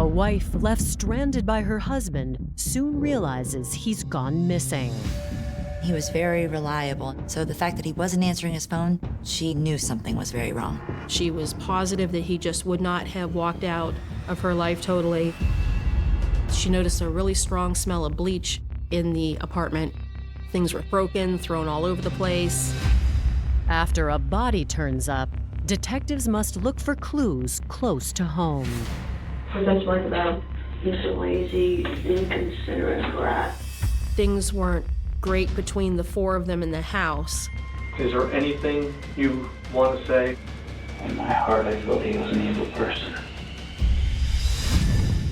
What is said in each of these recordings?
wife, left stranded by her husband, soon realizes he's gone missing. He was very reliable, so the fact that he wasn't answering his phone, she knew something was very wrong. She was positive that he just would not have walked out of her life totally. She noticed a really strong smell of bleach in the apartment. Things were broken, thrown all over the place. After a body turns up, detectives must look for clues close to home. Potentially about he's a lazy, inconsiderate brat. Things weren't great between the four of them in the house. Is there anything you want to say? In my heart, I feel he was an evil person.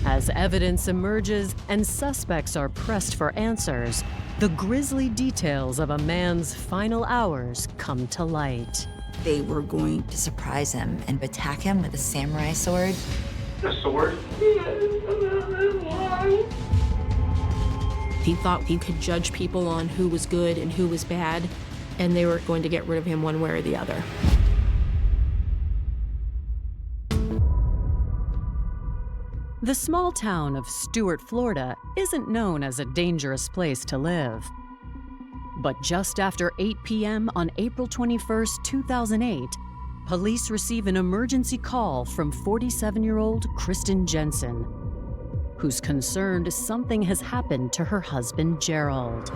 As evidence emerges and suspects are pressed for answers, the grisly details of a man's final hours come to light. They were going to surprise him and attack him with a samurai sword. A sword? He thought he could judge people on who was good and who was bad, and they were going to get rid of him one way or the other. The small town of Stuart, Florida, isn't known as a dangerous place to live. But just after 8 p.m. on April 21, 2008, police receive an emergency call from 47-year-old Kristen Jensen, who's concerned something has happened to her husband, Gerald.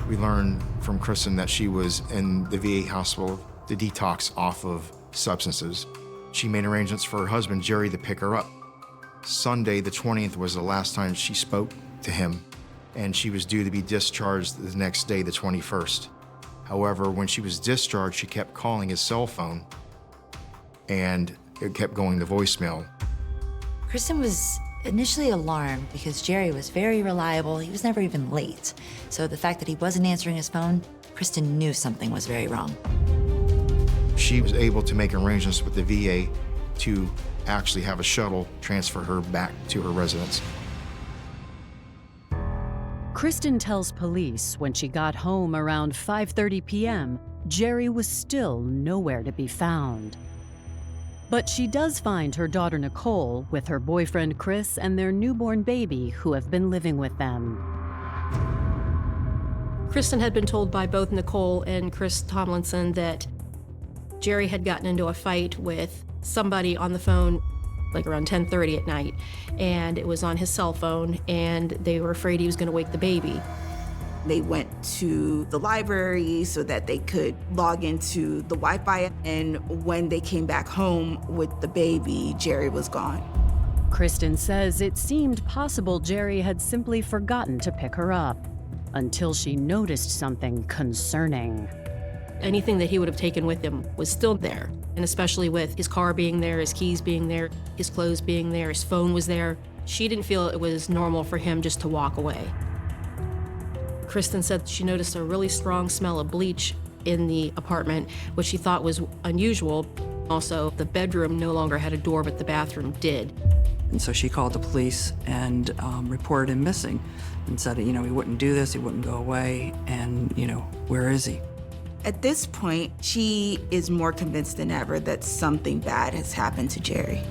We learned from Kristen that she was in the VA hospital to detox off of substances. She made arrangements for her husband, Jerry, to pick her up. Sunday, the 20th, was the last time she spoke to him, and she was due to be discharged the next day, the 21st. However, when she was discharged, she kept calling his cell phone, and it kept going to voicemail. Kristen was initially alarmed because Jerry was very reliable. He was never even late. So the fact that he wasn't answering his phone, Kristen knew something was very wrong. She was able to make arrangements with the VA to actually have a shuttle transfer her back to her residence. Kristen tells police when she got home around 5:30 p.m., Jerry was still nowhere to be found. But she does find her daughter Nicole with her boyfriend Chris and their newborn baby who have been living with them. Kristen had been told by both Nicole and Chris Tomlinson that Jerry had gotten into a fight with somebody on the phone like around 10:30 at night, and it was on his cell phone, and they were afraid he was going to wake the baby. They went to the library so that they could log into the Wi-Fi, and when they came back home with the baby, Jerry was gone. Kristen says it seemed possible Jerry had simply forgotten to pick her up until she noticed something concerning. Anything that he would have taken with him was still there, and especially with his car being there, his keys being there, his clothes being there, his phone was there. She didn't feel it was normal for him just to walk away. Kristen said she noticed a really strong smell of bleach in the apartment, which she thought was unusual. Also, the bedroom no longer had a door, but the bathroom did. And so she called the police and reported him missing and said, he wouldn't do this, he wouldn't go away, and, where is he? At this point, she is more convinced than ever that something bad has happened to Jerry.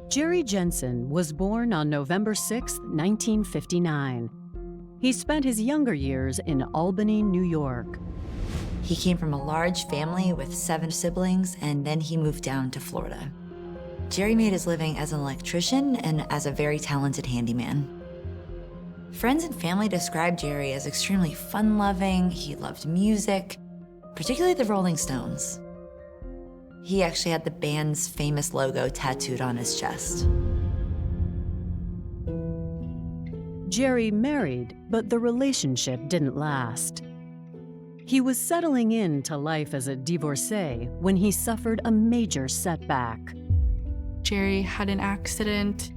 Jerry Jensen was born on November 6, 1959. He spent his younger years in Albany, New York. He came from a large family with 7 siblings, and then he moved down to Florida. Jerry made his living as an electrician and as a very talented handyman. Friends and family described Jerry as extremely fun-loving. He loved music, particularly the Rolling Stones. He actually had the band's famous logo tattooed on his chest. Jerry married, but the relationship didn't last. He was settling into life as a divorcee when he suffered a major setback. Jerry had an accident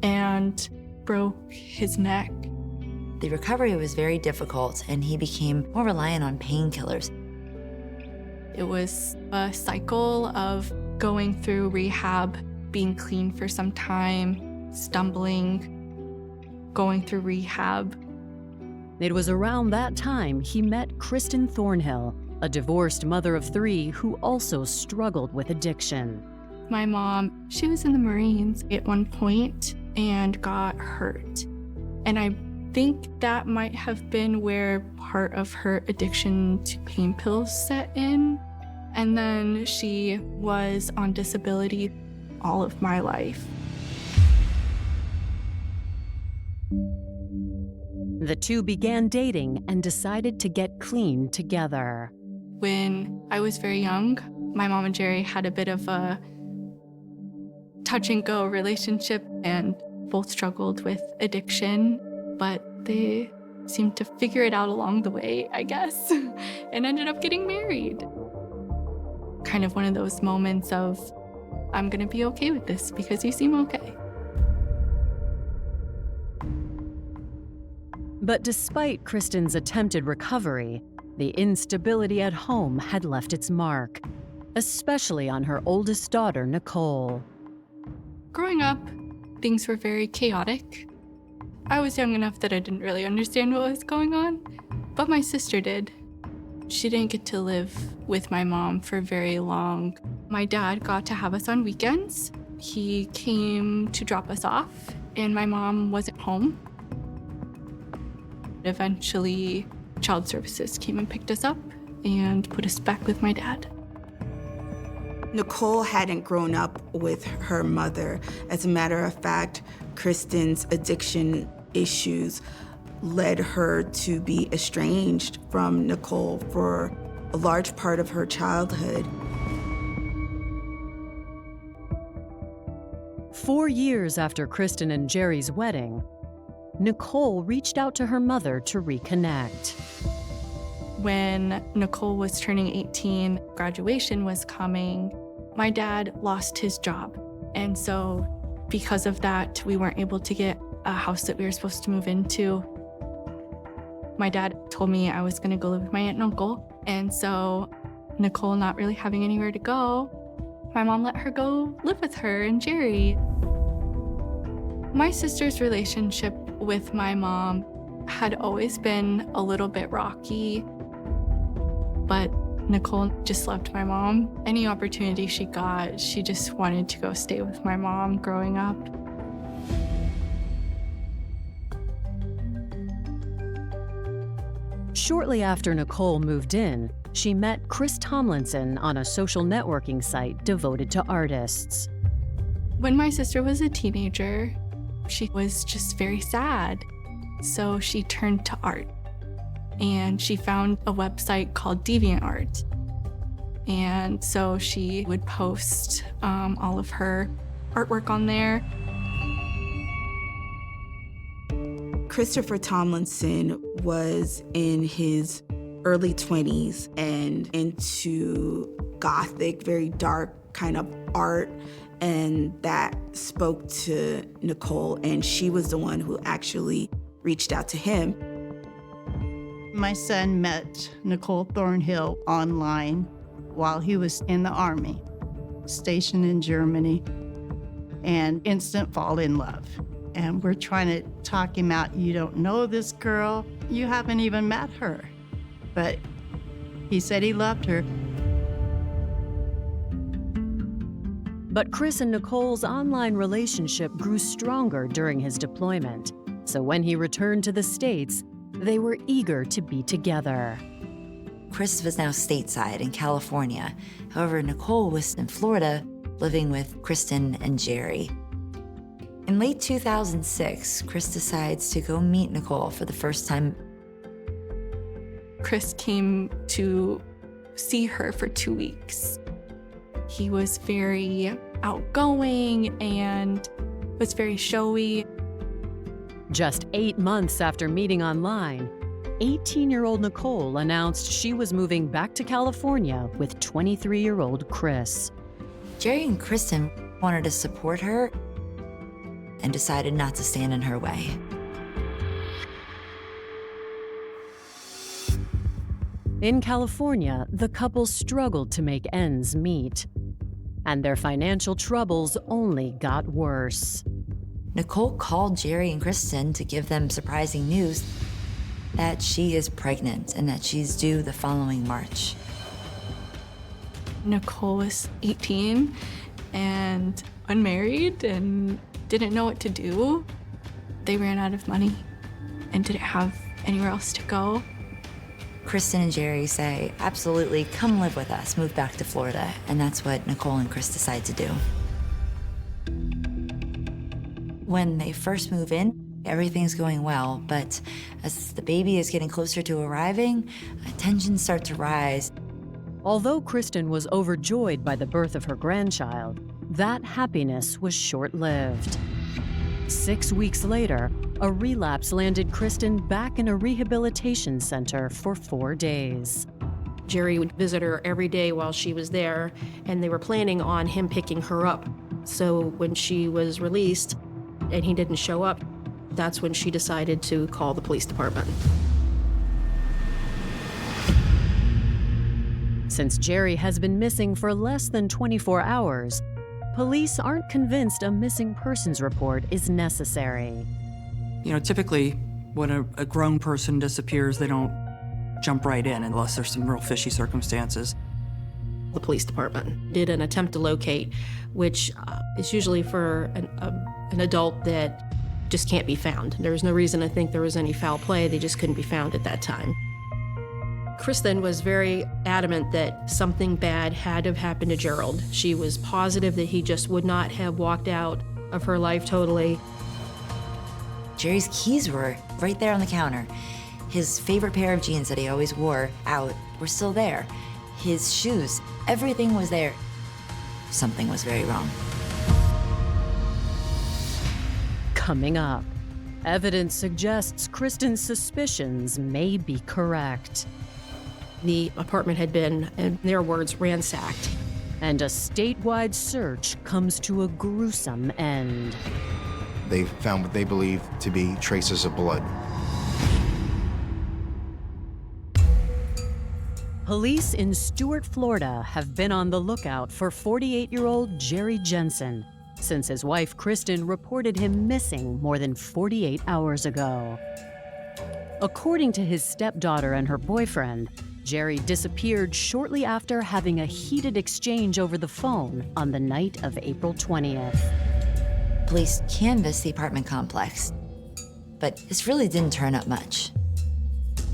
and broke his neck. The recovery was very difficult, and he became more reliant on painkillers. It was a cycle of going through rehab, being clean for some time, stumbling, going through rehab. It was around that time he met Kristen Thornhill, a divorced mother of 3 who also struggled with addiction. My mom, she was in the Marines at one point and got hurt. And I think that might have been where part of her addiction to pain pills set in. And then she was on disability all of my life. The two began dating and decided to get clean together. When I was very young, my mom and Jerry had a bit of a touch-and-go relationship and both struggled with addiction, but they seemed to figure it out along the way, I guess, and ended up getting married. Kind of one of those moments of, I'm gonna be okay with this because you seem okay. But despite Kristen's attempted recovery, the instability at home had left its mark, especially on her oldest daughter, Nicole. Growing up, things were very chaotic. I was young enough that I didn't really understand what was going on, but my sister did. She didn't get to live with my mom for very long. My dad got to have us on weekends. He came to drop us off, and my mom wasn't home. Eventually, Child Services came and picked us up and put us back with my dad. Nicole hadn't grown up with her mother. As a matter of fact, Kristen's addiction issues led her to be estranged from Nicole for a large part of her childhood. 4 years after Kristen and Jerry's wedding, Nicole reached out to her mother to reconnect. When Nicole was turning 18, graduation was coming, my dad lost his job. And so because of that, we weren't able to get a house that we were supposed to move into. My dad told me I was gonna go live with my aunt and uncle. And so Nicole not really having anywhere to go, my mom let her go live with her and Jerry. My sister's relationship with my mom had always been a little bit rocky, but Nicole just loved my mom. Any opportunity she got, she just wanted to go stay with my mom growing up. Shortly after Nicole moved in, she met Chris Tomlinson on a social networking site devoted to artists. When my sister was a teenager, she was just very sad. So she turned to art. And she found a website called DeviantArt. And so she would post all of her artwork on there. Christopher Tomlinson was in his early 20s and into gothic, very dark kind of art. And that spoke to Nicole, and she was the one who actually reached out to him. My son met Nicole Thornhill online while he was in the Army, stationed in Germany, and instant fall in love. And we're trying to talk him out. You don't know this girl. You haven't even met her. But he said he loved her. But Chris and Nicole's online relationship grew stronger during his deployment. So when he returned to the States, they were eager to be together. Chris was now stateside in California. However, Nicole was in Florida, living with Kristen and Jerry. In late 2006, Chris decides to go meet Nicole for the first time. Chris came to see her for 2 weeks. He was very outgoing and was very showy. Just 8 months after meeting online, 18-year-old Nicole announced she was moving back to California with 23-year-old Chris. Jerry and Kristen wanted to support her and decided not to stand in her way. In California, the couple struggled to make ends meet, and their financial troubles only got worse. Nicole called Jerry and Kristen to give them surprising news that she is pregnant and that she's due the following March. Nicole was 18 and unmarried and didn't know what to do. They ran out of money and didn't have anywhere else to go. Kristen and Jerry say, absolutely, come live with us, move back to Florida. And that's what Nicole and Chris decide to do. When they first move in, everything's going well, but as the baby is getting closer to arriving, tensions start to rise. Although Kristen was overjoyed by the birth of her grandchild, that happiness was short-lived. 6 weeks later, a relapse landed Kristen back in a rehabilitation center for 4 days. Jerry would visit her every day while she was there, and they were planning on him picking her up. So when she was released and he didn't show up, that's when she decided to call the police department. Since Jerry has been missing for less than 24 hours, police aren't convinced a missing persons report is necessary. You know, typically when a grown person disappears, they don't jump right in unless there's some real fishy circumstances. The police department did an attempt to locate, which is usually for an adult that just can't be found. There was no reason to think there was any foul play. They just couldn't be found at that time. Kristen was very adamant that something bad had to have happened to Gerald. She was positive that he just would not have walked out of her life totally. Jerry's keys were right there on the counter. His favorite pair of jeans that he always wore out were still there. His shoes, everything was there. Something was very wrong. Coming up, evidence suggests Kristen's suspicions may be correct. The apartment had been, in their words, ransacked. And a statewide search comes to a gruesome end. They found what they believe to be traces of blood. Police in Stuart, Florida have been on the lookout for 48-year-old Jerry Jensen since his wife Kristen reported him missing more than 48 hours ago. According to his stepdaughter and her boyfriend, Jerry disappeared shortly after having a heated exchange over the phone on the night of April 20th. Police canvassed the apartment complex, but this really didn't turn up much.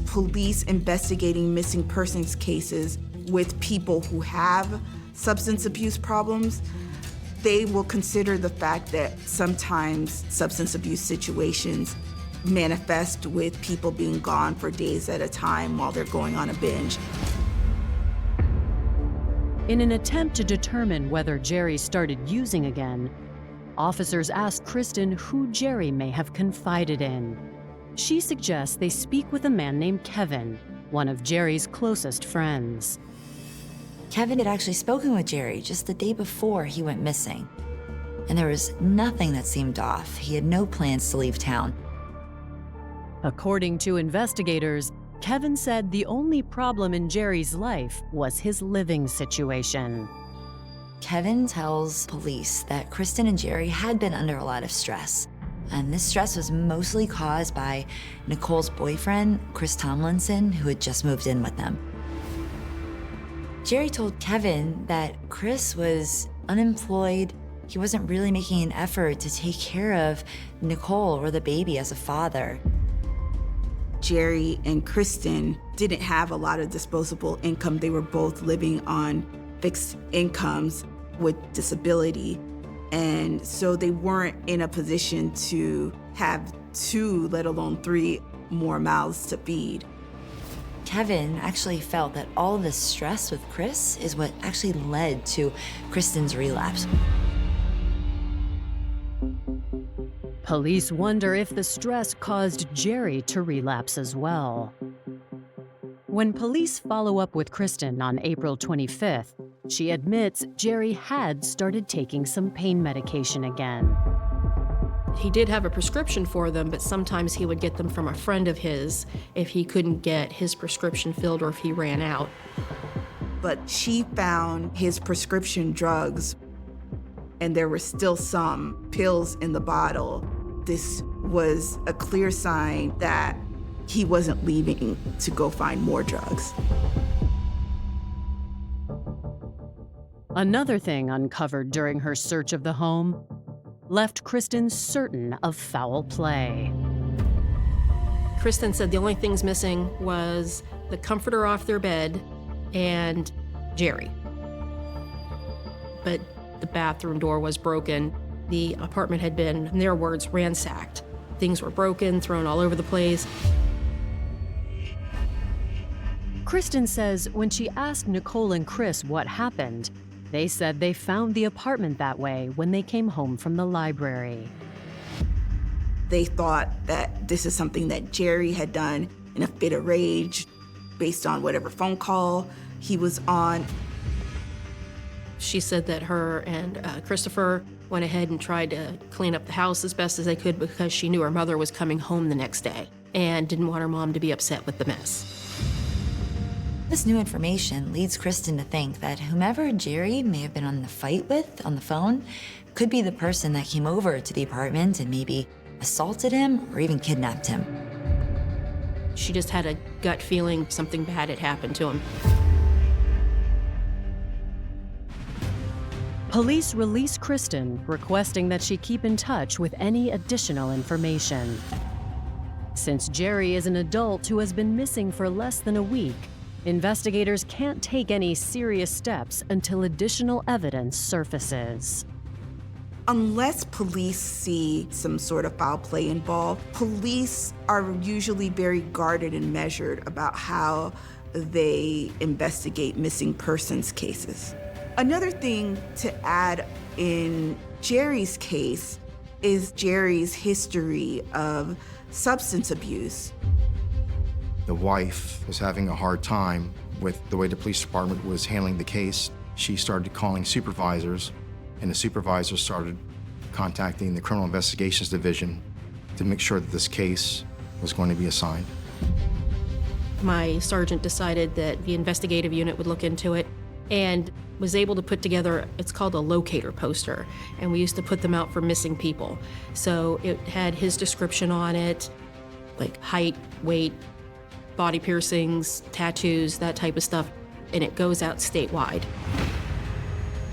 Police investigating missing persons cases with people who have substance abuse problems, they will consider the fact that sometimes substance abuse situations manifest with people being gone for days at a time while they're going on a binge. In an attempt to determine whether Jerry started using again, officers asked Kristen who Jerry may have confided in. She suggests they speak with a man named Kevin, one of Jerry's closest friends. Kevin had actually spoken with Jerry just the day before he went missing. And there was nothing that seemed off. He had no plans to leave town. According to investigators, Kevin said the only problem in Jerry's life was his living situation. Kevin tells police that Kristen and Jerry had been under a lot of stress. And this stress was mostly caused by Nicole's boyfriend, Chris Tomlinson, who had just moved in with them. Jerry told Kevin that Chris was unemployed. He wasn't really making an effort to take care of Nicole or the baby as a father. Jerry and Kristen didn't have a lot of disposable income. They were both living on fixed incomes with disability. And so they weren't in a position to have 2, let alone 3 more mouths to feed. Kevin actually felt that all of this stress with Chris is what actually led to Kristen's relapse. Police wonder if the stress caused Jerry to relapse as well. When police follow up with Kristen on April 25th, she admits Jerry had started taking some pain medication again. He did have a prescription for them, but sometimes he would get them from a friend of his if he couldn't get his prescription filled or if he ran out. But she found his prescription drugs, and there were still some pills in the bottle. This was a clear sign that he wasn't leaving to go find more drugs. Another thing uncovered during her search of the home left Kristen certain of foul play. Kristen said the only things missing was the comforter off their bed and Jerry. But the bathroom door was broken. The apartment had been, in their words, ransacked. Things were broken, thrown all over the place. Kristen says when she asked Nicole and Chris what happened, they said they found the apartment that way when they came home from the library. They thought that this is something that Jerry had done in a fit of rage based on whatever phone call he was on. She said that her and Christopher went ahead and tried to clean up the house as best as they could because she knew her mother was coming home the next day and didn't want her mom to be upset with the mess. This new information leads Kristen to think that whomever Jerry may have been on the fight with on the phone could be the person that came over to the apartment and maybe assaulted him or even kidnapped him. She just had a gut feeling something bad had happened to him. Police release Kristen, requesting that she keep in touch with any additional information. Since Jerry is an adult who has been missing for less than a week, investigators can't take any serious steps until additional evidence surfaces. Unless police see some sort of foul play involved, police are usually very guarded and measured about how they investigate missing persons cases. Another thing to add in Jerry's case is Jerry's history of substance abuse. The wife was having a hard time with the way the police department was handling the case. She started calling supervisors, and the supervisors started contacting the Criminal Investigations Division to make sure that this case was going to be assigned. My sergeant decided that the investigative unit would look into it and was able to put together, it's called a locator poster, and we used to put them out for missing people. So it had his description on it, like height, weight, body piercings, tattoos, that type of stuff, and it goes out statewide.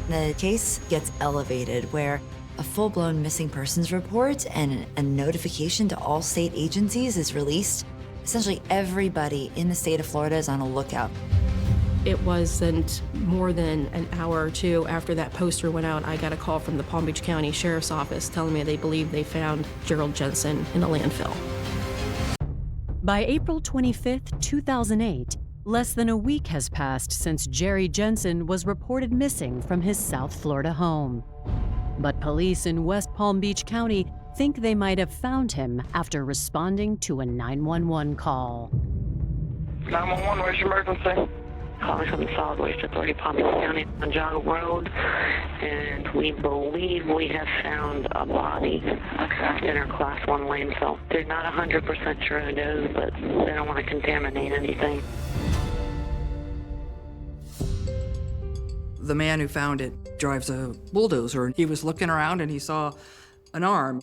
The case gets elevated where a full-blown missing persons report and a notification to all state agencies is released. Essentially everybody in the state of Florida is on a lookout. It wasn't more than an hour or two after that poster went out, I got a call from the Palm Beach County Sheriff's Office telling me they believed they found Gerald Jensen in a landfill. By April 25, 2008, less than a week has passed since Jerry Jensen was reported missing from his South Florida home. But police in West Palm Beach County think they might have found him after responding to a 911 call. 911, where's your emergency? Calling from the Solid Waste Authority, Palm Beach County, on John Road, and we believe we have found a body in our Class 1 landfill. They're not 100% sure who it is, but they don't want to contaminate anything. The man who found it drives a bulldozer, and he was looking around and he saw an arm.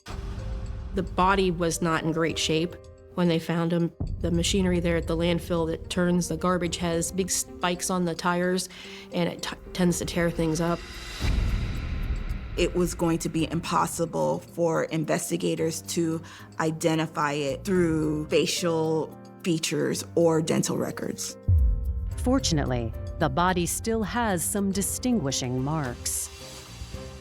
The body was not in great shape when they found him. The machinery there at the landfill that turns the garbage has big spikes on the tires, and it tends to tear things up. It was going to be impossible for investigators to identify it through facial features or dental records. Fortunately, the body still has some distinguishing marks.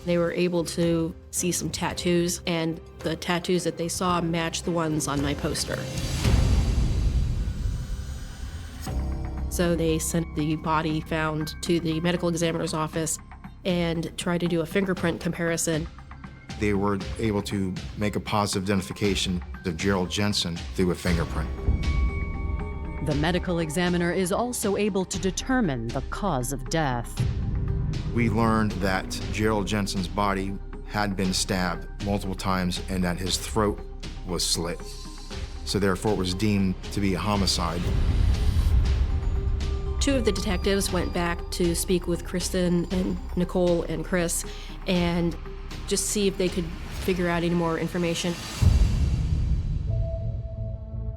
They were able to see some tattoos, and the tattoos that they saw matched the ones on my poster. So they sent the body found to the medical examiner's office and tried to do a fingerprint comparison. They were able to make a positive identification of Gerald Jensen through a fingerprint. The medical examiner is also able to determine the cause of death. We learned that Gerald Jensen's body had been stabbed multiple times and that his throat was slit. So therefore it was deemed to be a homicide. Two of the detectives went back to speak with Kristen and Nicole and Chris and just see if they could figure out any more information.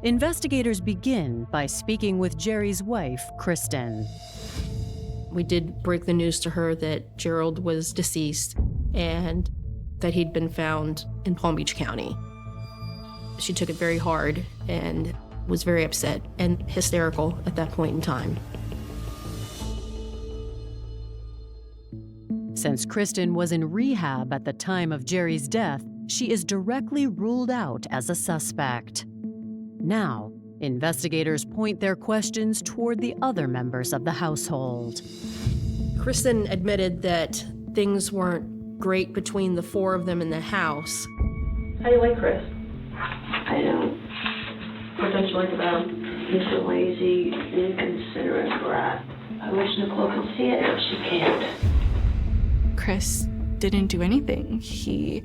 Investigators begin by speaking with Jerry's wife, Kristen. We did break the news to her that Gerald was deceased and that he'd been found in Palm Beach County. She took it very hard and was very upset and hysterical at that point in time. Since Kristen was in rehab at the time of Jerry's death, she is directly ruled out as a suspect. Now, investigators point their questions toward the other members of the household. Kristen admitted that things weren't great between the four of them in the house. How do you like Chris? I don't. What don't you like about him? He's a lazy, inconsiderate brat. I wish Nicole could see it, but she can't. Chris didn't do anything. He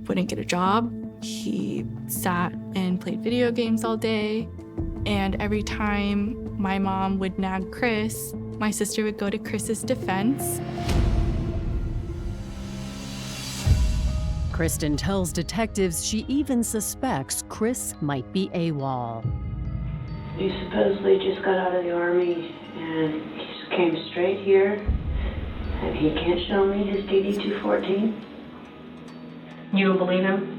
wouldn't get a job. He sat and played video games all day. And every time my mom would nag Chris, my sister would go to Chris's defense. Kristen tells detectives she even suspects Chris might be AWOL. He supposedly just got out of the Army, and he just came straight here, and he can't show me his DD-214. You don't believe him?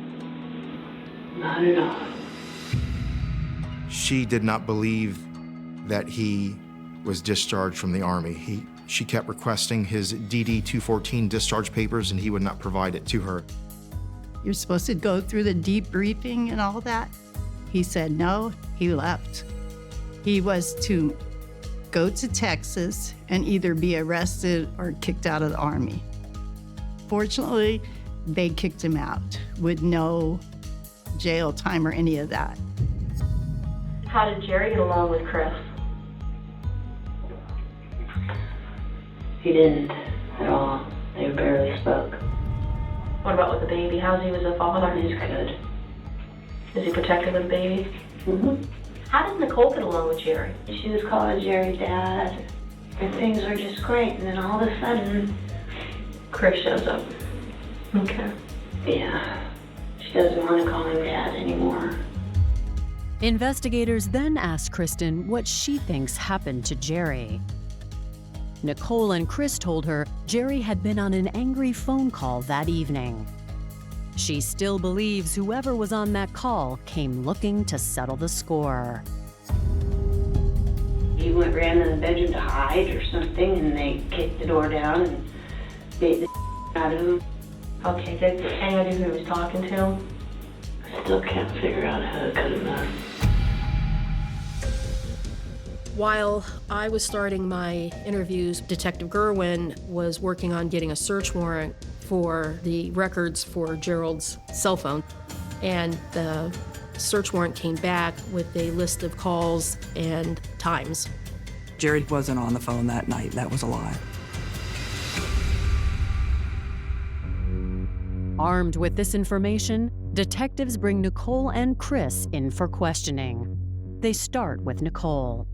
Not at all. She did not believe that he was discharged from the Army. She kept requesting his DD-214 discharge papers, and he would not provide it to her. You're supposed to go through the debriefing and all that. He said no, he left. He was to go to Texas and either be arrested or kicked out of the Army. Fortunately, they kicked him out with no jail time or any of that. How did Jerry get along with Chris? He didn't at all. They barely spoke. What about with the baby? How's he as a father? He's good. Is he protective of the baby? Mm-hmm. How did Nicole get along with Jerry? She was calling Jerry Dad, and things were just great, and then all of a sudden, Chris shows up. Okay. Yeah. She doesn't want to call him Dad anymore. Investigators then ask Kristen what she thinks happened to Jerry. Nicole and Chris told her Jerry had been on an angry phone call that evening. She still believes whoever was on that call came looking to settle the score. He ran in the bedroom to hide or something, and they kicked the door down and beat the out of him. Okay, did any idea who he was talking to? I still can't figure out who it could have been. While I was starting my interviews, Detective Gerwin was working on getting a search warrant for the records for Gerald's cell phone. And the search warrant came back with a list of calls and times. Jerry wasn't on the phone that night. That was a lie. Armed with this information, detectives bring Nicole and Chris in for questioning. They start with Nicole.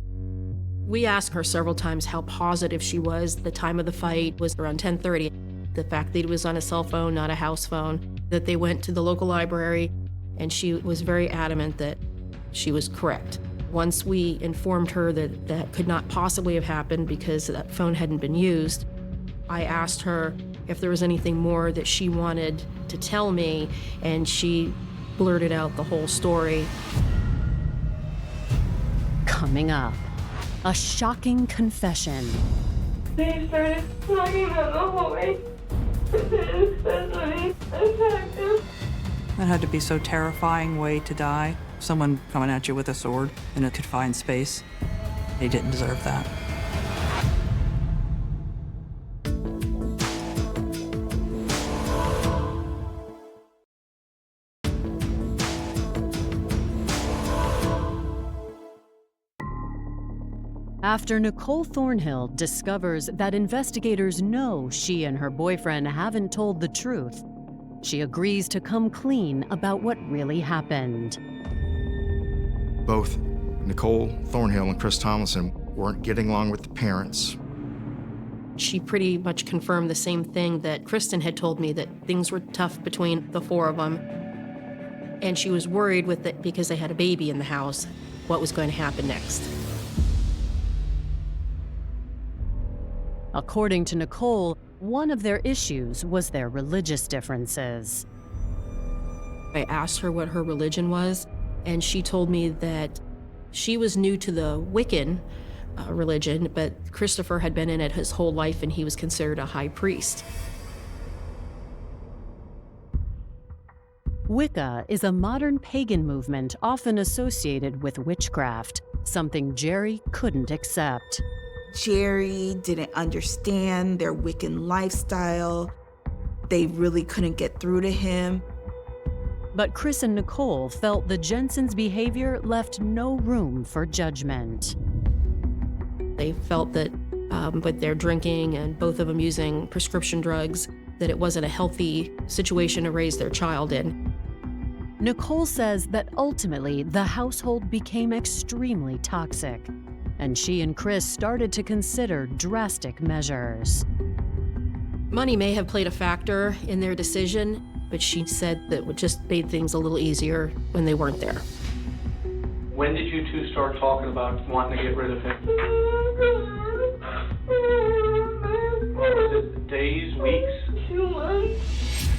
We asked her several times how positive she was. The time of the fight was around 10:30. The fact that it was on a cell phone, not a house phone, that they went to the local library, and she was very adamant that she was correct. Once we informed her that that could not possibly have happened because that phone hadn't been used, I asked her if there was anything more that she wanted to tell me, and she blurted out the whole story. Coming up, a shocking confession. They started knocking on the hallway. Especially attacked him. That had to be so terrifying way to die. Someone coming at you with a sword in a confined space. They didn't deserve that. After Nicole Thornhill discovers that investigators know she and her boyfriend haven't told the truth, she agrees to come clean about what really happened. Both Nicole Thornhill and Chris Tomlinson weren't getting along with the parents. She pretty much confirmed the same thing that Kristen had told me, that things were tough between the four of them. And she was worried with it because they had a baby in the house, what was going to happen next. According to Nicole, one of their issues was their religious differences. I asked her what her religion was, and she told me that she was new to the Wiccan religion, but Christopher had been in it his whole life and he was considered a high priest. Wicca is a modern pagan movement often associated with witchcraft, something Jerry couldn't accept. Jerry didn't understand their Wiccan lifestyle. They really couldn't get through to him. But Chris and Nicole felt the Jensen's behavior left no room for judgment. They felt that with their drinking and both of them using prescription drugs, that it wasn't a healthy situation to raise their child in. Nicole says that ultimately the household became extremely toxic, and she and Chris started to consider drastic measures. Money may have played a factor in their decision, but she said that it just made things a little easier when they weren't there. When did you two start talking about wanting to get rid of him? Was it days, weeks? 2 months.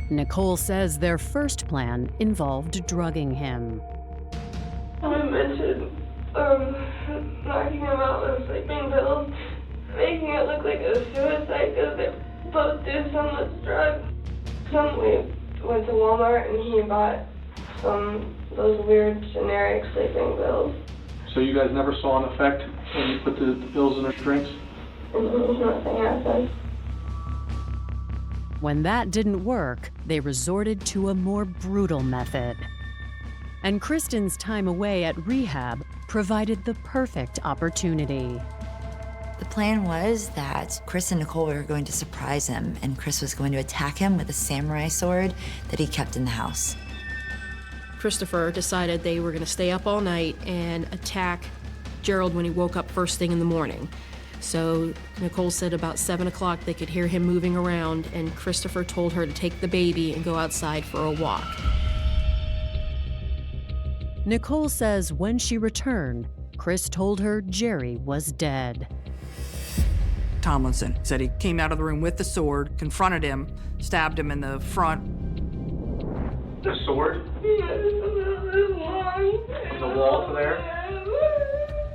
Nicole says their first plan involved drugging him. I mentioned knocking him out with sleeping pills, making it look like a suicide because they both do so much drugs. We went to Walmart and he bought those weird generic sleeping pills. So you guys never saw an effect when you put the pills in their drinks? Nothing happened. When that didn't work, they resorted to a more brutal method. And Kristen's time away at rehab provided the perfect opportunity. The plan was that Chris and Nicole were going to surprise him, and Chris was going to attack him with a samurai sword that he kept in the house. Christopher decided they were going to stay up all night and attack Gerald when he woke up first thing in the morning. So Nicole said about 7 o'clock they could hear him moving around, and Christopher told her to take the baby and go outside for a walk. Nicole says when she returned, Chris told her Jerry was dead. Tomlinson said he came out of the room with the sword, confronted him, stabbed him in the front. The sword? Yes, it was long. From the wall to there?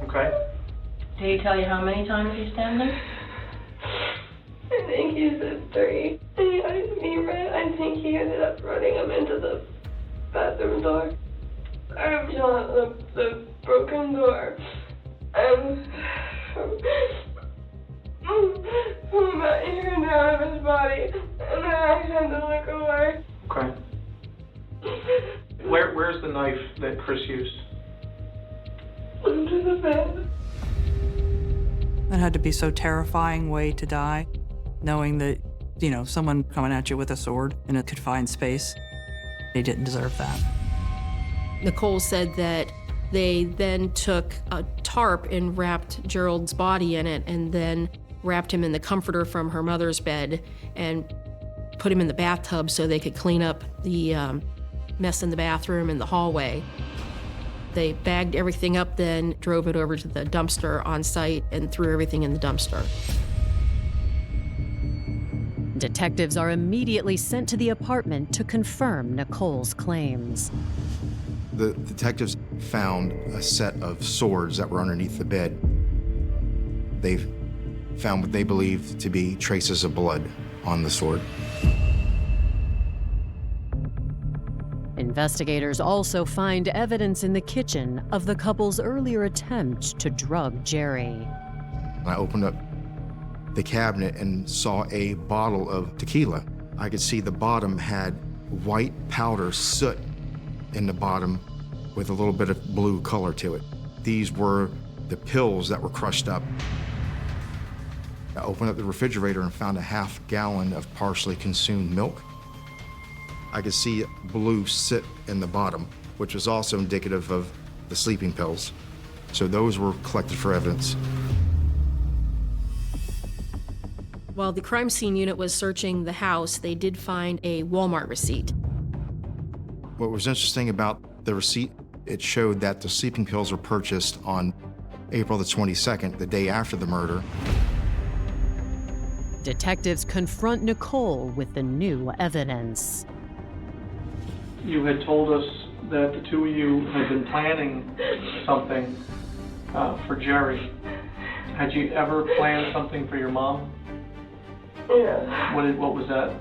Okay. Did he tell you how many times he stabbed him? I think he said 3. I think he ended up running him into the bathroom door. I'm shot the broken door. I'm about to hear out of his body, and then I had to look away. Okay. Where's the knife that Chris used? Under the bed. That had to be so terrifying way to die, knowing that, someone coming at you with a sword in a confined space. He didn't deserve that. Nicole said that they then took a tarp and wrapped Gerald's body in it and then wrapped him in the comforter from her mother's bed and put him in the bathtub so they could clean up the mess in the bathroom and the hallway. They bagged everything up, then drove it over to the dumpster on site and threw everything in the dumpster. Detectives are immediately sent to the apartment to confirm Nicole's claims. The detectives found a set of swords that were underneath the bed. They found what they believed to be traces of blood on the sword. Investigators also find evidence in the kitchen of the couple's earlier attempt to drug Jerry. I opened up the cabinet and saw a bottle of tequila. I could see the bottom had white powder soot in the bottom with a little bit of blue color to it. These were the pills that were crushed up. I opened up the refrigerator and found a half gallon of partially consumed milk. I could see blue soot in the bottom, which was also indicative of the sleeping pills. So those were collected for evidence. While the crime scene unit was searching the house, they did find a Walmart receipt. What was interesting about the receipt, it showed that the sleeping pills were purchased on April the 22nd, the day after the murder, Detectives confront Nicole with the new evidence. You had told us that the two of you had been planning something for Jerry. Had you ever planned something for your mom? Yeah. What was that?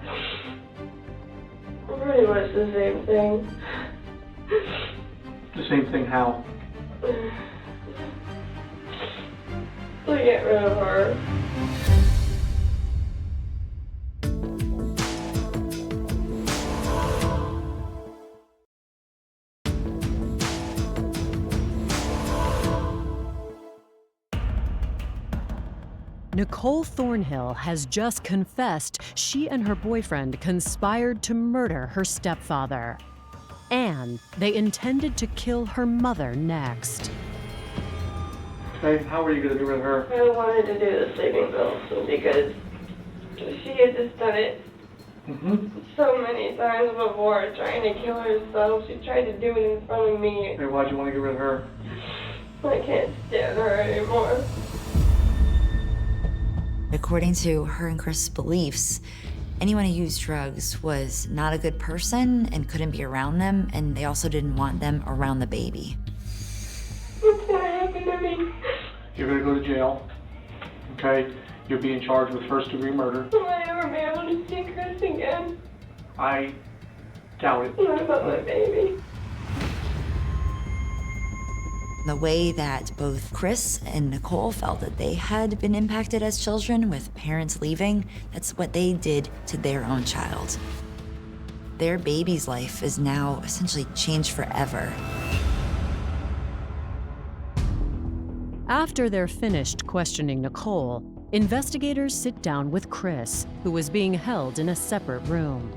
Pretty much the same thing. The same thing how? To get rid of her. Nicole Thornhill has just confessed she and her boyfriend conspired to murder her stepfather. And they intended to kill her mother next. Okay, how were you going to get rid of her? I wanted to do the sleeping pills because she had just done it so many times before, trying to kill herself. She tried to do it in front of me. Hey, why'd you want to get rid of her? I can't stand her anymore. According to her and Chris' beliefs, anyone who used drugs was not a good person and couldn't be around them, and they also didn't want them around the baby. What's gonna happen to me? You're going to go to jail. Okay? You'll be in charge with first-degree murder. Will I ever be able to see Chris again? I doubt it. What about my baby? The way that both Chris and Nicole felt that they had been impacted as children with parents leaving, that's what they did to their own child. Their baby's life is now essentially changed forever. After they're finished questioning Nicole, investigators sit down with Chris, who was being held in a separate room.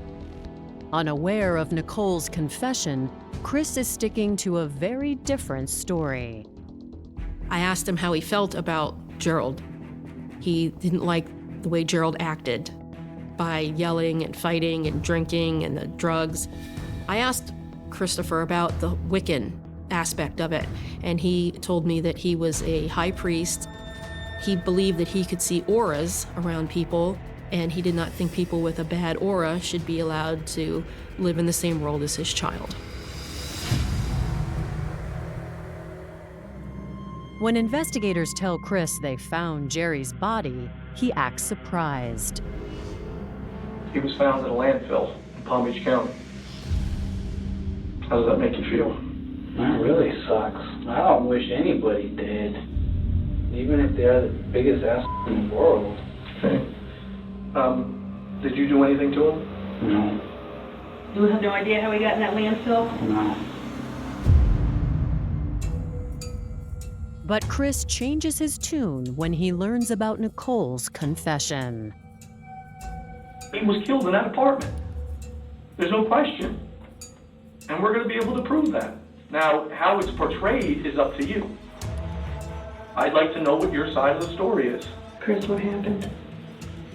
Unaware of Nicole's confession, Chris is sticking to a very different story. I asked him how he felt about Gerald. He didn't like the way Gerald acted by yelling and fighting and drinking and the drugs. I asked Christopher about the Wiccan aspect of it, and he told me that he was a high priest. He believed that he could see auras around people, and he did not think people with a bad aura should be allowed to live in the same world as his child. When investigators tell Chris they found Jerry's body, he acts surprised. He was found in a landfill in Palm Beach County. How does that make you feel? That really sucks. I don't wish anybody did. Even if they're the biggest ass in the world. Okay. Did you do anything to him? No. You have no idea how he got in that landfill? No. But Chris changes his tune when he learns about Nicole's confession. He was killed in that apartment. There's no question. And we're going to be able to prove that. Now, how it's portrayed is up to you. I'd like to know what your side of the story is. Chris, what happened?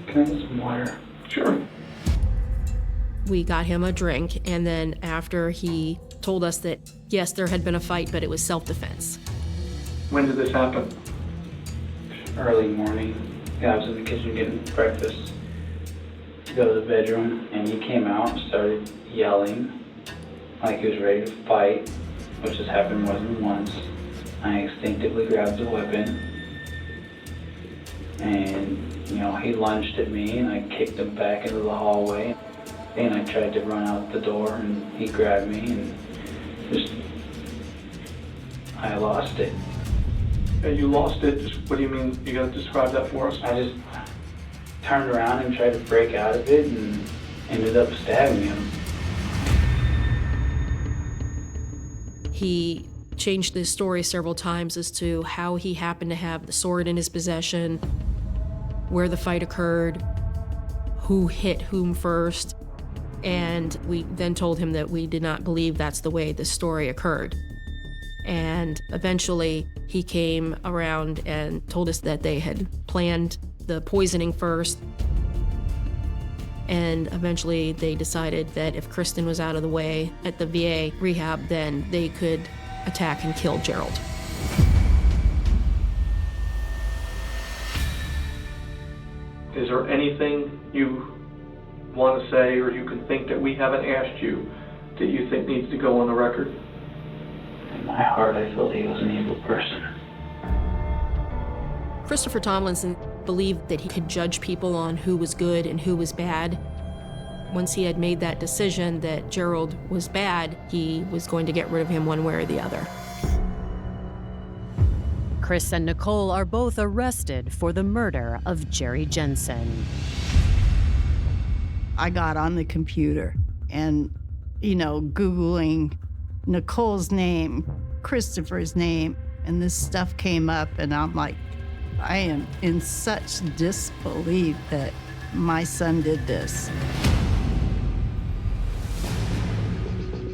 Can I get some water? Sure. We got him a drink, and then after he told us that, yes, there had been a fight, but it was self-defense. When did this happen? Early morning. Yeah, I was in the kitchen getting breakfast to go to the bedroom, and he came out and started yelling like he was ready to fight, which has happened more than once. I instinctively grabbed the weapon, and, you know, he lunged at me, and I kicked him back into the hallway, and I tried to run out the door, and he grabbed me, and just, I lost it. And you lost it. What do you mean? You got to describe that for us? I just turned around and tried to break out of it and ended up stabbing him. He changed his story several times as to how he happened to have the sword in his possession, where the fight occurred, who hit whom first, and we then told him that we did not believe that's the way the story occurred. And eventually he came around and told us that they had planned the poisoning first, and eventually they decided that if Kristen was out of the way at the VA rehab, then they could attack and kill Gerald. Is there anything you want to say or you can think that we haven't asked you that you think needs to go on the record? In my heart, I felt he was an evil person. Christopher Tomlinson believed that he could judge people on who was good and who was bad. Once he had made that decision that Gerald was bad, he was going to get rid of him one way or the other. Chris and Nicole are both arrested for the murder of Jerry Jensen. I got on the computer and, Googling Nicole's name, Christopher's name, and this stuff came up, and I'm like, I am in such disbelief that my son did this.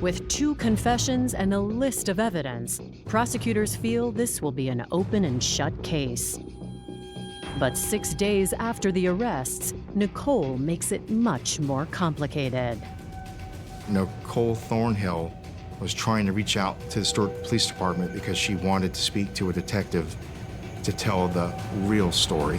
With 2 confessions and a list of evidence, prosecutors feel this will be an open and shut case. But 6 days after the arrests, Nicole makes it much more complicated. Nicole Thornhill was trying to reach out to the Stuart Police Department because she wanted to speak to a detective to tell the real story.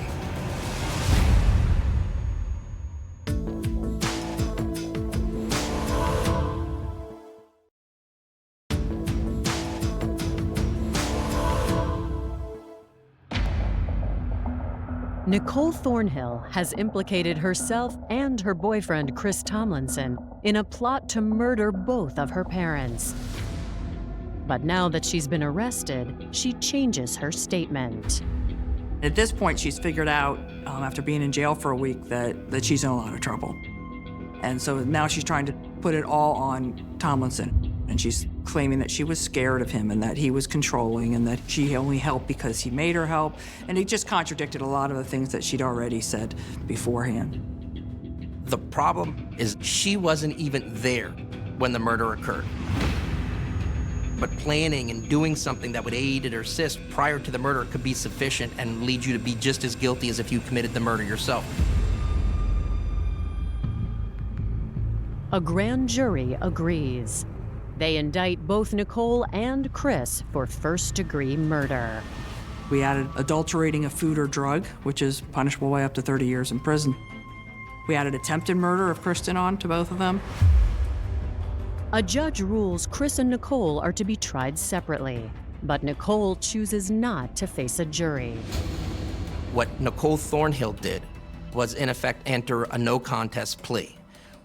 Nicole Thornhill has implicated herself and her boyfriend, Chris Tomlinson, in a plot to murder both of her parents. But now that she's been arrested, she changes her statement. At this point, she's figured out, after being in jail for a week, that she's in a lot of trouble. And so now she's trying to put it all on Tomlinson. And she's claiming that she was scared of him and that he was controlling and that she only helped because he made her help. And it just contradicted a lot of the things that she'd already said beforehand. The problem is she wasn't even there when the murder occurred. But planning and doing something that would aid or assist prior to the murder could be sufficient and lead you to be just as guilty as if you committed the murder yourself. A grand jury agrees. They indict both Nicole and Chris for first-degree murder. We added adulterating a food or drug, which is punishable by up to 30 years in prison. We added attempted murder of Kristen on to both of them. A judge rules Chris and Nicole are to be tried separately, but Nicole chooses not to face a jury. What Nicole Thornhill did was, in effect, enter a no-contest plea,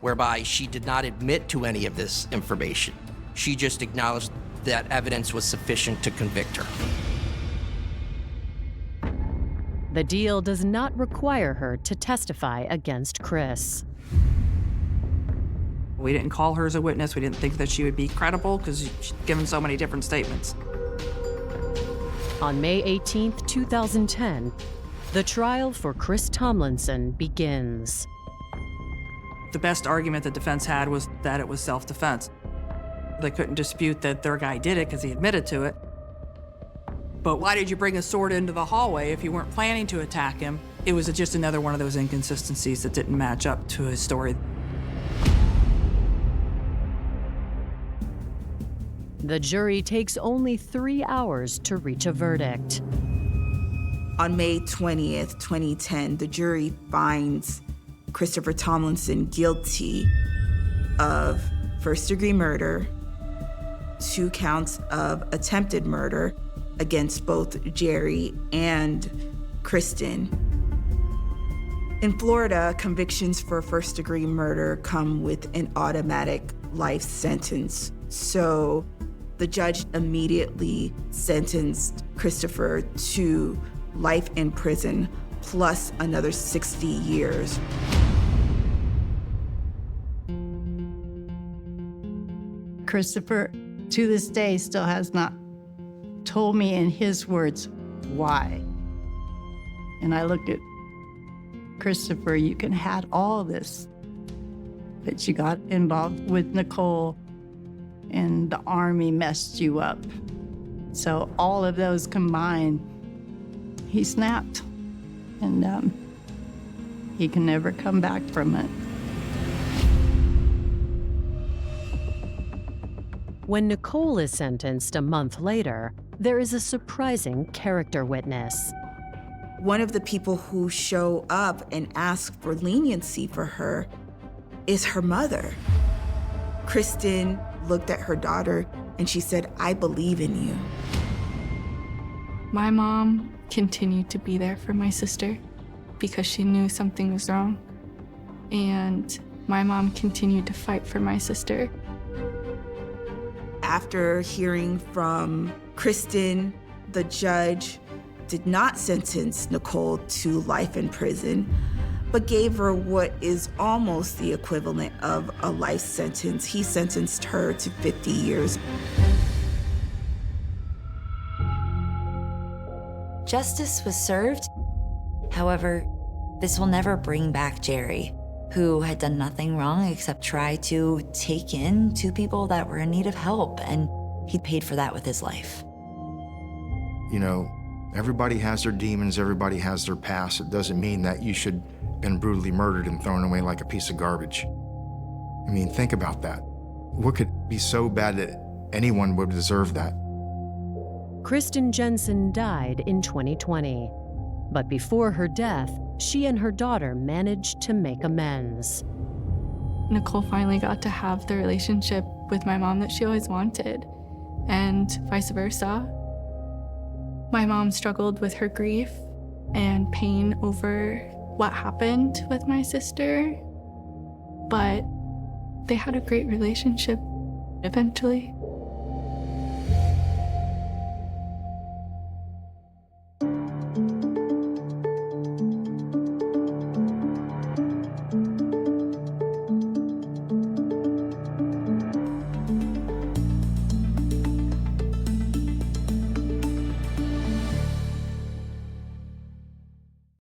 whereby she did not admit to any of this information. She just acknowledged that evidence was sufficient to convict her. The deal does not require her to testify against Chris. We didn't call her as a witness. We didn't think that she would be credible because she'd given so many different statements. On May 18, 2010, the trial for Chris Tomlinson begins. The best argument the defense had was that it was self-defense. They couldn't dispute that their guy did it because he admitted to it. But why did you bring a sword into the hallway if you weren't planning to attack him? It was just another one of those inconsistencies that didn't match up to his story. The jury takes only 3 hours to reach a verdict. On May 20th, 2010, the jury finds Christopher Tomlinson guilty of first-degree murder, 2 counts of attempted murder against both Jerry and Kristen. In Florida, convictions for first-degree murder come with an automatic life sentence. So the judge immediately sentenced Christopher to life in prison plus another 60 years. Christopher, to this day, still has not told me in his words why. And I look at Christopher, you can had all this, but you got involved with Nicole and the Army messed you up. So all of those combined, he snapped, and he can never come back from it. When Nicole is sentenced a month later, there is a surprising character witness. One of the people who show up and ask for leniency for her is her mother. Kristen looked at her daughter and she said, "I believe in you." My mom continued to be there for my sister because she knew something was wrong. And my mom continued to fight for my sister. After hearing from Kristen, the judge did not sentence Nicole to life in prison, but gave her what is almost the equivalent of a life sentence. He sentenced her to 50 years. Justice was served. However, this will never bring back Jerry, who had done nothing wrong except try to take in two people that were in need of help, and he paid for that with his life. You know, everybody has their demons, everybody has their past. It doesn't mean that you should have been brutally murdered and thrown away like a piece of garbage. I mean, think about that. What could be so bad that anyone would deserve that? Kristen Jensen died in 2020. But before her death, she and her daughter managed to make amends. Nicole finally got to have the relationship with my mom that she always wanted, and vice versa. My mom struggled with her grief and pain over what happened with my sister, but they had a great relationship eventually.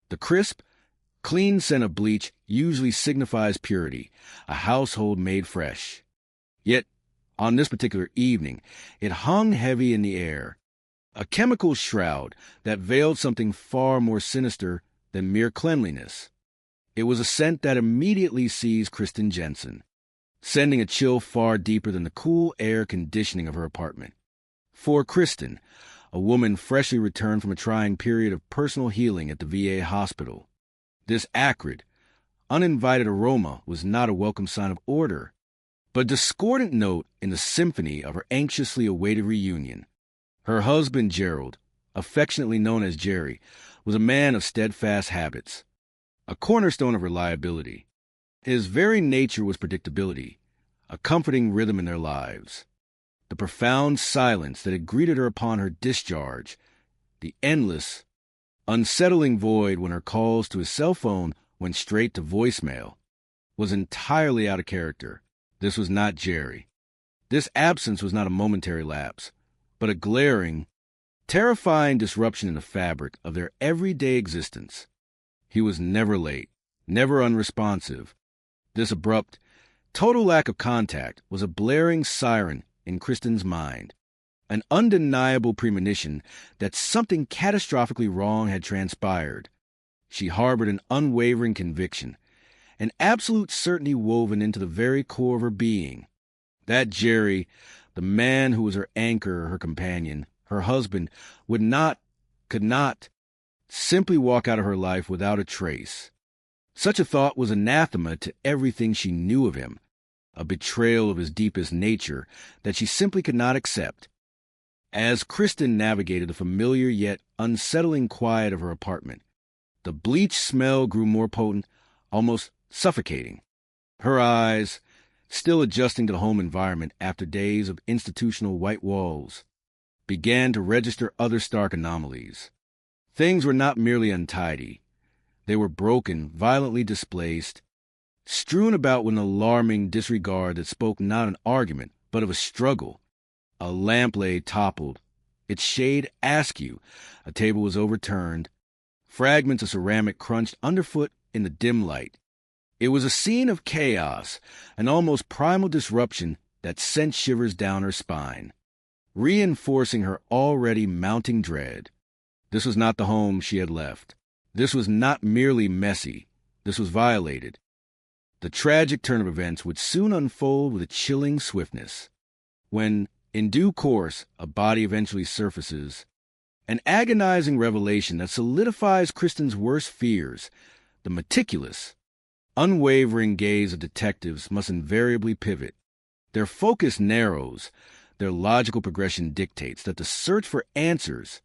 The crisp, clean scent of bleach usually signifies purity, a household made fresh. Yet, on this particular evening, it hung heavy in the air, a chemical shroud that veiled something far more sinister than mere cleanliness. It was a scent that immediately seized Kristen Jensen, sending a chill far deeper than the cool air conditioning of her apartment. For Kristen, a woman freshly returned from a trying period of personal healing at the VA hospital, this acrid, uninvited aroma was not a welcome sign of order, but a discordant note in the symphony of her anxiously awaited reunion. Her husband, Gerald, affectionately known as Jerry, was a man of steadfast habits, a cornerstone of reliability. His very nature was predictability, a comforting rhythm in their lives. The profound silence that had greeted her upon her discharge, the endless, unsettling void when her calls to his cell phone went straight to voicemail, was entirely out of character. This was not Jerry. This absence was not a momentary lapse, but a glaring, terrifying disruption in the fabric of their everyday existence. He was never late, never unresponsive. This abrupt, total lack of contact was a blaring siren in Kristen's mind, an undeniable premonition that something catastrophically wrong had transpired. She harbored an unwavering conviction, an absolute certainty woven into the very core of her being, that Jerry, the man who was her anchor, her companion, her husband, could not simply walk out of her life without a trace. Such a thought was anathema to everything she knew of him, a betrayal of his deepest nature that she simply could not accept. As Kristen navigated the familiar yet unsettling quiet of her apartment, the bleach smell grew more potent, almost suffocating. Her eyes, still adjusting to the home environment after days of institutional white walls, began to register other stark anomalies. Things were not merely untidy. They were broken, violently displaced, strewn about with an alarming disregard that spoke not an argument, but of a struggle. A lamp lay toppled, its shade askew. A table was overturned. Fragments of ceramic crunched underfoot in the dim light. It was a scene of chaos, an almost primal disruption that sent shivers down her spine, reinforcing her already mounting dread. This was not the home she had left. This was not merely messy. This was violated. The tragic turn of events would soon unfold with a chilling swiftness. When, in due course, a body eventually surfaces, An agonizing revelation that solidifies Kristen's worst fears. The meticulous, unwavering gaze of detectives must invariably pivot. Their focus narrows. Their logical progression dictates that the search for answers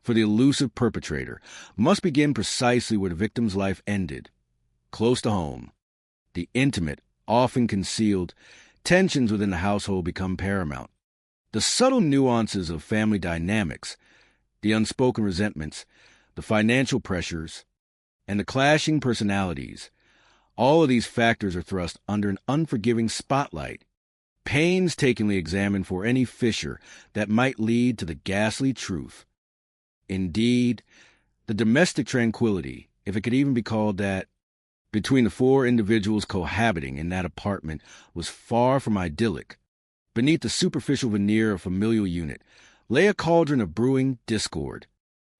for the elusive perpetrator must begin precisely where the victim's life ended, close to home. The intimate, often concealed, tensions within the household become paramount. The subtle nuances of family dynamics, the unspoken resentments, the financial pressures, and the clashing personalities, all of these factors are thrust under an unforgiving spotlight, painstakingly examined for any fissure that might lead to the ghastly truth. Indeed, the domestic tranquility, if it could even be called that, between the four individuals cohabiting in that apartment was far from idyllic. Beneath the superficial veneer of familial unit lay a cauldron of brewing discord,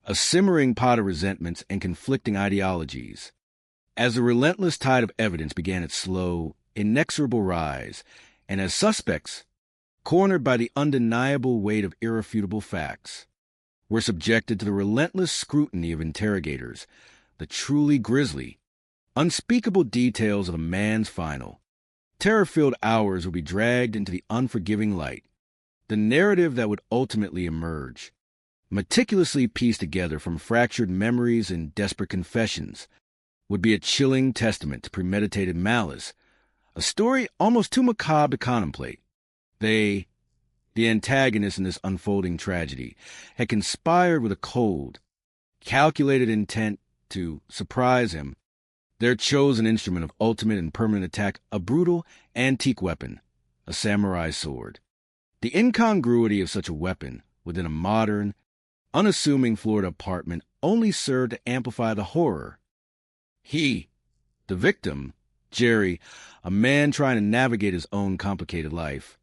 a simmering pot of resentments and conflicting ideologies. As the relentless tide of evidence began its slow, inexorable rise, and as suspects, cornered by the undeniable weight of irrefutable facts, were subjected to the relentless scrutiny of interrogators, the truly grisly, unspeakable details of a man's final, terror-filled hours would be dragged into the unforgiving light. The narrative that would ultimately emerge, meticulously pieced together from fractured memories and desperate confessions, would be a chilling testament to premeditated malice, a story almost too macabre to contemplate. They, the antagonists in this unfolding tragedy, had conspired with a cold, calculated intent to surprise him, their chosen instrument of ultimate and permanent attack, a brutal, antique weapon, a samurai sword. The incongruity of such a weapon within a modern, unassuming Florida apartment only served to amplify the horror. He, the victim, Jerry, a man trying to navigate his own complicated life,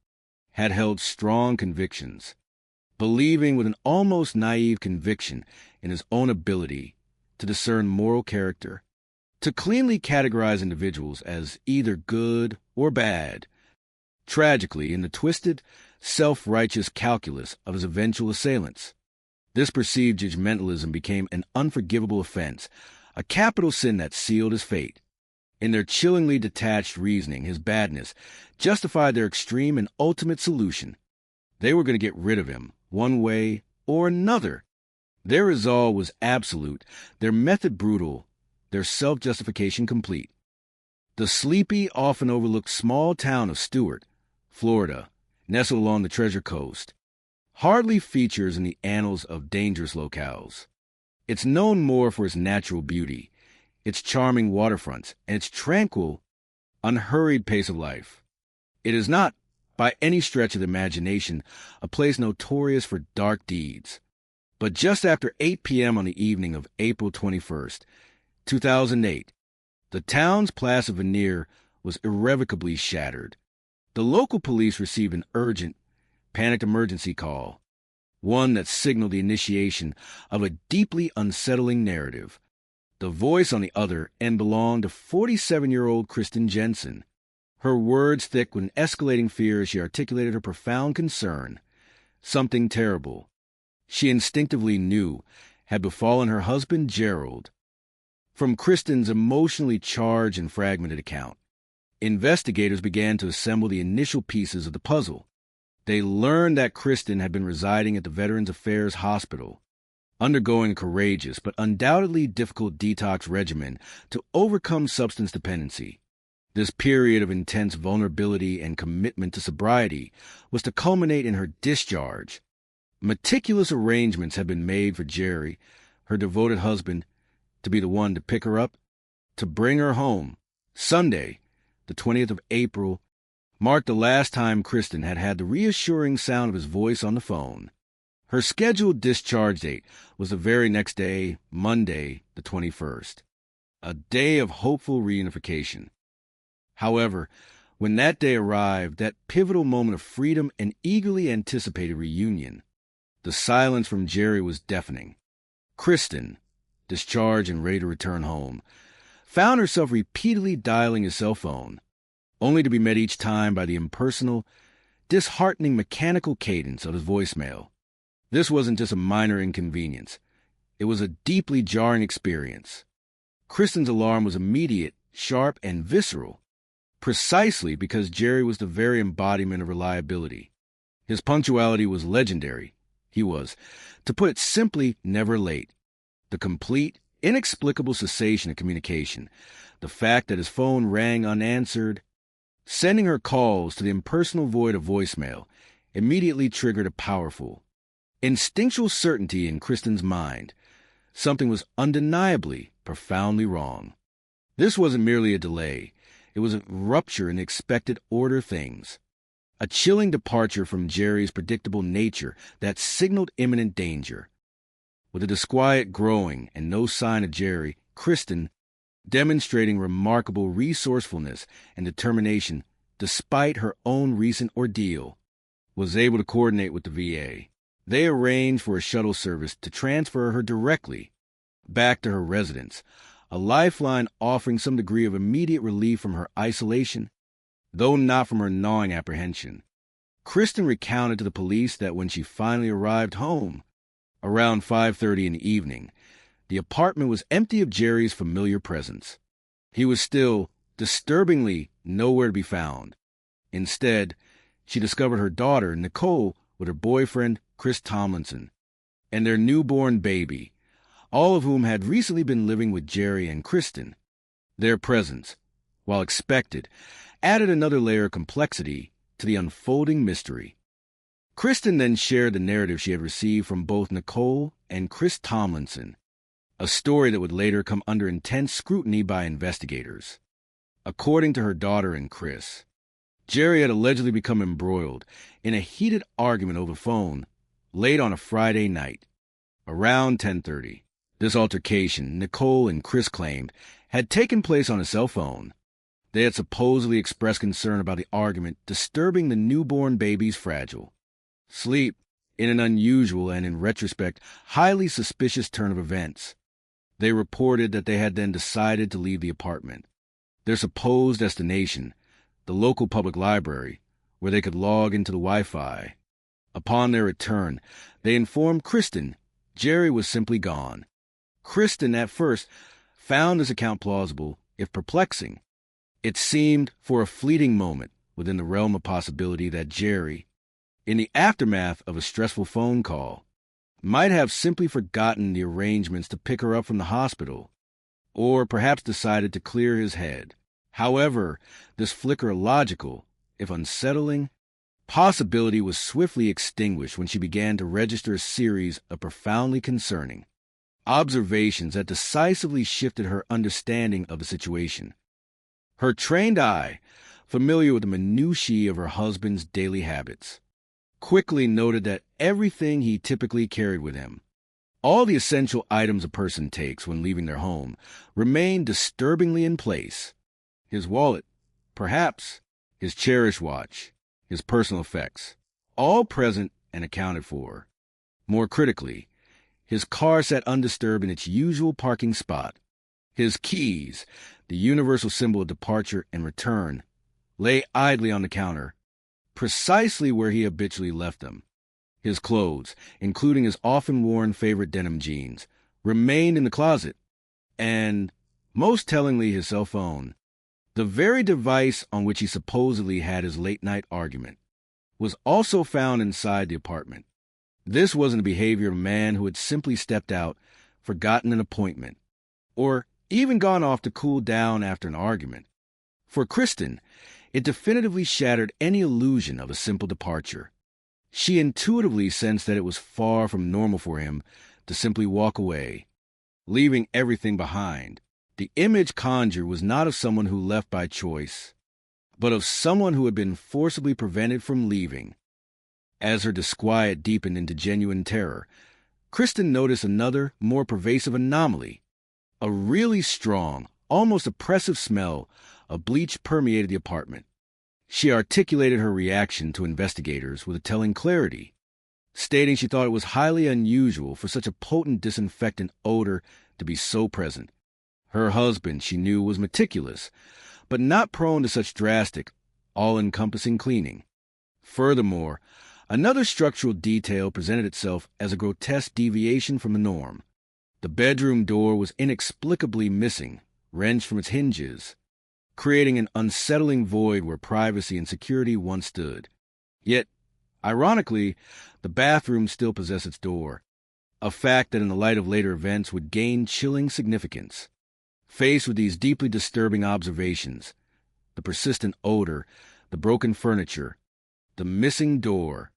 had held strong convictions, believing with an almost naive conviction in his own ability to discern moral character, to cleanly categorize individuals as either good or bad. Tragically, in the twisted, self-righteous calculus of his eventual assailants, this perceived judgmentalism became an unforgivable offense, a capital sin that sealed his fate. In their chillingly detached reasoning, his badness justified their extreme and ultimate solution. They were going to get rid of him, one way or another. Their resolve was absolute, their method brutal, their self-justification complete. The sleepy, often overlooked small town of Stuart, Florida, nestled along the Treasure Coast, hardly features in the annals of dangerous locales. It's known more for its natural beauty, its charming waterfronts, and its tranquil, unhurried pace of life. It is not, by any stretch of the imagination, a place notorious for dark deeds. But just after 8 p.m. on the evening of April 21st, 2008, the town's placid veneer was irrevocably shattered. The local police received an urgent, panicked emergency call, one that signaled the initiation of a deeply unsettling narrative. The voice on the other end belonged to 47-year-old Kristen Jensen, her words thick with an escalating fear as she articulated her profound concern. Something terrible, she instinctively knew, had befallen her husband Gerald. From Kristen's emotionally charged and fragmented account, investigators began to assemble the initial pieces of the puzzle. They learned that Kristen had been residing at the Veterans Affairs Hospital, undergoing a courageous but undoubtedly difficult detox regimen to overcome substance dependency. This period of intense vulnerability and commitment to sobriety was to culminate in her discharge. Meticulous arrangements had been made for Jerry, her devoted husband, to be the one to pick her up, to bring her home. Sunday, the 20th of April, marked the last time Kristen had had the reassuring sound of his voice on the phone. Her scheduled discharge date was the very next day, Monday, the 21st, a day of hopeful reunification. However, when that day arrived, that pivotal moment of freedom and eagerly anticipated reunion, the silence from Jerry was deafening. Kristen, discharged and ready to return home, found herself repeatedly dialing his cell phone, only to be met each time by the impersonal, disheartening mechanical cadence of his voicemail. This wasn't just a minor inconvenience. It was a deeply jarring experience. Kristen's alarm was immediate, sharp, and visceral, precisely because Jerry was the very embodiment of reliability. His punctuality was legendary. He was, to put it simply, never late. The complete, inexplicable cessation of communication, the fact that his phone rang unanswered, sending her calls to the impersonal void of voicemail, immediately triggered a powerful, instinctual certainty in Kristen's mind. Something was undeniably, profoundly wrong. This wasn't merely a delay. It was a rupture in the expected order of things. A chilling departure from Jerry's predictable nature that signaled imminent danger. With the disquiet growing and no sign of Jerry, Kristen, demonstrating remarkable resourcefulness and determination despite her own recent ordeal, was able to coordinate with the VA. They arranged for a shuttle service to transfer her directly back to her residence, a lifeline offering some degree of immediate relief from her isolation, though not from her gnawing apprehension. Kristen recounted to the police that when she finally arrived home, around 5:30 in the evening, the apartment was empty of Jerry's familiar presence. He was still, disturbingly, nowhere to be found. Instead, she discovered her daughter, Nicole, with her boyfriend, Chris Tomlinson, and their newborn baby, all of whom had recently been living with Jerry and Kristen. Their presence, while expected, added another layer of complexity to the unfolding mystery. Kristen then shared the narrative she had received from both Nicole and Chris Tomlinson, a story that would later come under intense scrutiny by investigators. According to her daughter and Chris, Jerry had allegedly become embroiled in a heated argument over the phone late on a Friday night, around 10:30. This altercation, Nicole and Chris claimed, had taken place on a cell phone. They had supposedly expressed concern about the argument disturbing the newborn baby's fragile sleep in an unusual and, in retrospect, highly suspicious turn of events. They reported that they had then decided to leave the apartment, their supposed destination, the local public library, where they could log into the Wi-Fi. Upon their return, they informed Kristen Jerry was simply gone. Kristen, at first, found this account plausible, if perplexing. It seemed, for a fleeting moment, within the realm of possibility that Jerry, in the aftermath of a stressful phone call, might have simply forgotten the arrangements to pick her up from the hospital, or perhaps decided to clear his head. However, this flicker of logical, if unsettling, possibility was swiftly extinguished when she began to register a series of profoundly concerning observations that decisively shifted her understanding of the situation. Her trained eye, familiar with the minutiae of her husband's daily habits, quickly noted that everything he typically carried with him, all the essential items a person takes when leaving their home, remained disturbingly in place. His wallet, perhaps, his cherished watch, his personal effects, all present and accounted for. More critically, his car sat undisturbed in its usual parking spot. His keys, the universal symbol of departure and return, lay idly on the counter, precisely where he habitually left them. His clothes, including his often-worn favorite denim jeans, remained in the closet. And, most tellingly, his cell phone, the very device on which he supposedly had his late-night argument, was also found inside the apartment. This wasn't the behavior of a man who had simply stepped out, forgotten an appointment, or even gone off to cool down after an argument. For Kristen, it definitively shattered any illusion of a simple departure. She intuitively sensed that it was far from normal for him to simply walk away, leaving everything behind. The image conjured was not of someone who left by choice, but of someone who had been forcibly prevented from leaving. As her disquiet deepened into genuine terror, Kristen noticed another, more pervasive anomaly. A really strong, almost oppressive smell of bleach permeated the apartment. She articulated her reaction to investigators with a telling clarity, stating she thought it was highly unusual for such a potent disinfectant odor to be so present. Her husband, she knew, was meticulous, but not prone to such drastic, all-encompassing cleaning. Furthermore, Another structural detail presented itself as a grotesque deviation from the norm. The bedroom door was inexplicably missing, wrenched from its hinges, creating an unsettling void where privacy and security once stood. Yet, ironically, the bathroom still possessed its door, a fact that in the light of later events would gain chilling significance. Faced with these deeply disturbing observations, the persistent odor, the broken furniture, the missing door,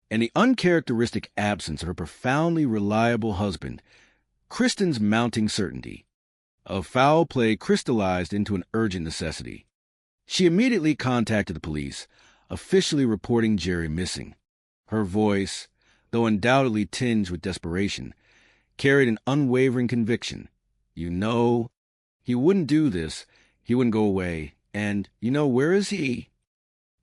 and the uncharacteristic absence of her profoundly reliable husband, Kristen's mounting certainty of foul play crystallized into an urgent necessity. She immediately contacted the police, officially reporting Jerry missing. Her voice, though undoubtedly tinged with desperation, carried an unwavering conviction. You know, he wouldn't do this, he wouldn't go away, and, you know, where is he?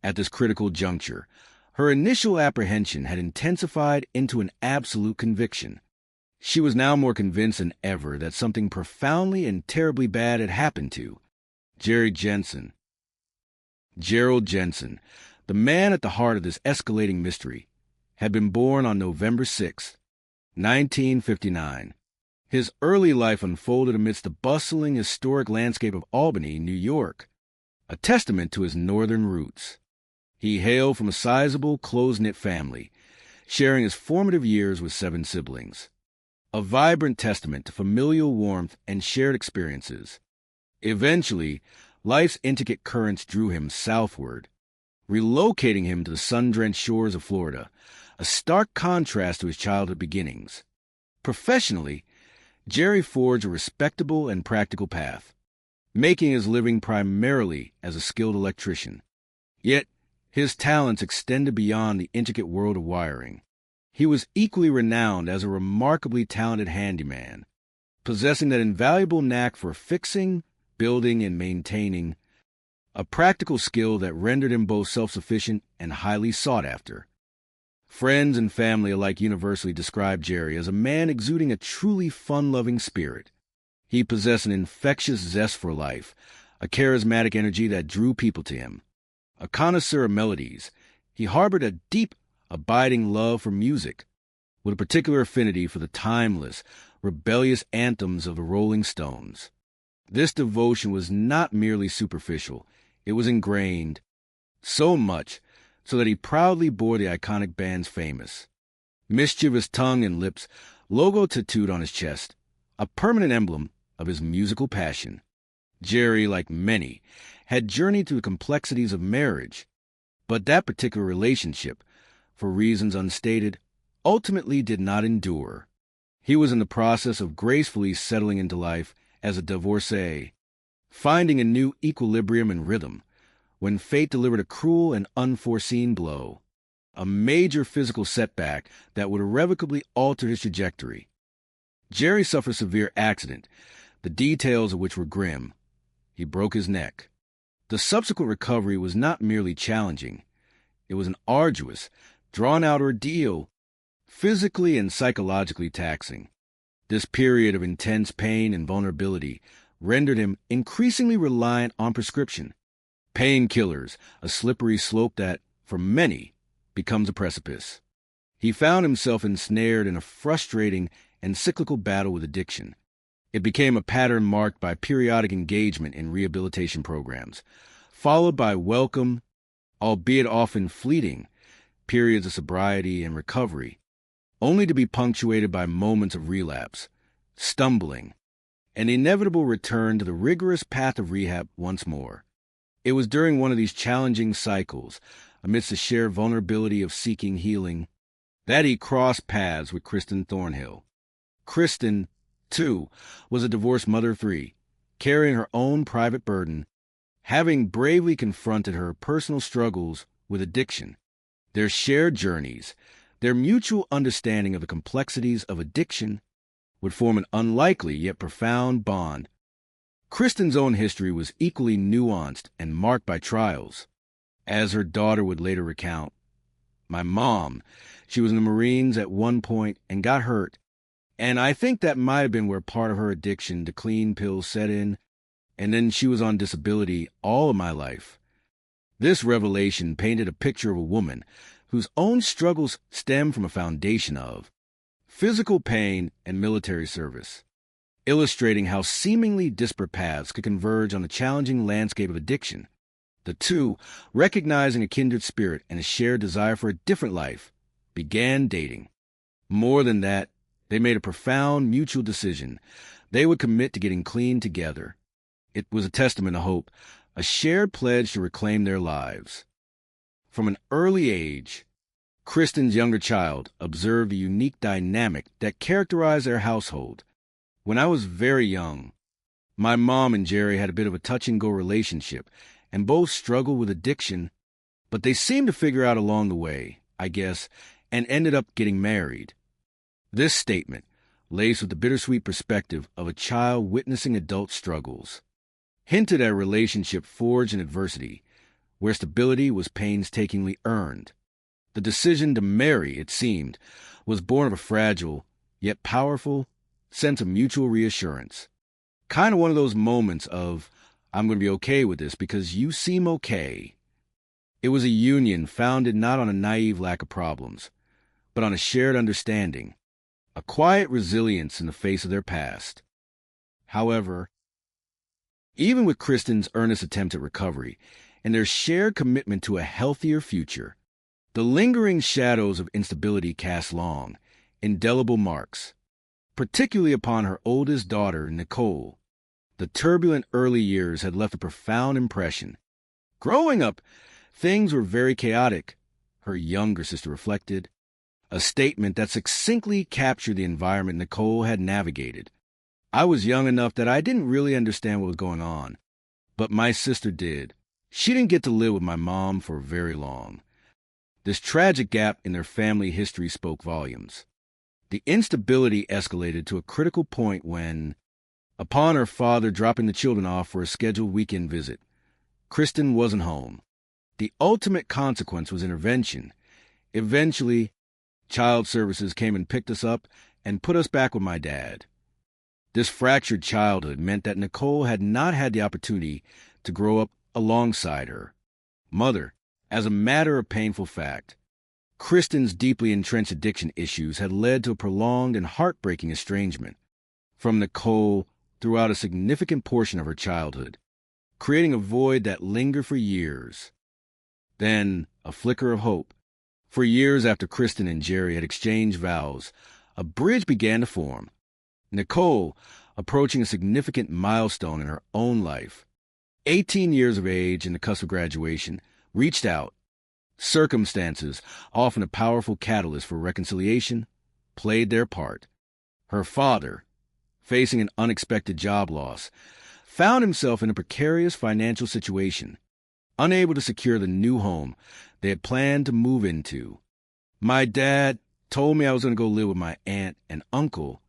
At this critical juncture, her initial apprehension had intensified into an absolute conviction. She was now more convinced than ever that something profoundly and terribly bad had happened to Gerald Jensen, the man at the heart of this escalating mystery, had been born on November 6, 1959. His early life unfolded amidst the bustling, historic landscape of Albany, New York, a testament to his northern roots. He hailed from a sizable, close-knit family, sharing his formative years with 7 siblings. A vibrant testament to familial warmth and shared experiences. Eventually, life's intricate currents drew him southward, relocating him to the sun-drenched shores of Florida, a stark contrast to his childhood beginnings. Professionally, Jerry forged a respectable and practical path, making his living primarily as a skilled electrician. Yet, his talents extended beyond the intricate world of wiring. He was equally renowned as a remarkably talented handyman, possessing that invaluable knack for fixing, building, and maintaining, a practical skill that rendered him both self-sufficient and highly sought after. Friends and family alike universally described Jerry as a man exuding a truly fun-loving spirit. He possessed an infectious zest for life, a charismatic energy that drew people to him. A connoisseur of melodies, he harbored a deep, abiding love for music, with a particular affinity for the timeless, rebellious anthems of the Rolling Stones. This devotion was not merely superficial, it was ingrained, so much so that he proudly bore the iconic band's famous, mischievous tongue and lips logo tattooed on his chest, a permanent emblem of his musical passion. Jerry, like many, had journeyed through the complexities of marriage, but that particular relationship, for reasons unstated, ultimately did not endure. He was in the process of gracefully settling into life as a divorcee, finding a new equilibrium and rhythm, when fate delivered a cruel and unforeseen blow, a major physical setback that would irrevocably alter his trajectory. Jerry suffered a severe accident, the details of which were grim. He broke his neck. The subsequent recovery was not merely challenging. It was an arduous, drawn-out ordeal, physically and psychologically taxing. This period of intense pain and vulnerability rendered him increasingly reliant on prescription. Painkillers, a slippery slope that, for many, becomes a precipice. He found himself ensnared in a frustrating and cyclical battle with addiction. It became a pattern marked by periodic engagement in rehabilitation programs, followed by welcome, albeit often fleeting, periods of sobriety and recovery, only to be punctuated by moments of relapse, stumbling, and the inevitable return to the rigorous path of rehab once more. It was during one of these challenging cycles, amidst the shared vulnerability of seeking healing, that he crossed paths with Kristen Thornhill. Kristen, too, was a divorced mother of 3, carrying her own private burden, having bravely confronted her personal struggles with addiction. Their shared journeys, their mutual understanding of the complexities of addiction, would form an unlikely yet profound bond. Kristen's own history was equally nuanced and marked by trials. As her daughter would later recount, "My mom, she was in the Marines at one point and got hurt, and I think that might have been where part of her addiction to clean pills set in, and then she was on disability all of my life." This revelation painted a picture of a woman whose own struggles stem from a foundation of physical pain and military service, illustrating how seemingly disparate paths could converge on the challenging landscape of addiction. The two, recognizing a kindred spirit and a shared desire for a different life, began dating. More than that, they made a profound mutual decision. They would commit to getting clean together. It was a testament to hope, a shared pledge to reclaim their lives. From an early age, Kristen's younger child observed the unique dynamic that characterized their household. When I was very young, my mom and Jerry had a bit of a touch-and-go relationship, and both struggled with addiction, but they seemed to figure out along the way, I guess, and ended up getting married. This statement, laced with the bittersweet perspective of a child witnessing adult struggles, hinted at a relationship forged in adversity, where stability was painstakingly earned. The decision to marry, it seemed, was born of a fragile, yet powerful, sense of mutual reassurance. Kind of one of those moments of, I'm going to be okay with this because you seem okay. It was a union founded not on a naive lack of problems, but on a shared understanding, a quiet resilience in the face of their past. However, even with Kristen's earnest attempt at recovery and their shared commitment to a healthier future, the lingering shadows of instability cast long, indelible marks, particularly upon her oldest daughter, Nicole. The turbulent early years had left a profound impression. Growing up, things were very chaotic, her younger sister reflected, a statement that succinctly captured the environment Nicole had navigated. I was young enough that I didn't really understand what was going on, but my sister did. She didn't get to live with my mom for very long. This tragic gap in their family history spoke volumes. The instability escalated to a critical point when, upon her father dropping the children off for a scheduled weekend visit, Kristen wasn't home. The ultimate consequence was intervention. Eventually, child services came and picked us up and put us back with my dad. This fractured childhood meant that Nicole had not had the opportunity to grow up alongside her mother. As a matter of painful fact, Kristen's deeply entrenched addiction issues had led to a prolonged and heartbreaking estrangement from Nicole throughout a significant portion of her childhood, creating a void that lingered for years. Then, a flicker of hope. For years after Kristen and Jerry had exchanged vows, a bridge began to form. Nicole, approaching a significant milestone in her own life, 18 years of age and the cusp of graduation, reached out. Circumstances, often a powerful catalyst for reconciliation, played their part. Her father, facing an unexpected job loss, found himself in a precarious financial situation, unable to secure the new home they had planned to move into. My dad told me I was going to go live with my aunt and uncle,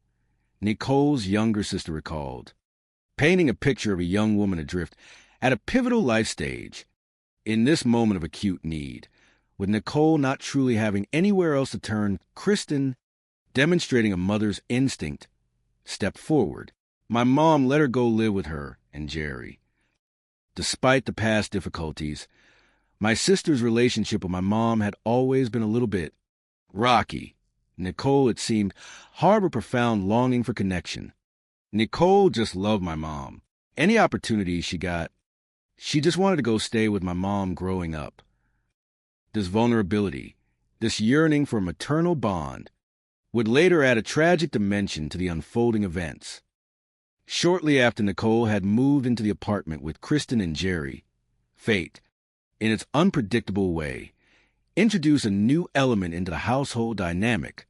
Nicole's younger sister recalled, painting a picture of a young woman adrift at a pivotal life stage. In this moment of acute need, with Nicole not truly having anywhere else to turn, Kristen, demonstrating a mother's instinct, stepped forward. My mom let her go live with her and Jerry. Despite the past difficulties, my sister's relationship with my mom had always been a little bit rocky. Nicole, it seemed, harbored profound longing for connection. Nicole just loved my mom. Any opportunity she got, she just wanted to go stay with my mom growing up. This vulnerability, this yearning for a maternal bond, would later add a tragic dimension to the unfolding events. Shortly after Nicole had moved into the apartment with Kristen and Jerry, fate, in its unpredictable way, introduced a new element into the household dynamic.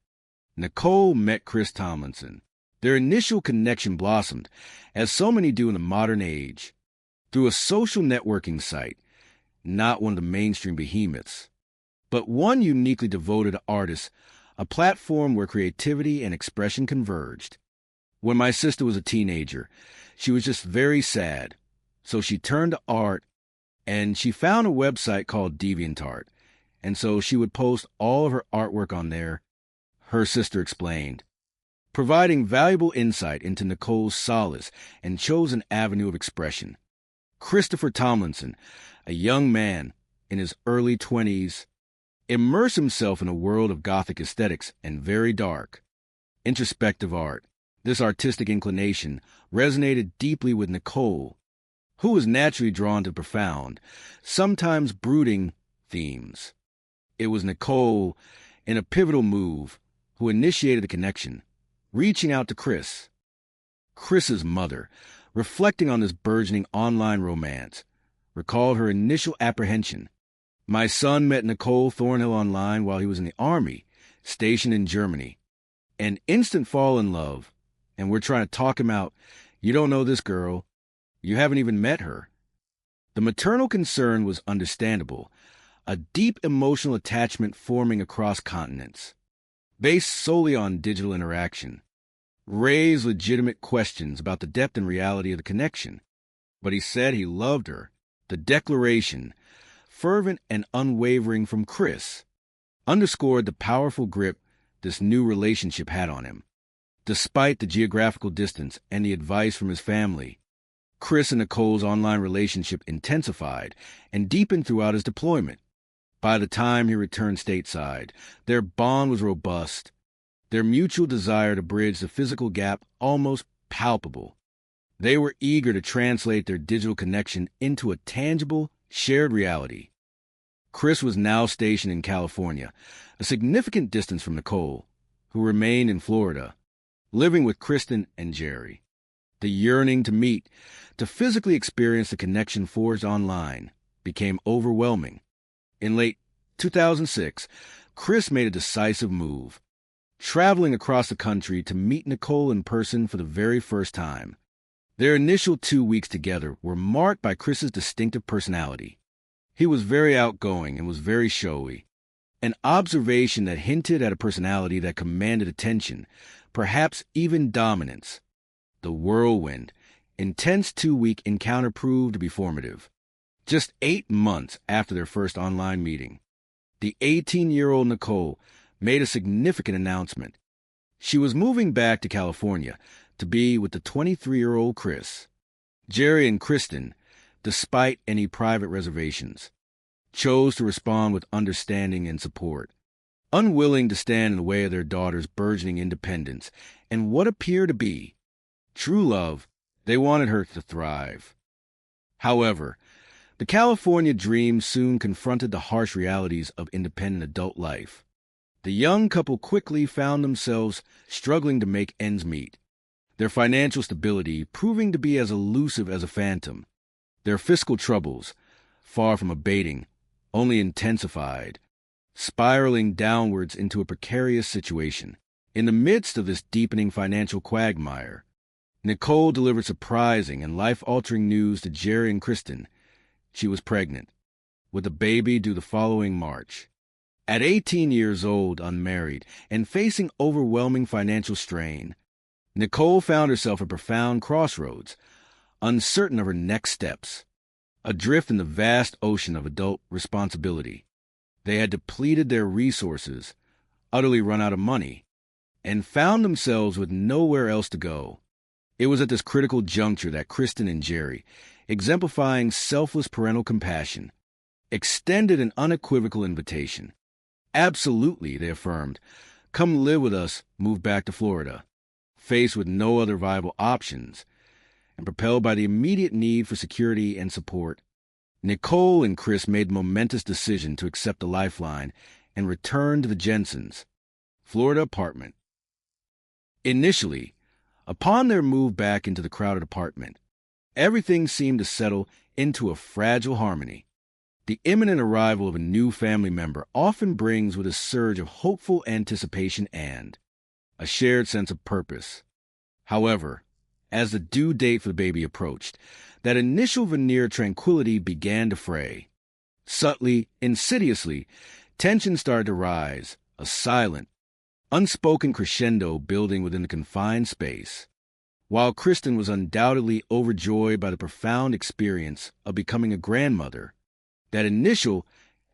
Nicole met Chris Tomlinson. Their initial connection blossomed, as so many do in the modern age, through a social networking site, not one of the mainstream behemoths, but one uniquely devoted to artists, a platform where creativity and expression converged. When my sister was a teenager, she was just very sad, so she turned to art, and she found a website called DeviantArt, and so she would post all of her artwork on there, her sister explained, providing valuable insight into Nicole's solace and chosen avenue of expression. Christopher Tomlinson, a young man in his early 20s, immerse himself in a world of Gothic aesthetics and very dark, introspective art. This artistic inclination resonated deeply with Nicole, who was naturally drawn to profound, sometimes brooding themes. It was Nicole, in a pivotal move, who initiated the connection, reaching out to Chris's mother, reflecting on this burgeoning online romance, recalled her initial apprehension. My son met Nicole Thornhill online while he was in the Army, stationed in Germany. An instant fall in love, and we're trying to talk him out. You don't know this girl. You haven't even met her. The maternal concern was understandable, a deep emotional attachment forming across continents, based solely on digital interaction, raised legitimate questions about the depth and reality of the connection. But he said he loved her. The declaration, fervent and unwavering from Chris, underscored the powerful grip this new relationship had on him. Despite the geographical distance and the advice from his family, Chris and Nicole's online relationship intensified and deepened throughout his deployment. By the time he returned stateside, their bond was robust, their mutual desire to bridge the physical gap almost palpable. They were eager to translate their digital connection into a tangible, shared reality. Chris was now stationed in California, a significant distance from Nicole, who remained in Florida, living with Kristen and Jerry. The yearning to meet, to physically experience the connection forged online, became overwhelming. In late 2006, Chris made a decisive move, traveling across the country to meet Nicole in person for the very first time. Their initial 2 weeks together were marked by Chris's distinctive personality. He was very outgoing and was very showy, an observation that hinted at a personality that commanded attention, perhaps even dominance. The whirlwind, intense 2-week encounter proved to be formative. Just 8 months after their first online meeting, the 18-year-old Nicole made a significant announcement. She was moving back to California to be with the 23-year-old Chris. Jerry and Kristen, despite any private reservations, chose to respond with understanding and support, unwilling to stand in the way of their daughter's burgeoning independence and what appeared to be true love. They wanted her to thrive. However, the California dream soon confronted the harsh realities of independent adult life. The young couple quickly found themselves struggling to make ends meet, their financial stability proving to be as elusive as a phantom. Their fiscal troubles, far from abating, only intensified, spiraling downwards into a precarious situation. In the midst of this deepening financial quagmire, Nicole delivered surprising and life-altering news to Jerry and Kristen. She was pregnant, with a baby due the following March. At 18 years old, unmarried, and facing overwhelming financial strain, Nicole found herself at profound crossroads, uncertain of her next steps, adrift in the vast ocean of adult responsibility. They had depleted their resources, utterly run out of money, and found themselves with nowhere else to go. It was at this critical juncture that Kristen and Jerry, exemplifying selfless parental compassion, extended an unequivocal invitation. Absolutely, they affirmed. Come live with us, move back to Florida. Faced with no other viable options, and propelled by the immediate need for security and support, Nicole and Chris made the momentous decision to accept the lifeline and return to the Jensens' Florida apartment. Initially, upon their move back into the crowded apartment, everything seemed to settle into a fragile harmony. The imminent arrival of a new family member often brings with a surge of hopeful anticipation and a shared sense of purpose. However, as the due date for the baby approached, that initial veneer of tranquility began to fray. Subtly, insidiously, tension started to rise, a silent, unspoken crescendo building within the confined space. While Kristen was undoubtedly overjoyed by the profound experience of becoming a grandmother, that initial,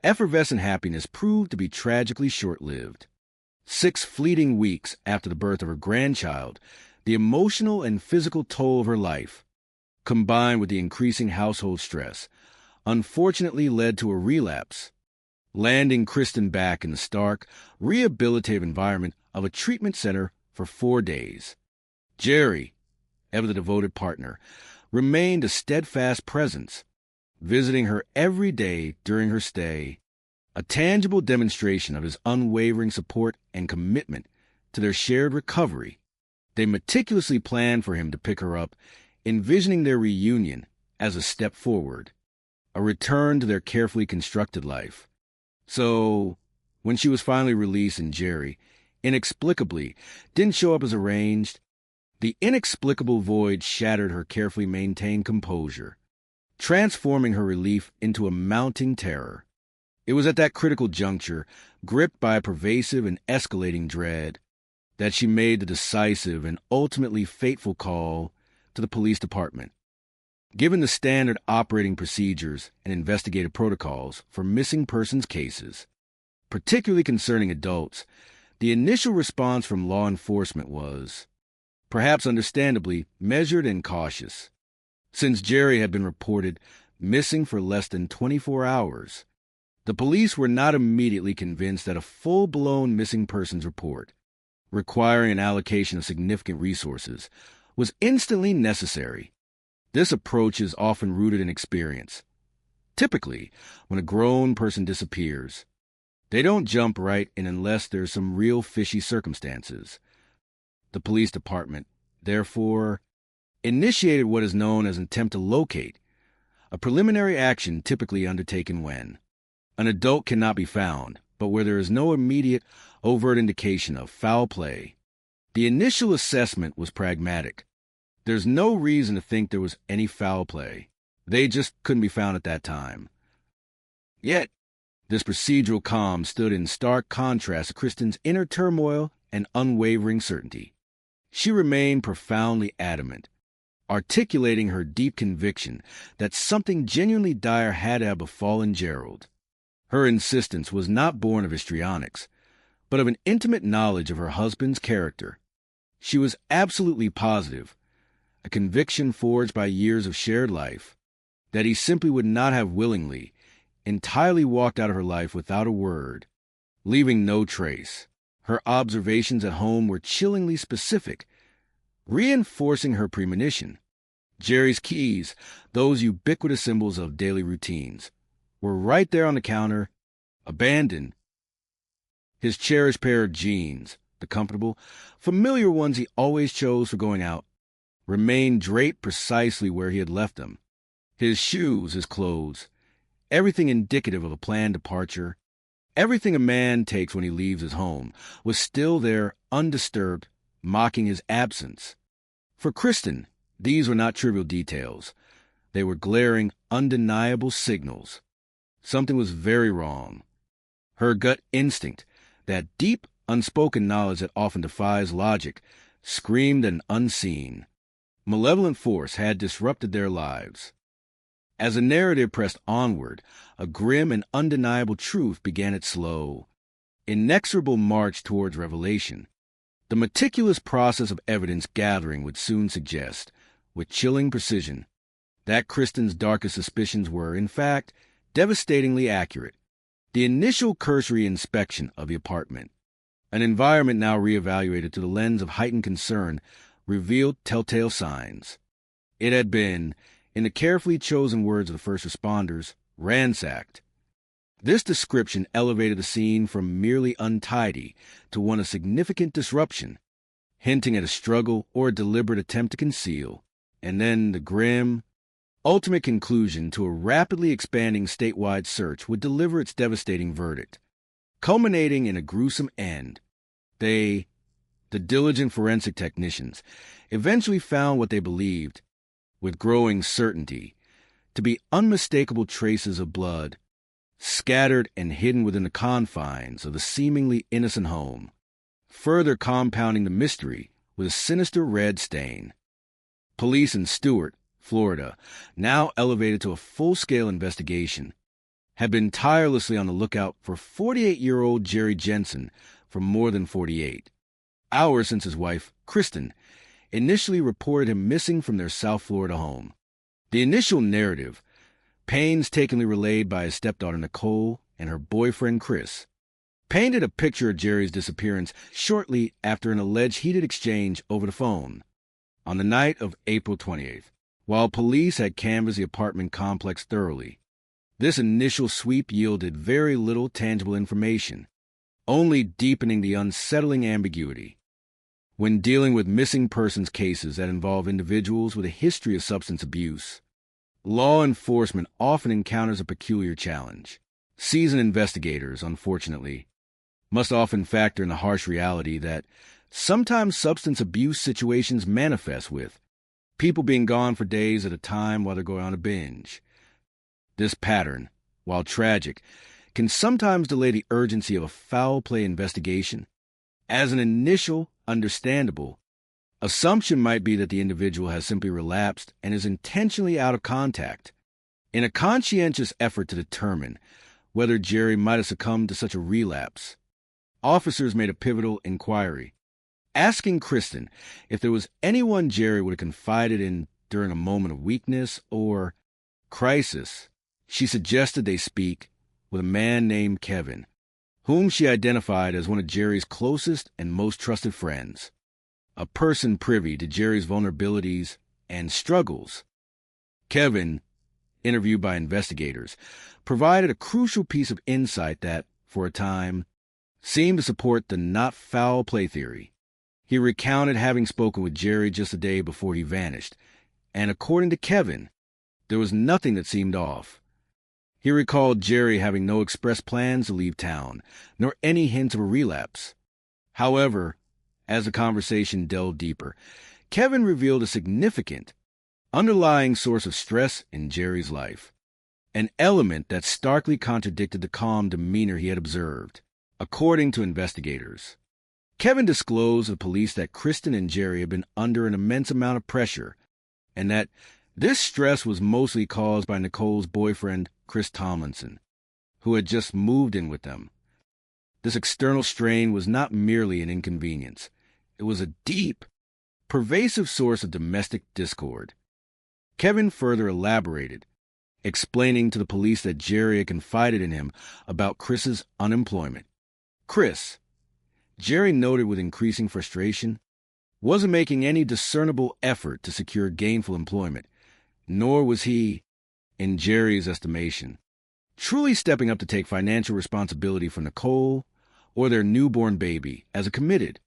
effervescent happiness proved to be tragically short-lived. 6 fleeting weeks after the birth of her grandchild, the emotional and physical toll of her life, combined with the increasing household stress, unfortunately led to a relapse, landing Kristen back in the stark, rehabilitative environment of a treatment center for 4 days. Jerry, ever the devoted partner, remained a steadfast presence, visiting her every day during her stay, a tangible demonstration of his unwavering support and commitment to their shared recovery. They meticulously planned for him to pick her up, envisioning their reunion as a step forward, a return to their carefully constructed life. So, when she was finally released and Jerry, inexplicably, didn't show up as arranged, the inexplicable void shattered her carefully maintained composure, transforming her relief into a mounting terror. It was at that critical juncture, gripped by a pervasive and escalating dread, that she made the decisive and ultimately fateful call to the police department. Given the standard operating procedures and investigative protocols for missing persons cases, particularly concerning adults, the initial response from law enforcement was, perhaps understandably, measured and cautious. Since Jerry had been reported missing for less than 24 hours, the police were not immediately convinced that a full-blown missing persons report, requiring an allocation of significant resources, was instantly necessary. This approach is often rooted in experience. Typically, when a grown person disappears, they don't jump right in unless there's some real fishy circumstances. The police department, therefore, initiated what is known as an attempt to locate, a preliminary action typically undertaken when an adult cannot be found, but where there is no immediate, overt indication of foul play. The initial assessment was pragmatic. There's no reason to think there was any foul play. They just couldn't be found at that time. Yet, this procedural calm stood in stark contrast to Kristen's inner turmoil and unwavering certainty. She remained profoundly adamant, articulating her deep conviction that something genuinely dire had to have befallen Gerald. Her insistence was not born of histrionics, but of an intimate knowledge of her husband's character. She was absolutely positive, a conviction forged by years of shared life, that he simply would not have willingly, entirely walked out of her life without a word, leaving no trace. Her observations at home were chillingly specific, reinforcing her premonition. Jerry's keys, those ubiquitous symbols of daily routines, were right there on the counter, abandoned. His cherished pair of jeans, the comfortable, familiar ones he always chose for going out, remained draped precisely where he had left them. His shoes, his clothes, everything indicative of a planned departure, everything a man takes when he leaves his home, was still there, undisturbed, mocking his absence. For Kristen, these were not trivial details. They were glaring, undeniable signals. Something was very wrong. Her gut instinct, that deep, unspoken knowledge that often defies logic, screamed an unseen, malevolent force had disrupted their lives. As the narrative pressed onward, a grim and undeniable truth began its slow, inexorable march towards revelation. The meticulous process of evidence gathering would soon suggest, with chilling precision, that Kristen's darkest suspicions were, in fact, devastatingly accurate. The initial cursory inspection of the apartment, an environment now reevaluated through the lens of heightened concern, revealed telltale signs. It had been, in the carefully chosen words of the first responders, ransacked. This description elevated the scene from merely untidy to one of significant disruption, hinting at a struggle or a deliberate attempt to conceal, and then the grim, ultimate conclusion to a rapidly expanding statewide search would deliver its devastating verdict, culminating in a gruesome end. The diligent forensic technicians, eventually found what they believed, with growing certainty, to be unmistakable traces of blood, scattered and hidden within the confines of the seemingly innocent home, further compounding the mystery with a sinister red stain. Police in Stuart, Florida, now elevated to a full-scale investigation, had been tirelessly on the lookout for 48-year-old Jerry Jensen for more than 48 hours since his wife, Kristen, initially reported him missing from their South Florida home. The initial narrative, painstakingly relayed by his stepdaughter Nicole and her boyfriend Chris, painted a picture of Jerry's disappearance shortly after an alleged heated exchange over the phone on the night of April 28th. While police had canvassed the apartment complex thoroughly, this initial sweep yielded very little tangible information, only deepening the unsettling ambiguity. When dealing with missing persons cases that involve individuals with a history of substance abuse, law enforcement often encounters a peculiar challenge. Seasoned investigators, unfortunately, must often factor in the harsh reality that sometimes substance abuse situations manifest with people being gone for days at a time while they're going on a binge. This pattern, while tragic, can sometimes delay the urgency of a foul play investigation. As an initial, understandable assumption might be that the individual has simply relapsed and is intentionally out of contact. In a conscientious effort to determine whether Jerry might have succumbed to such a relapse, officers made a pivotal inquiry, asking Kristen if there was anyone Jerry would have confided in during a moment of weakness or crisis. She suggested they speak with a man named Kevin, whom she identified as one of Jerry's closest and most trusted friends, a person privy to Jerry's vulnerabilities and struggles. Kevin, interviewed by investigators, provided a crucial piece of insight that, for a time, seemed to support the not foul play theory. He recounted having spoken with Jerry just a day before he vanished, and according to Kevin, there was nothing that seemed off. He recalled Jerry having no express plans to leave town, nor any hint of a relapse. However, as the conversation delved deeper, Kevin revealed a significant, underlying source of stress in Jerry's life, an element that starkly contradicted the calm demeanor he had observed. According to investigators, Kevin disclosed to the police that Kristen and Jerry had been under an immense amount of pressure, and that this stress was mostly caused by Nicole's boyfriend, Chris Tomlinson, who had just moved in with them. This external strain was not merely an inconvenience. It was a deep, pervasive source of domestic discord. Kevin further elaborated, explaining to the police that Jerry had confided in him about Chris's unemployment. Chris, Jerry noted with increasing frustration, wasn't making any discernible effort to secure gainful employment, nor was he, in Jerry's estimation, truly stepping up to take financial responsibility for Nicole or their newborn baby as a committed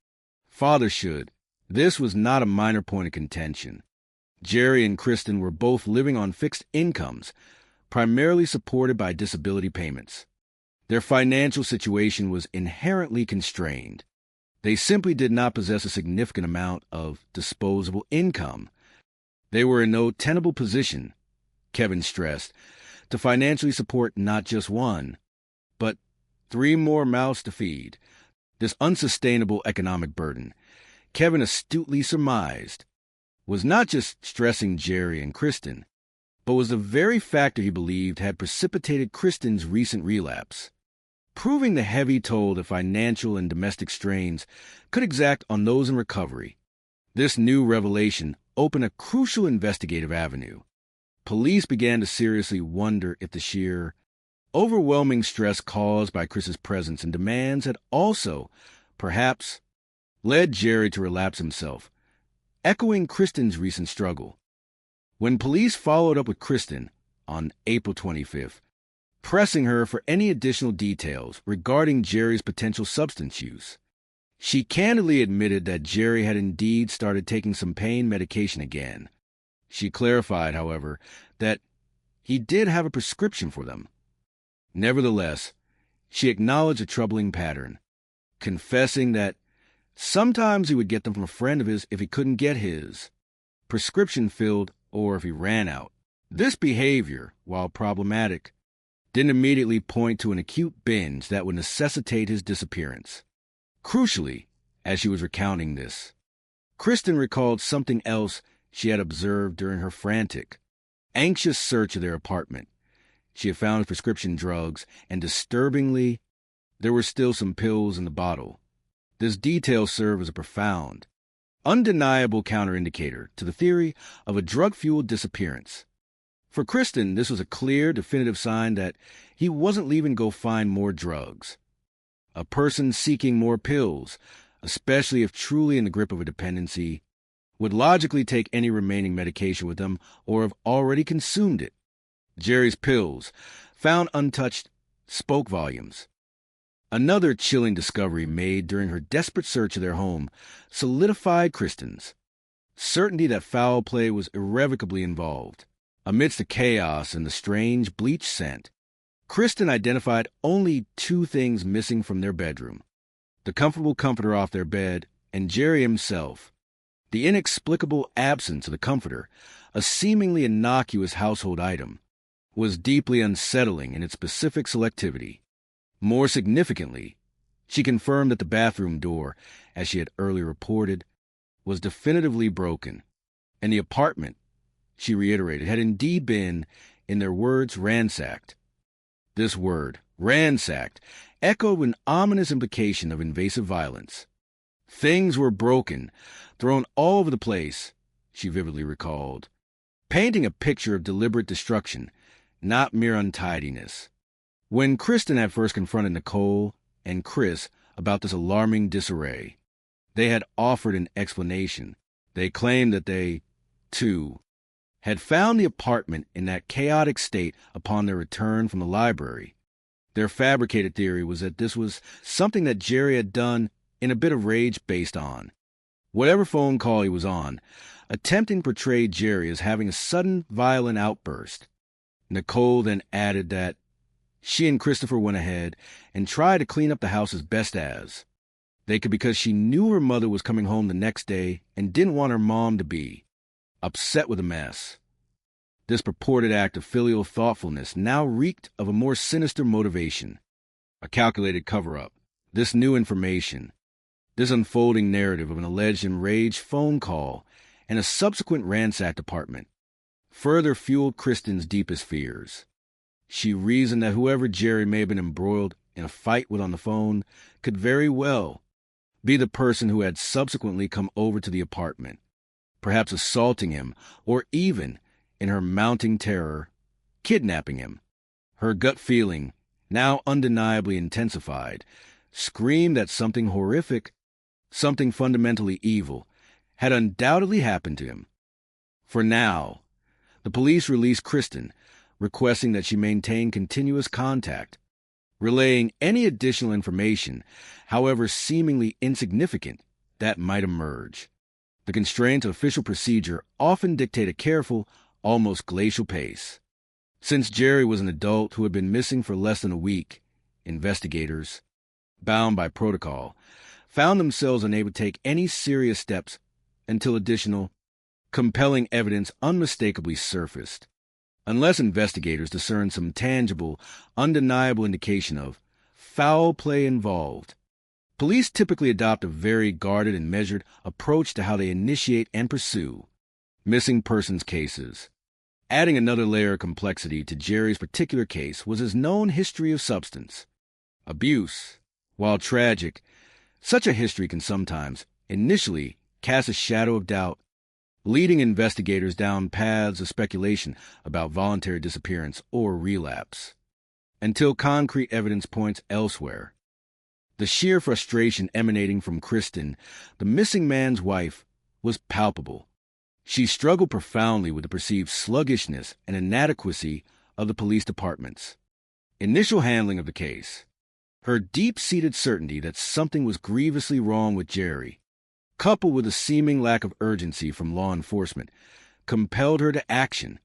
father should. This was not a minor point of contention. Jerry and Kristen were both living on fixed incomes, primarily supported by disability payments. Their financial situation was inherently constrained. They simply did not possess a significant amount of disposable income. They were in no tenable position, Kevin stressed, to financially support not just one, but 3 more mouths to feed. This unsustainable economic burden, Kevin astutely surmised, was not just stressing Jerry and Kristen, but was the very factor he believed had precipitated Kristen's recent relapse, proving the heavy toll that financial and domestic strains could exact on those in recovery. This new revelation opened a crucial investigative avenue. Police began to seriously wonder if the sheer, overwhelming stress caused by Chris's presence and demands had also, perhaps, led Jerry to relapse himself, echoing Kristen's recent struggle. When police followed up with Kristen on April 25th, pressing her for any additional details regarding Jerry's potential substance use, she candidly admitted that Jerry had indeed started taking some pain medication again. She clarified, however, that he did have a prescription for them. Nevertheless, she acknowledged a troubling pattern, confessing that sometimes he would get them from a friend of his if he couldn't get his prescription filled or if he ran out. This behavior, while problematic, didn't immediately point to an acute binge that would necessitate his disappearance. Crucially, as she was recounting this, Kristen recalled something else she had observed during her frantic, anxious search of their apartment. She had found prescription drugs, and disturbingly, there were still some pills in the bottle. This detail served as a profound, undeniable counterindicator to the theory of a drug-fueled disappearance. For Kristen, this was a clear, definitive sign that he wasn't leaving to go find more drugs. A person seeking more pills, especially if truly in the grip of a dependency, would logically take any remaining medication with them or have already consumed it. Jerry's pills, found untouched, spoke volumes. Another chilling discovery made during her desperate search of their home solidified Kristen's certainty that foul play was irrevocably involved. Amidst the chaos and the strange bleach scent, Kristen identified only two things missing from their bedroom: the comfortable comforter off their bed and Jerry himself. The inexplicable absence of the comforter, a seemingly innocuous household item, was deeply unsettling in its specific selectivity. More significantly, she confirmed that the bathroom door, as she had earlier reported, was definitively broken, and the apartment, she reiterated, had indeed been, in their words, ransacked. This word, ransacked, echoed an ominous implication of invasive violence. Things were broken, thrown all over the place, she vividly recalled, painting a picture of deliberate destruction, not mere untidiness. When Kristen had first confronted Nicole and Chris about this alarming disarray, they had offered an explanation. They claimed that they, too, had found the apartment in that chaotic state upon their return from the library. Their fabricated theory was that this was something that Jerry had done in a bit of rage based on whatever phone call he was on, attempting to portray Jerry as having a sudden violent outburst. Nicole then added that she and Christopher went ahead and tried to clean up the house as best as they could because she knew her mother was coming home the next day and didn't want her mom to be upset with a mess. This purported act of filial thoughtfulness now reeked of a more sinister motivation, a calculated cover-up. This new information, this unfolding narrative of an alleged enraged phone call and a subsequent ransacked apartment, further fueled Kristen's deepest fears. She reasoned that whoever Jerry may have been embroiled in a fight with on the phone could very well be the person who had subsequently come over to the apartment, perhaps assaulting him, or even, in her mounting terror, kidnapping him. Her gut feeling, now undeniably intensified, screamed that something horrific, something fundamentally evil, had undoubtedly happened to him. For now, the police released Kristen, requesting that she maintain continuous contact, relaying any additional information, however seemingly insignificant, that might emerge. The constraints of official procedure often dictate a careful, almost glacial pace. Since Jerry was an adult who had been missing for less than a week, investigators, bound by protocol, found themselves unable to take any serious steps until additional, compelling evidence unmistakably surfaced. Unless investigators discern some tangible, undeniable indication of foul play involved, police typically adopt a very guarded and measured approach to how they initiate and pursue missing persons cases. Adding another layer of complexity to Jerry's particular case was his known history of substance abuse. While tragic, such a history can sometimes, initially, cast a shadow of doubt, leading investigators down paths of speculation about voluntary disappearance or relapse, until concrete evidence points elsewhere. The sheer frustration emanating from Kristen, the missing man's wife, was palpable. She struggled profoundly with the perceived sluggishness and inadequacy of the police department's initial handling of the case. Her deep-seated certainty that something was grievously wrong with Jerry, coupled with a seeming lack of urgency from law enforcement, compelled her to action.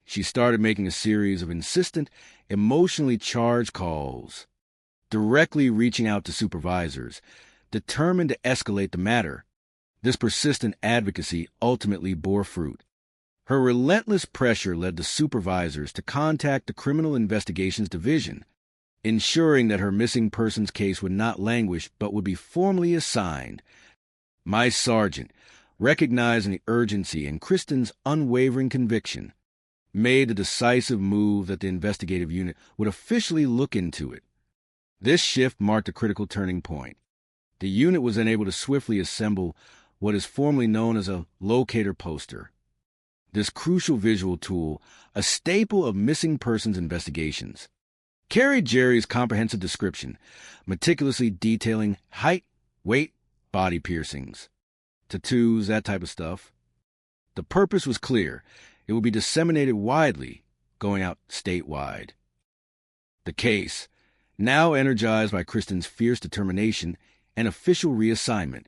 She started making a series of insistent, emotionally charged calls, directly reaching out to supervisors, determined to escalate the matter. This persistent advocacy ultimately bore fruit. Her relentless pressure led the supervisors to contact the Criminal Investigations Division, ensuring that her missing persons case would not languish but would be formally assigned. My sergeant, recognizing the urgency and Kristen's unwavering conviction, made the decisive move that the investigative unit would officially look into it. This shift marked a critical turning point. The unit was then able to swiftly assemble what is formally known as a locator poster. this crucial visual tool, a staple of missing persons investigations, carried Jerry's comprehensive description, meticulously detailing height, weight, body piercings, tattoos, that type of stuff. The purpose was clear. It would be disseminated widely, going out statewide. The case, now energized by Kristen's fierce determination and official reassignment,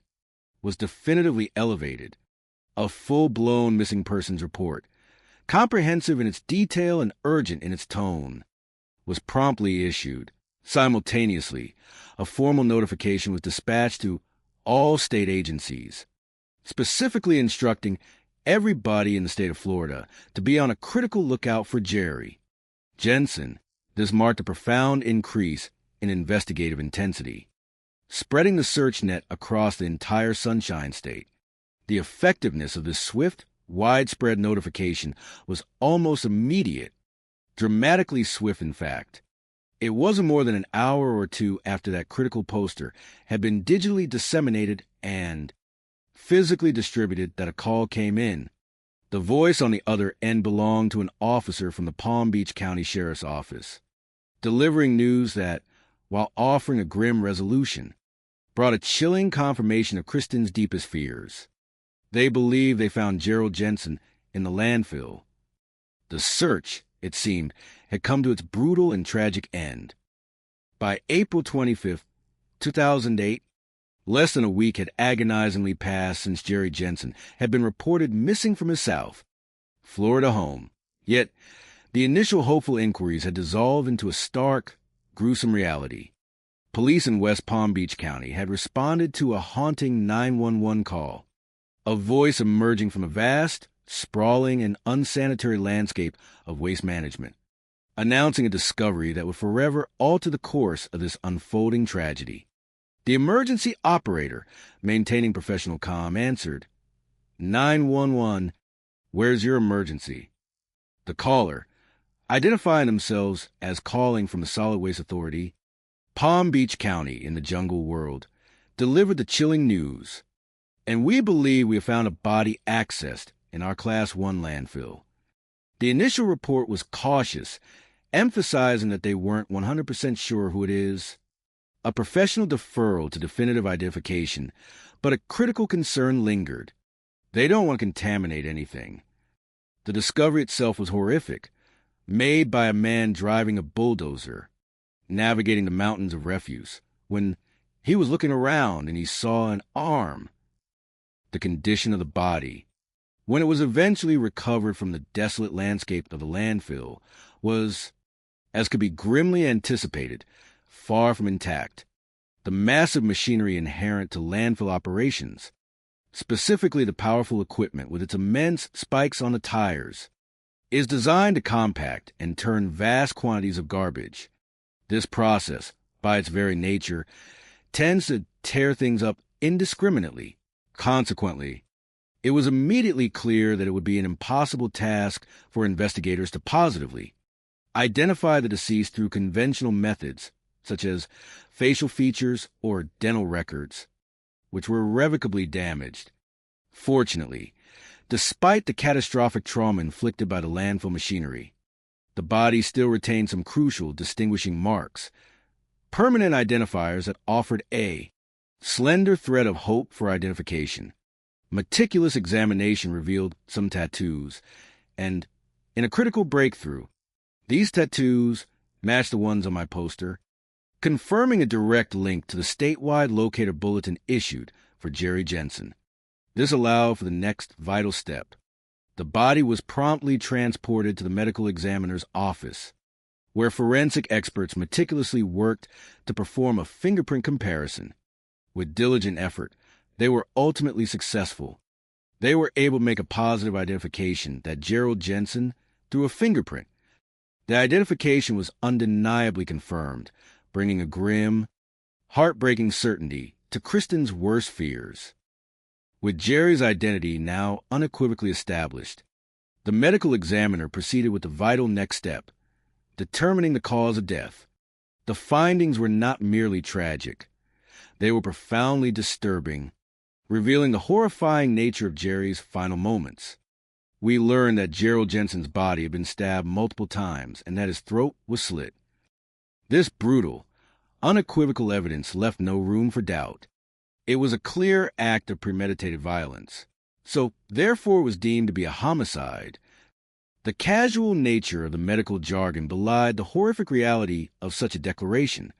was definitively elevated. A full-blown missing persons report, comprehensive in its detail and urgent in its tone, was promptly issued. Simultaneously, a formal notification was dispatched to all state agencies, specifically instructing everybody in the state of Florida to be on a critical lookout for Jerry Jensen. This marked a profound increase in investigative intensity, spreading the search net across the entire Sunshine State. The effectiveness of this swift, widespread notification was almost immediate, dramatically swift in fact. It wasn't more than an hour or two after that critical poster had been digitally disseminated and physically distributed that a call came in. The voice on the other end belonged to an officer from the Palm Beach County Sheriff's Office, delivering news that, while offering a grim resolution, brought a chilling confirmation of Kristen's deepest fears. They believed they found Gerald Jensen in the landfill. The search, it seemed, had come to its brutal and tragic end. By April 25th, 2008, less than a week had agonizingly passed since Jerry Jensen had been reported missing from his South Florida home. Yet, the initial hopeful inquiries had dissolved into a stark, gruesome reality. Police in West Palm Beach County had responded to a haunting 911 call, a voice emerging from a vast, sprawling, and unsanitary landscape of waste management, announcing a discovery that would forever alter the course of this unfolding tragedy. The emergency operator, maintaining professional calm, answered, 911, where's your emergency? The caller, identifying themselves as calling from the Solid Waste Authority, Palm Beach County in the jungle world, delivered the chilling news. And we believe we have found a body accessed in our Class 1 landfill. The initial report was cautious, emphasizing that they weren't 100% sure who it is. A professional deferral to definitive identification, but a critical concern lingered. They don't want to contaminate anything. The discovery itself was horrific, made by a man driving a bulldozer, navigating the mountains of refuse, when he was looking around and he saw an arm. The condition of the body, when it was eventually recovered from the desolate landscape of the landfill, was, as could be grimly anticipated, far from intact. The massive machinery inherent to landfill operations, specifically the powerful equipment with its immense spikes on the tires, is designed to compact and turn vast quantities of garbage. This process, by its very nature, tends to tear things up indiscriminately. Consequently, it was immediately clear that it would be an impossible task for investigators to positively identify the deceased through conventional methods, such as facial features or dental records, which were irrevocably damaged. Fortunately, despite the catastrophic trauma inflicted by the landfill machinery, the body still retained some crucial distinguishing marks, permanent identifiers that offered a slender thread of hope for identification. Meticulous examination revealed some tattoos, and, in a critical breakthrough, these tattoos matched the ones on my poster, confirming a direct link to the statewide locator bulletin issued for Jerry Jensen. This allowed for the next vital step. The body was promptly transported to the medical examiner's office, where forensic experts meticulously worked to perform a fingerprint comparison. With diligent effort, they were ultimately successful. They were able to make a positive identification that Gerald Jensen through a fingerprint. The identification was undeniably confirmed, bringing a grim, heartbreaking certainty to Kristen's worst fears. With Jerry's identity now unequivocally established, the medical examiner proceeded with the vital next step, determining the cause of death. The findings were not merely tragic. They were profoundly disturbing, revealing the horrifying nature of Jerry's final moments. We learned that Gerald Jensen's body had been stabbed multiple times and that his throat was slit. This brutal, unequivocal evidence left no room for doubt. It was a clear act of premeditated violence, so therefore it was deemed to be a homicide. The casual nature of the medical jargon belied the horrific reality of such a declaration,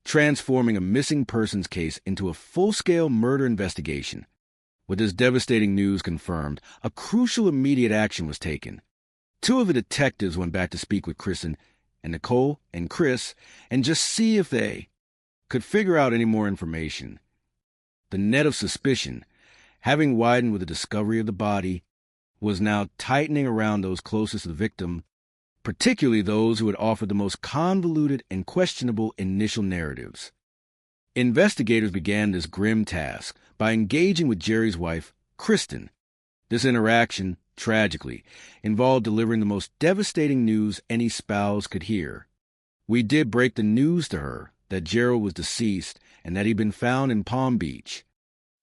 transforming a missing persons case into a full-scale murder investigation. With this devastating news confirmed, a crucial immediate action was taken. 2 of the detectives went back to speak with Kristen and Nicole and Chris and just see if they could figure out any more information. The net of suspicion, having widened with the discovery of the body, was now tightening around those closest to the victim, particularly those who had offered the most convoluted and questionable initial narratives. Investigators began this grim task by engaging with Jerry's wife, Kristen. This interaction, tragically, involved delivering the most devastating news any spouse could hear. We did break the news to her that Gerald was deceased and that he'd been found in Palm Beach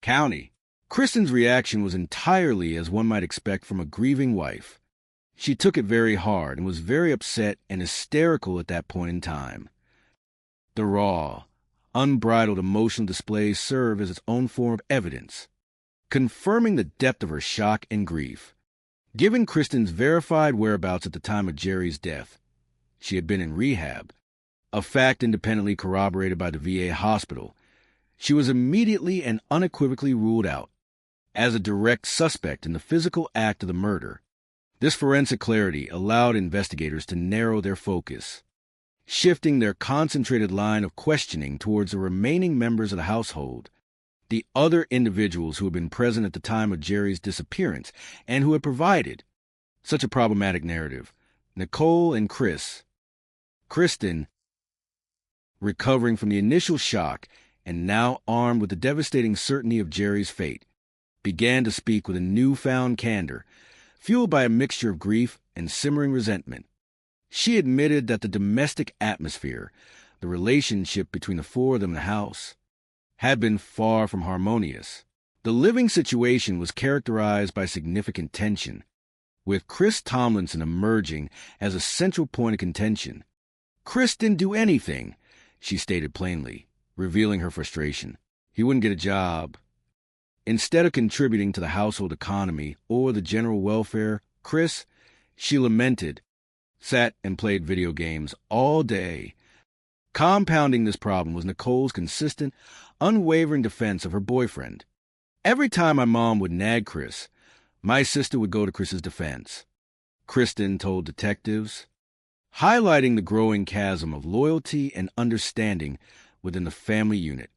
County. Kristen's reaction was entirely as one might expect from a grieving wife. She took it very hard and was very upset and hysterical at that point in time. The raw, unbridled emotional display served as its own form of evidence, confirming the depth of her shock and grief. Given Kristen's verified whereabouts at the time of Jerry's death, she had been in rehab, a fact independently corroborated by the VA hospital, she was immediately and unequivocally ruled out as a direct suspect in the physical act of the murder. This forensic clarity allowed investigators to narrow their focus, shifting their concentrated line of questioning towards the remaining members of the household, the other individuals who had been present at the time of Jerry's disappearance and who had provided such a problematic narrative. Nicole and Chris. Kristen, recovering from the initial shock and now armed with the devastating certainty of Jerry's fate, began to speak with a newfound candor, fueled by a mixture of grief and simmering resentment. She admitted that the domestic atmosphere, the relationship between the 4 of them in the house, had been far from harmonious. The living situation was characterized by significant tension, with Chris Tomlinson emerging as a central point of contention. Chris didn't do anything, she stated plainly, revealing her frustration. He wouldn't get a job. Instead of contributing to the household economy or the general welfare, Chris, she lamented, sat and played video games all day. Compounding this problem was Nicole's consistent, unwavering defense of her boyfriend. Every time my mom would nag Chris, my sister would go to Chris's defense, Kristen told detectives, highlighting the growing chasm of loyalty and understanding within the family unit.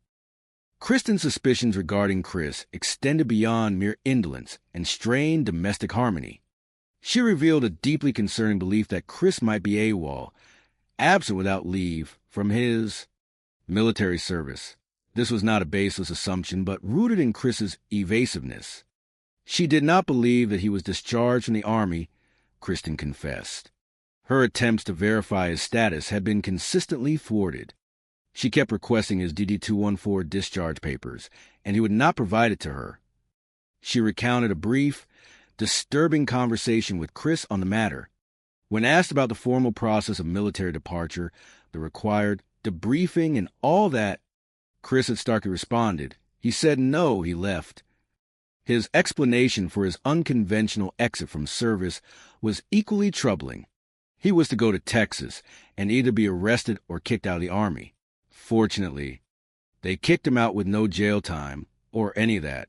Kristen's suspicions regarding Chris extended beyond mere indolence and strained domestic harmony. She revealed a deeply concerning belief that Chris might be AWOL, absent without leave from his military service. This was not a baseless assumption, but rooted in Chris's evasiveness. She did not believe that he was discharged from the Army, Kristen confessed. Her attempts to verify his status had been consistently thwarted. She kept requesting his DD-214 discharge papers, and he would not provide it to her. She recounted a brief, disturbing conversation with Chris on the matter. When asked about the formal process of military departure, the required debriefing and all that, Chris had starkly responded. He said no, he left. His explanation for his unconventional exit from service was equally troubling. He was to go to Texas and either be arrested or kicked out of the Army. Fortunately, they kicked him out with no jail time or any of that.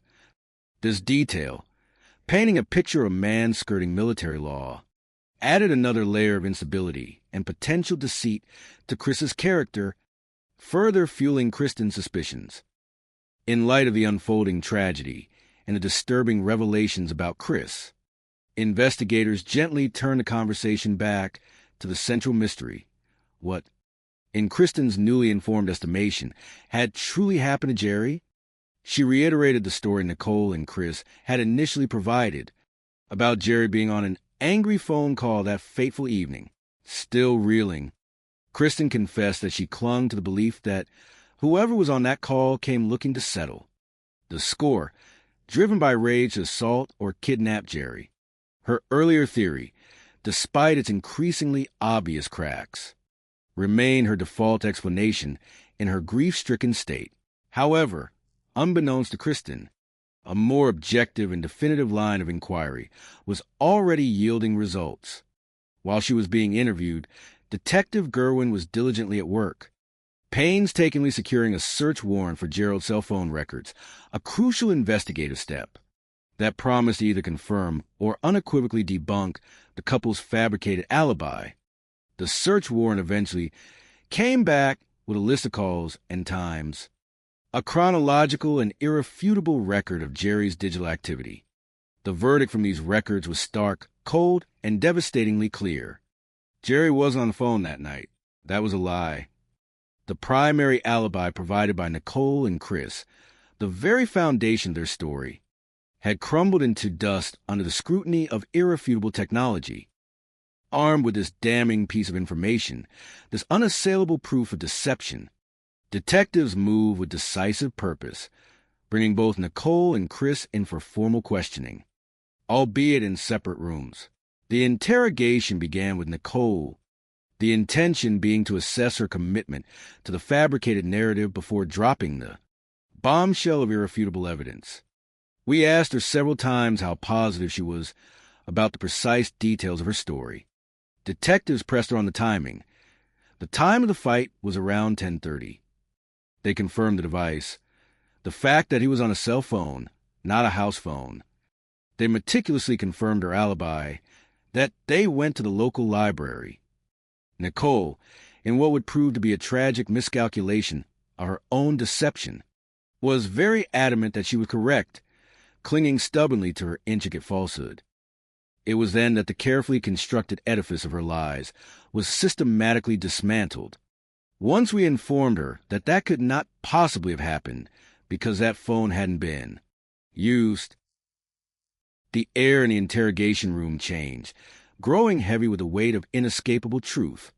This detail, painting a picture of a man skirting military law, added another layer of instability and potential deceit to Chris's character, further fueling Kristen's suspicions. In light of the unfolding tragedy and the disturbing revelations about Chris, investigators gently turned the conversation back to the central mystery, what, in Kristen's newly informed estimation, had truly happened to Jerry. She reiterated the story Nicole and Chris had initially provided about Jerry being on an angry phone call that fateful evening. Still reeling, Kristen confessed that she clung to the belief that whoever was on that call came looking to settle the score, driven by rage to assault or kidnap Jerry. Her earlier theory, despite its increasingly obvious cracks, remained her default explanation in her grief-stricken state. However, unbeknownst to Kristen, a more objective and definitive line of inquiry was already yielding results. While she was being interviewed, Detective Gerwin was diligently at work, painstakingly securing a search warrant for Gerald's cell phone records, a crucial investigative step that promised to either confirm or unequivocally debunk the couple's fabricated alibi. The search warrant eventually came back with a list of calls and times, a chronological and irrefutable record of Jerry's digital activity. The verdict from these records was stark, cold, and devastatingly clear. Jerry wasn't on the phone that night. That was a lie. The primary alibi provided by Nicole and Chris, the very foundation of their story, had crumbled into dust under the scrutiny of irrefutable technology. Armed with this damning piece of information, this unassailable proof of deception, detectives moved with decisive purpose, bringing both Nicole and Chris in for formal questioning, albeit in separate rooms. The interrogation began with Nicole, the intention being to assess her commitment to the fabricated narrative before dropping the bombshell of irrefutable evidence. We asked her several times how positive she was about the precise details of her story. Detectives pressed her on the timing. The time of the fight was around 10:30. They confirmed the device, the fact that he was on a cell phone, not a house phone. They meticulously confirmed her alibi, that they went to the local library. Nicole, in what would prove to be a tragic miscalculation of her own deception, was very adamant that she was correct, clinging stubbornly to her intricate falsehood. It was then that the carefully constructed edifice of her lies was systematically dismantled. Once we informed her that that could not possibly have happened because that phone hadn't been used, the air in the interrogation room changed, growing heavy with the weight of inescapable truth.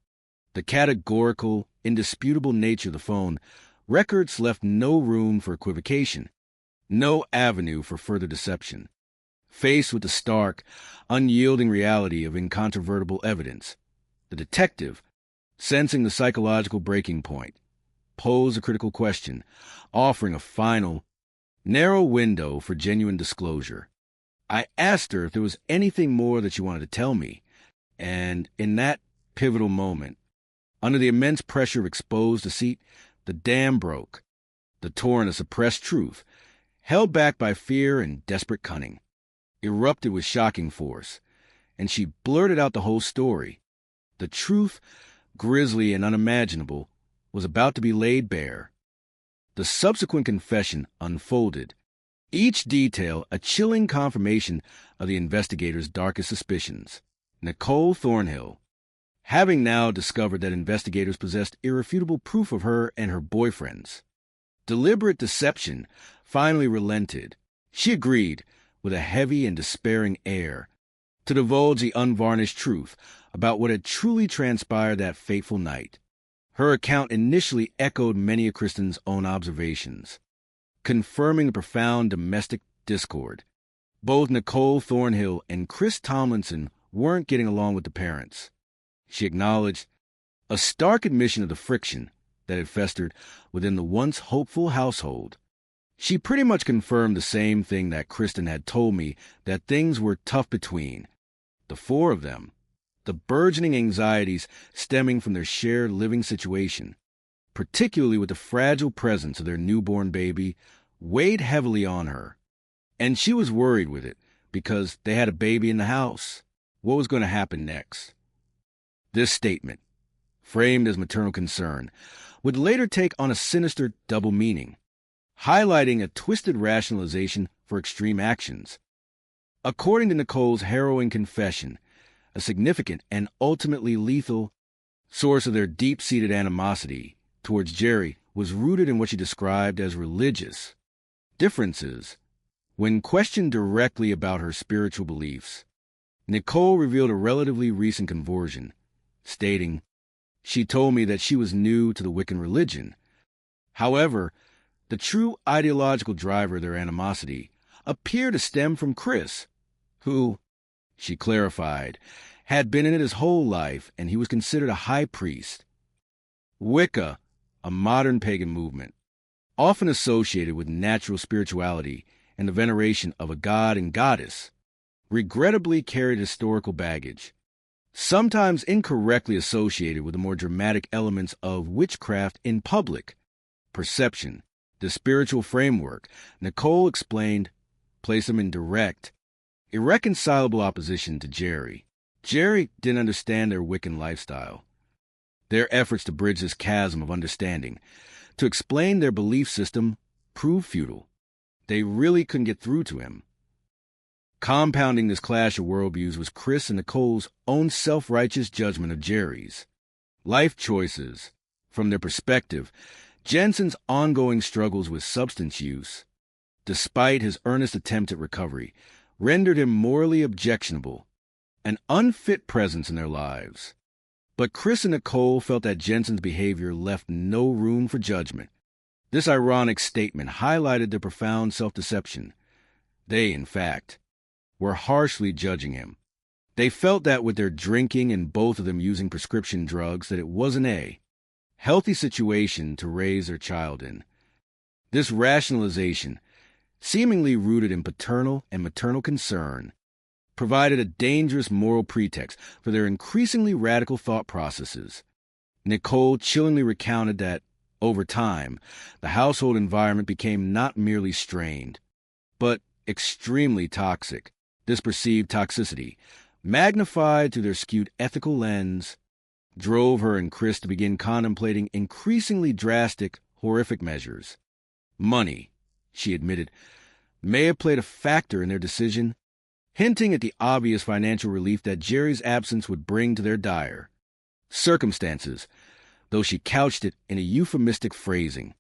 The categorical, indisputable nature of the phone records left no room for equivocation, no avenue for further deception. Faced with the stark, unyielding reality of incontrovertible evidence, the detective, sensing the psychological breaking point, posed a critical question, offering a final, narrow window for genuine disclosure. I asked her if there was anything more that she wanted to tell me, and in that pivotal moment, under the immense pressure of exposed deceit, the dam broke. The torrent of suppressed truth, held back by fear and desperate cunning, erupted with shocking force, and she blurted out the whole story. The truth, grisly and unimaginable, was about to be laid bare. The subsequent confession unfolded, each detail a chilling confirmation of the investigator's darkest suspicions. Nicole Thornhill, having now discovered that investigators possessed irrefutable proof of her and her boyfriend's deliberate deception, finally relented. She agreed, with a heavy and despairing air, to divulge the unvarnished truth about what had truly transpired that fateful night. Her account initially echoed many of Kristen's own observations, confirming the profound domestic discord. Both Nicole Thornhill and Chris Tomlinson weren't getting along with the parents. She acknowledged a stark admission of the friction that had festered within the once hopeful household. She pretty much confirmed the same thing that Kristen had told me, that things were tough between the four of them. The burgeoning anxieties stemming from their shared living situation, particularly with the fragile presence of their newborn baby, weighed heavily on her. And she was worried with it because they had a baby in the house. What was going to happen next? This statement, framed as maternal concern, would later take on a sinister double meaning, highlighting a twisted rationalization for extreme actions. According to Nicole's harrowing confession, a significant and ultimately lethal source of their deep-seated animosity towards Jerry was rooted in what she described as religious differences. When questioned directly about her spiritual beliefs, Nicole revealed a relatively recent conversion, stating, "She told me that she was new to the Wiccan religion. However, the true ideological driver of their animosity appeared to stem from Chris, who, she clarified, had been in it his whole life, and he was considered a high priest. Wicca, a modern pagan movement, often associated with natural spirituality and the veneration of a god and goddess, regrettably carried historical baggage, sometimes incorrectly associated with the more dramatic elements of witchcraft in public perception. The spiritual framework, Nicole explained, placed them in direct, irreconcilable opposition to Jerry. Jerry didn't understand their Wiccan lifestyle. Their efforts to bridge this chasm of understanding, to explain their belief system, proved futile. They really couldn't get through to him. Compounding this clash of worldviews was Chris and Nicole's own self-righteous judgment of Jerry's life choices. From their perspective, Jensen's ongoing struggles with substance use, despite his earnest attempt at recovery, rendered him morally objectionable, an unfit presence in their lives. But Chris and Nicole felt that Jensen's behavior left no room for judgment. This ironic statement highlighted their profound self-deception. They, in fact, were harshly judging him. They felt that with their drinking and both of them using prescription drugs, that it wasn't a healthy situation to raise their child in. This rationalization, seemingly rooted in paternal and maternal concern, provided a dangerous moral pretext for their increasingly radical thought processes. Nicole chillingly recounted that, over time, the household environment became not merely strained, but extremely toxic. This perceived toxicity, magnified through their skewed ethical lens, drove her and Chris to begin contemplating increasingly drastic, horrific measures. Money, she admitted, may have played a factor in their decision, hinting at the obvious financial relief that Jerry's absence would bring to their dire circumstances, though she couched it in a euphemistic phrasing.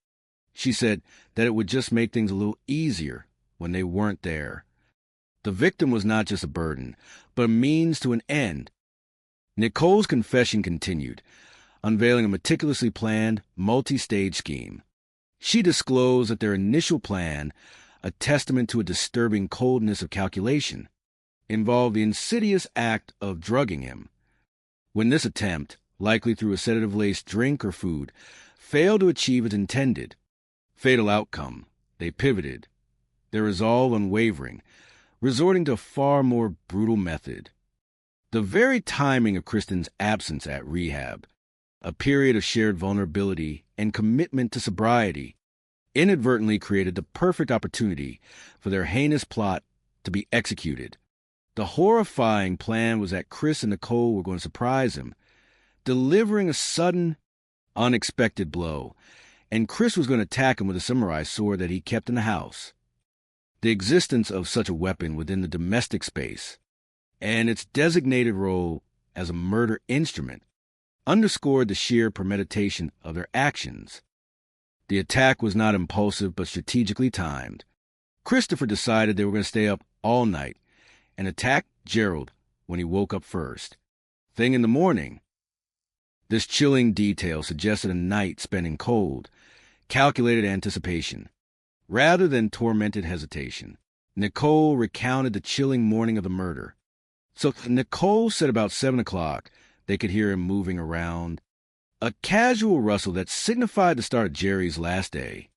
She said that it would just make things a little easier when they weren't there. The victim was not just a burden, but a means to an end. Nicole's confession continued, unveiling a meticulously planned, multi-stage scheme. She disclosed that their initial plan, a testament to a disturbing coldness of calculation, involved the insidious act of drugging him. When this attempt, likely through a sedative-laced drink or food, failed to achieve its intended fatal outcome, they pivoted, their resolve unwavering, resorting to a far more brutal method. The very timing of Kristen's absence at rehab, a period of shared vulnerability and commitment to sobriety, inadvertently created the perfect opportunity for their heinous plot to be executed. The horrifying plan was that Chris and Nicole were going to surprise him, delivering a sudden, unexpected blow, and Chris was going to attack him with a samurai sword that he kept in the house. The existence of such a weapon within the domestic space, and its designated role as a murder instrument, underscored the sheer premeditation of their actions. The attack was not impulsive but strategically timed. Christopher decided they were going to stay up all night and attack Gerald when he woke up first. Thing in the morning. This chilling detail suggested a night spent in cold, calculated anticipation, rather than tormented hesitation. Nicole recounted the chilling morning of the murder. So Nicole said about 7 o'clock they could hear him moving around, a casual rustle that signified the start of Jerry's last day.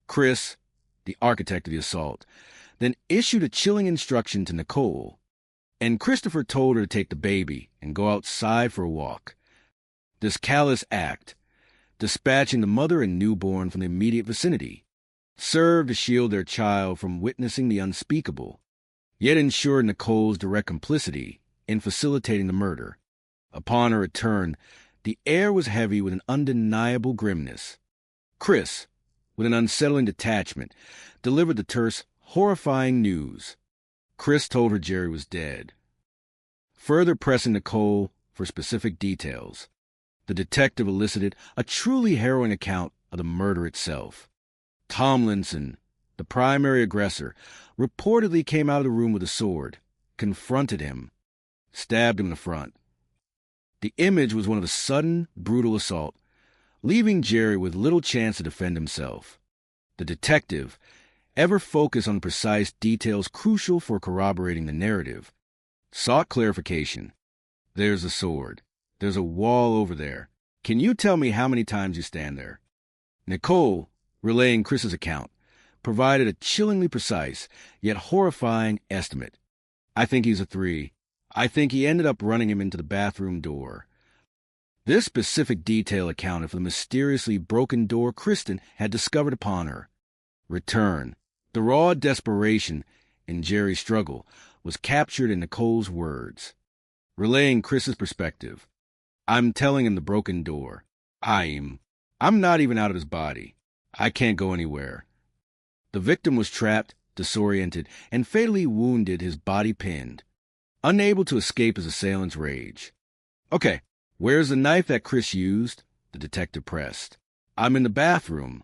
Chris, the architect of the assault, then issued a chilling instruction to Nicole, and Christopher told her to take the baby and go outside for a walk. This callous act, dispatching the mother and newborn from the immediate vicinity, served to shield their child from witnessing the unspeakable, yet ensured Nicole's direct complicity in facilitating the murder. Upon her return, the air was heavy with an undeniable grimness. Chris, with an unsettling detachment, delivered the terse, horrifying news. Chris told her Jerry was dead. Further pressing Nicole for specific details, the detective elicited a truly harrowing account of the murder itself. Tomlinson, the primary aggressor, reportedly came out of the room with a sword, confronted him, stabbed him in the front. The image was one of a sudden, brutal assault, leaving Jerry with little chance to defend himself. The detective, ever focused on precise details crucial for corroborating the narrative, Sought clarification. There's a sword. There's a wall over there. Can you tell me how many times you stand there? Nicole, relaying Chris's account, provided a chillingly precise, yet horrifying estimate. I think he's a 3. I think he ended up running him into the bathroom door. This specific detail accounted for the mysteriously broken door Kristen had discovered upon her return. The raw desperation in Jerry's struggle was captured in Nicole's words. Relaying Chris's perspective, I'm telling him the broken door. I'm not even out of his body. I can't go anywhere. The victim was trapped, disoriented, and fatally wounded, his body pinned, unable to escape his assailant's rage. Okay, where's the knife that Chris used? The detective pressed. I'm in the bathroom.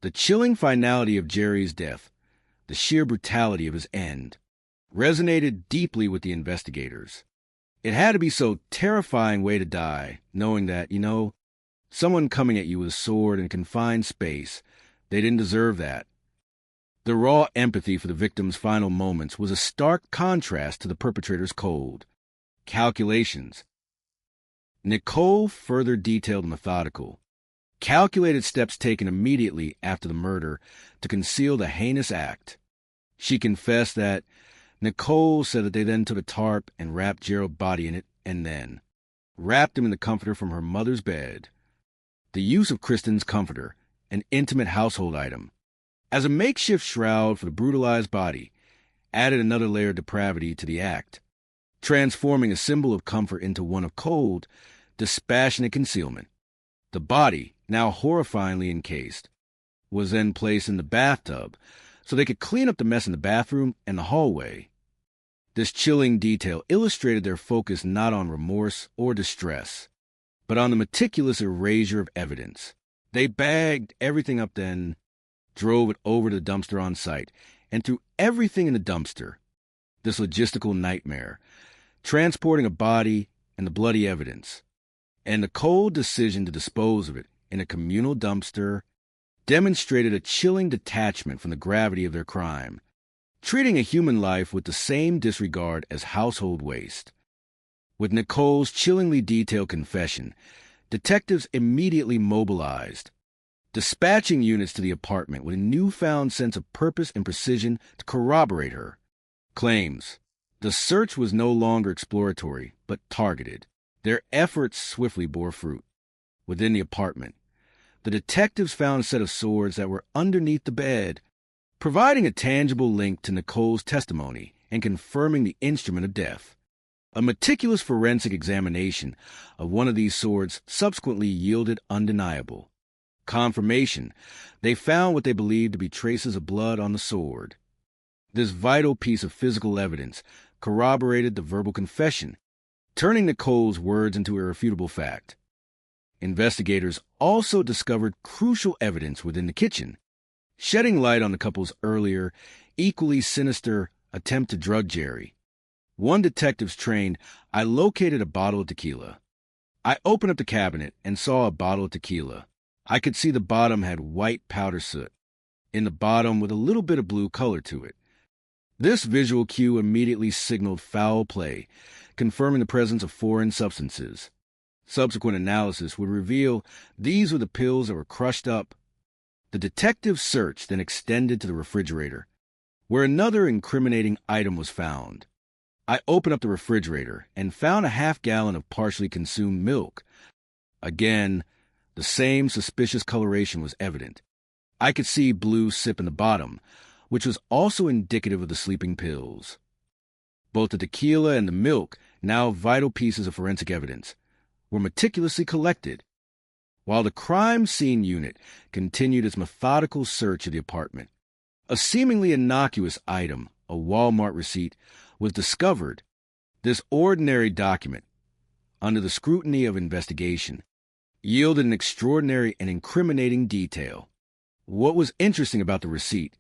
The chilling finality of Jerry's death, the sheer brutality of his end, resonated deeply with the investigators. It had to be so terrifying way to die, knowing that, someone coming at you with a sword in a confined space, they didn't deserve that. The raw empathy for the victim's final moments was a stark contrast to the perpetrator's cold calculations. Nicole further detailed methodical, calculated steps taken immediately after the murder to conceal the heinous act. She confessed that Nicole said that they then took a tarp and wrapped Gerald's body in it and then wrapped him in the comforter from her mother's bed. The use of Kristen's comforter, an intimate household item, as a makeshift shroud for the brutalized body, added another layer of depravity to the act, transforming a symbol of comfort into one of cold, dispassionate concealment. The body, now horrifyingly encased, was then placed in the bathtub so they could clean up the mess in the bathroom and the hallway. This chilling detail illustrated their focus not on remorse or distress, but on the meticulous erasure of evidence. They bagged everything up, then drove it over to the dumpster on site, and threw everything in the dumpster. This logistical nightmare, transporting a body and the bloody evidence, and the cold decision to dispose of it in a communal dumpster, demonstrated a chilling detachment from the gravity of their crime, treating a human life with the same disregard as household waste. With Nicole's chillingly detailed confession, detectives immediately mobilized, dispatching units to the apartment with a newfound sense of purpose and precision to corroborate her claims. The search was no longer exploratory, but targeted. Their efforts swiftly bore fruit. Within the apartment, the detectives found a set of swords that were underneath the bed, providing a tangible link to Nicole's testimony and confirming the instrument of death. A meticulous forensic examination of one of these swords subsequently yielded undeniable confirmation. They found what they believed to be traces of blood on the sword. This vital piece of physical evidence corroborated the verbal confession, turning Nicole's words into irrefutable fact. Investigators also discovered crucial evidence within the kitchen, shedding light on the couple's earlier, equally sinister attempt to drug Jerry. One detective's trained, I located a bottle of tequila. I opened up the cabinet and saw a bottle of tequila. I could see the bottom had white powder soot in the bottom with a little bit of blue color to it. This visual cue immediately signaled foul play, confirming the presence of foreign substances. Subsequent analysis would reveal these were the pills that were crushed up. The detective's search then extended to the refrigerator, where another incriminating item was found. I opened up the refrigerator and found a half-gallon of partially consumed milk. Again, the same suspicious coloration was evident. I could see blue sip in the bottom, which was also indicative of the sleeping pills. Both the tequila and the milk, now vital pieces of forensic evidence, were meticulously collected, while the crime scene unit continued its methodical search of the apartment. A seemingly innocuous item, a Walmart receipt, was discovered. This ordinary document, under the scrutiny of investigation, yielded an extraordinary and incriminating detail. What was interesting about the receipt,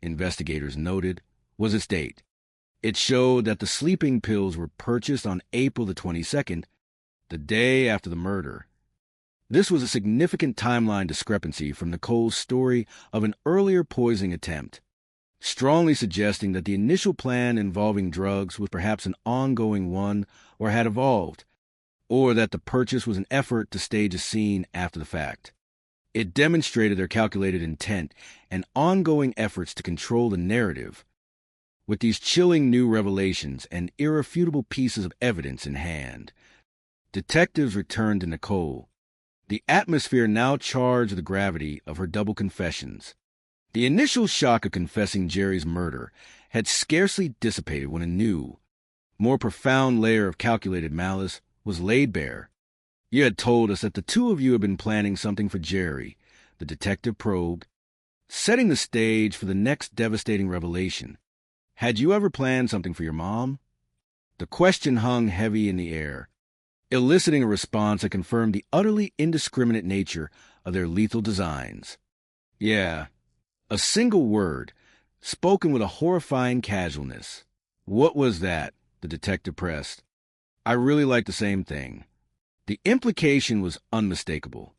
investigators noted, was its date. It showed that the sleeping pills were purchased on April the 22nd, the day after the murder. This was a significant timeline discrepancy from Nicole's story of an earlier poisoning attempt. strongly suggesting that the initial plan involving drugs was perhaps an ongoing one or had evolved, or that the purchase was an effort to stage a scene after the fact. It demonstrated their calculated intent and ongoing efforts to control the narrative. With these chilling new revelations and irrefutable pieces of evidence in hand, detectives returned to Nicole. The atmosphere now charged with the gravity of her double confessions. The initial shock of confessing Jerry's murder had scarcely dissipated when a new, more profound layer of calculated malice was laid bare. You had told us that the two of you had been planning something for Jerry, the detective probed, setting the stage for the next devastating revelation. Had you ever planned something for your mom? The question hung heavy in the air, eliciting a response that confirmed the utterly indiscriminate nature of their lethal designs. Yeah, a single word, spoken with a horrifying casualness. What was that? The detective pressed. I really like the same thing. The implication was unmistakable.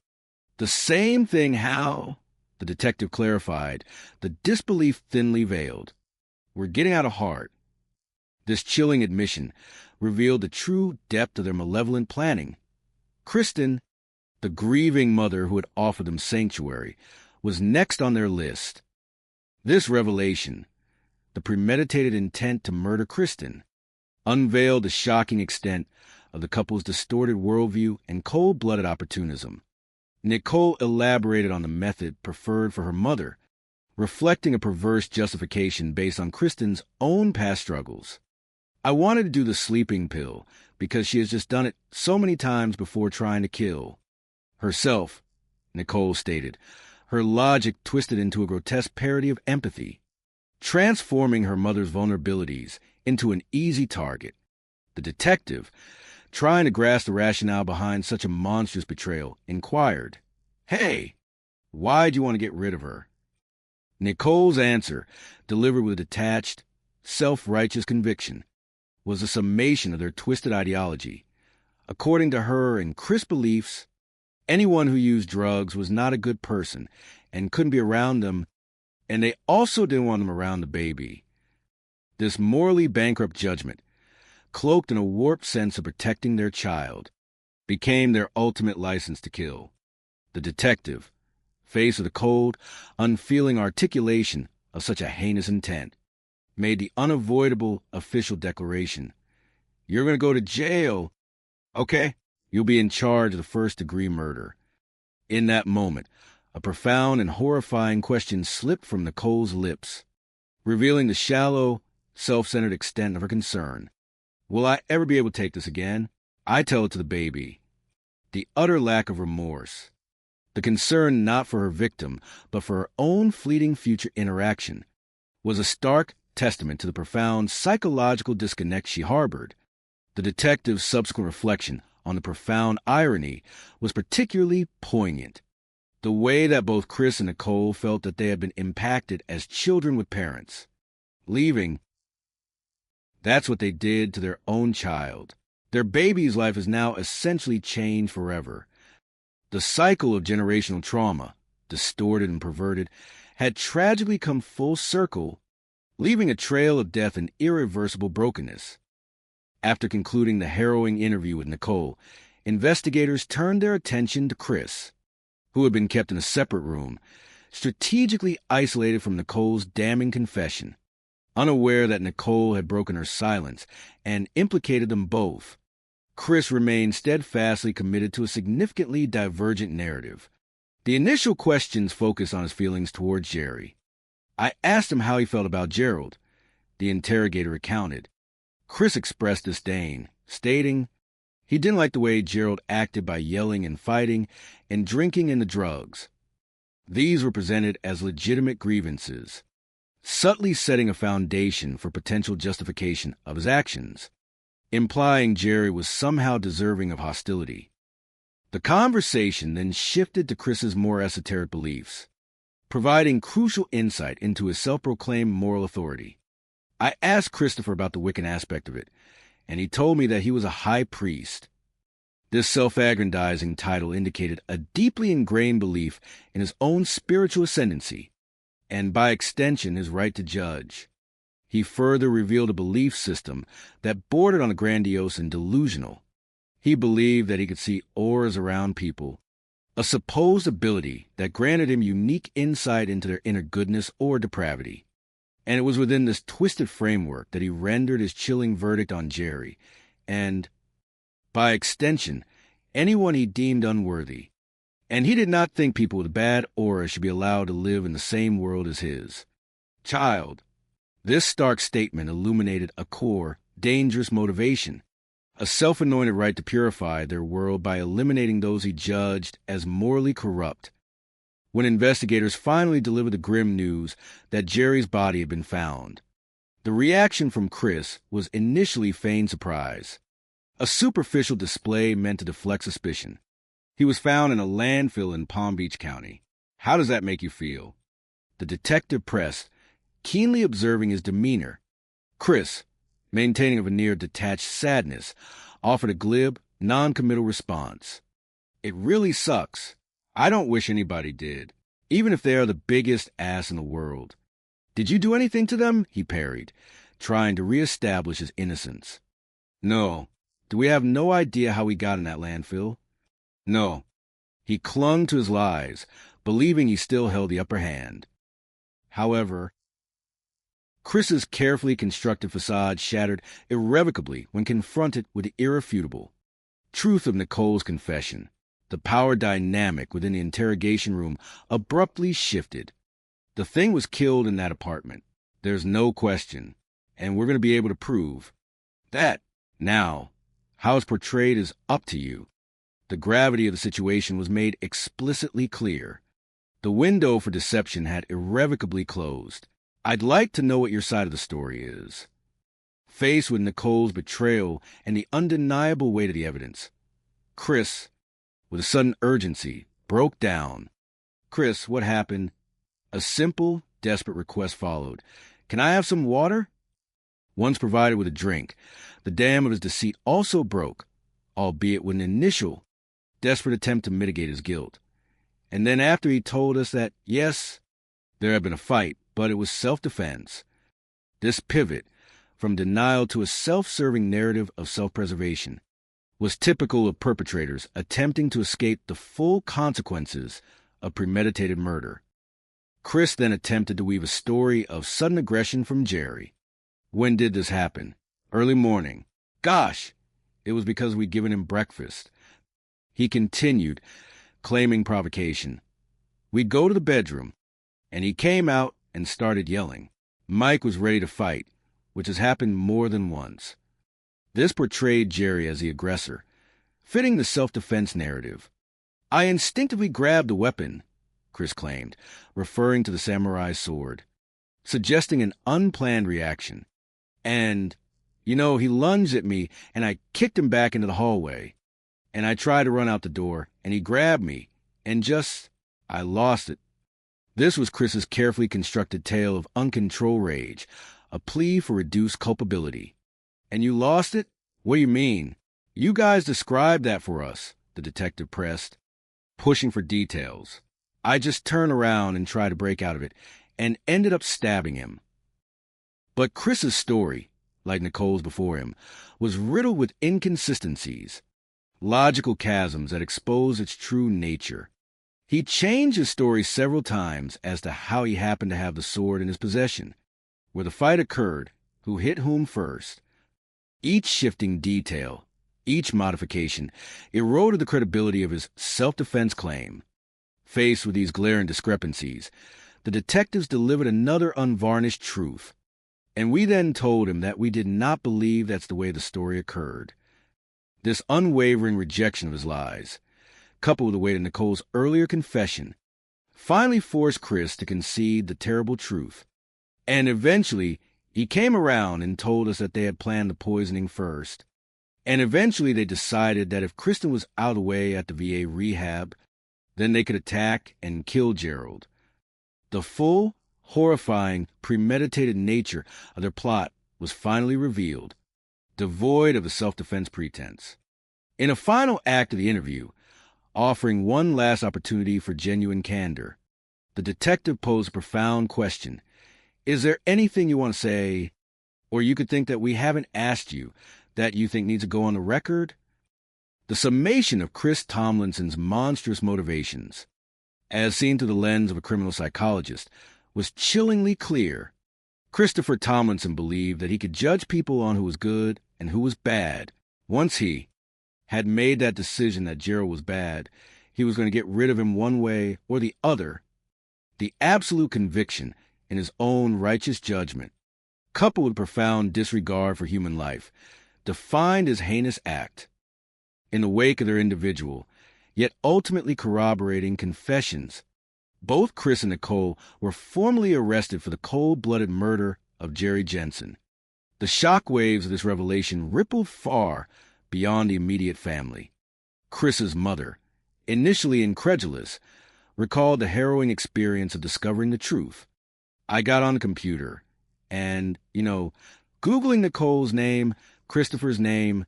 The same thing how? The detective clarified, the disbelief thinly veiled. We're getting out of heart. This chilling admission revealed the true depth of their malevolent planning. Kristen, the grieving mother who had offered them sanctuary, was next on their list. This revelation, the premeditated intent to murder Kristen, unveiled the shocking extent of the couple's distorted worldview and cold-blooded opportunism. Nicole elaborated on the method preferred for her mother, reflecting a perverse justification based on Kristen's own past struggles. I wanted to do the sleeping pill because she has just done it so many times before trying to kill herself, Nicole stated, her logic twisted into a grotesque parody of empathy, transforming her mother's vulnerabilities into an easy target. The detective, trying to grasp the rationale behind such a monstrous betrayal, inquired, "Hey, why'd you want to get rid of her?" Nicole's answer, delivered with detached, self-righteous conviction, was a summation of their twisted ideology. According to her and Chris' beliefs, anyone who used drugs was not a good person and couldn't be around them, and they also didn't want them around the baby. This morally bankrupt judgment, cloaked in a warped sense of protecting their child, became their ultimate license to kill. The detective, faced with the cold, unfeeling articulation of such a heinous intent, made the unavoidable official declaration. You're going to go to jail. Okay, you'll be in charge of the first-degree murder. In that moment, a profound and horrifying question slipped from Nicole's lips, revealing the shallow, self-centered extent of her concern. Will I ever be able to take this again? I tell it to the baby. The utter lack of remorse, the concern not for her victim, but for her own fleeting future interaction, was a stark testament to the profound psychological disconnect she harbored. The detective's subsequent reflection on the profound irony was particularly poignant. The way that both Chris and Nicole felt that they had been impacted as children with parents. Leaving, that's what they did to their own child. Their baby's life is now essentially changed forever. The cycle of generational trauma, distorted and perverted, had tragically come full circle, leaving a trail of death and irreversible brokenness. After concluding the harrowing interview with Nicole, investigators turned their attention to Chris, who had been kept in a separate room, strategically isolated from Nicole's damning confession. Unaware that Nicole had broken her silence and implicated them both, Chris remained steadfastly committed to a significantly divergent narrative. The initial questions focused on his feelings toward Jerry. I asked him how he felt about Gerald, the interrogator recounted. Chris expressed disdain, stating he didn't like the way Gerald acted by yelling and fighting and drinking and the drugs. These were presented as legitimate grievances, subtly setting a foundation for potential justification of his actions, implying Jerry was somehow deserving of hostility. The conversation then shifted to Chris's more esoteric beliefs, providing crucial insight into his self-proclaimed moral authority. I asked Christopher about the Wiccan aspect of it, and he told me that he was a high priest. This self-aggrandizing title indicated a deeply ingrained belief in his own spiritual ascendancy, and by extension his right to judge. He further revealed a belief system that bordered on the grandiose and delusional. He believed that he could see auras around people, a supposed ability that granted him unique insight into their inner goodness or depravity. And it was within this twisted framework that he rendered his chilling verdict on Jerry, and, by extension, anyone he deemed unworthy. And he did not think people with bad auras should be allowed to live in the same world as his. Child, this stark statement illuminated a core, dangerous motivation, a self-anointed right to purify their world by eliminating those he judged as morally corrupt. When investigators finally delivered the grim news that Jerry's body had been found, the reaction from Chris was initially feigned surprise. A superficial display meant to deflect suspicion. He was found in a landfill in Palm Beach County. How does that make you feel? The detective pressed, keenly observing his demeanor. Chris, maintaining a veneer of detached sadness, offered a glib, non-committal response. It really sucks. I don't wish anybody did, even if they are the biggest ass in the world. Did you do anything to them? He parried, trying to reestablish his innocence. No. Do we have no idea how we got in that landfill? No. He clung to his lies, believing he still held the upper hand. However, Chris's carefully constructed facade shattered irrevocably when confronted with the irrefutable truth of Nicole's confession. The power dynamic within the interrogation room abruptly shifted. The thing was killed in that apartment. There's no question. And we're going to be able to prove that. Now, how it's portrayed is up to you. The gravity of the situation was made explicitly clear. The window for deception had irrevocably closed. I'd like to know what your side of the story is. Faced with Nicole's betrayal and the undeniable weight of the evidence, Chris, with a sudden urgency, broke down. Chris, what happened? A simple, desperate request followed. Can I have some water? Once provided with a drink, the dam of his deceit also broke, albeit with an initial, desperate attempt to mitigate his guilt. And then after he told us that, yes, there had been a fight, but it was self-defense. This pivot from denial to a self-serving narrative of self-preservation was typical of perpetrators attempting to escape the full consequences of premeditated murder. Chris then attempted to weave a story of sudden aggression from Jerry. When did this happen? Early morning. Gosh, it was because we'd given him breakfast. He continued, claiming provocation. We'd go to the bedroom, and he came out and started yelling. Mike was ready to fight, which has happened more than once. This portrayed Jerry as the aggressor, fitting the self-defense narrative. I instinctively grabbed the weapon, Chris claimed, referring to the samurai's sword, suggesting an unplanned reaction. And, he lunged at me, and I kicked him back into the hallway. And I tried to run out the door, and he grabbed me, and I lost it. This was Chris's carefully constructed tale of uncontrolled rage, a plea for reduced culpability. And you lost it? What do you mean? You guys described that for us, the detective pressed, pushing for details. I just turned around and tried to break out of it, and ended up stabbing him. But Chris's story, like Nicole's before him, was riddled with inconsistencies, logical chasms that exposed its true nature. He changed his story several times as to how he happened to have the sword in his possession, where the fight occurred, who hit whom first. Each shifting detail, each modification, eroded the credibility of his self-defense claim. Faced with these glaring discrepancies, the detectives delivered another unvarnished truth, and we then told him that we did not believe that's the way the story occurred. This unwavering rejection of his lies, coupled with the weight of Nicole's earlier confession, finally forced Chris to concede the terrible truth. And eventually, he came around and told us that they had planned the poisoning first. And eventually they decided that if Kristen was out of the way at the VA rehab, then they could attack and kill Gerald. The full, horrifying, premeditated nature of their plot was finally revealed, devoid of a self-defense pretense. In a final act of the interview, offering one last opportunity for genuine candor, The detective posed a profound question. Is there anything you want to say, or you could think that we haven't asked you, that you think needs to go on the record? The summation of Chris Tomlinson's monstrous motivations, as seen through the lens of a criminal psychologist, was chillingly clear. Christopher Tomlinson believed that he could judge people on who was good and who was bad. Once he had made that decision that Gerald was bad, he was going to get rid of him one way or the other. The absolute conviction in his own righteous judgment, coupled with profound disregard for human life, defined his heinous act. In the wake of their individual, yet ultimately corroborating confessions, both Chris and Nicole were formally arrested for the cold-blooded murder of Jerry Jensen. The shockwaves of this revelation rippled far beyond the immediate family. Chris's mother, initially incredulous, recalled the harrowing experience of discovering the truth. I got on the computer and, Googling Nicole's name, Christopher's name,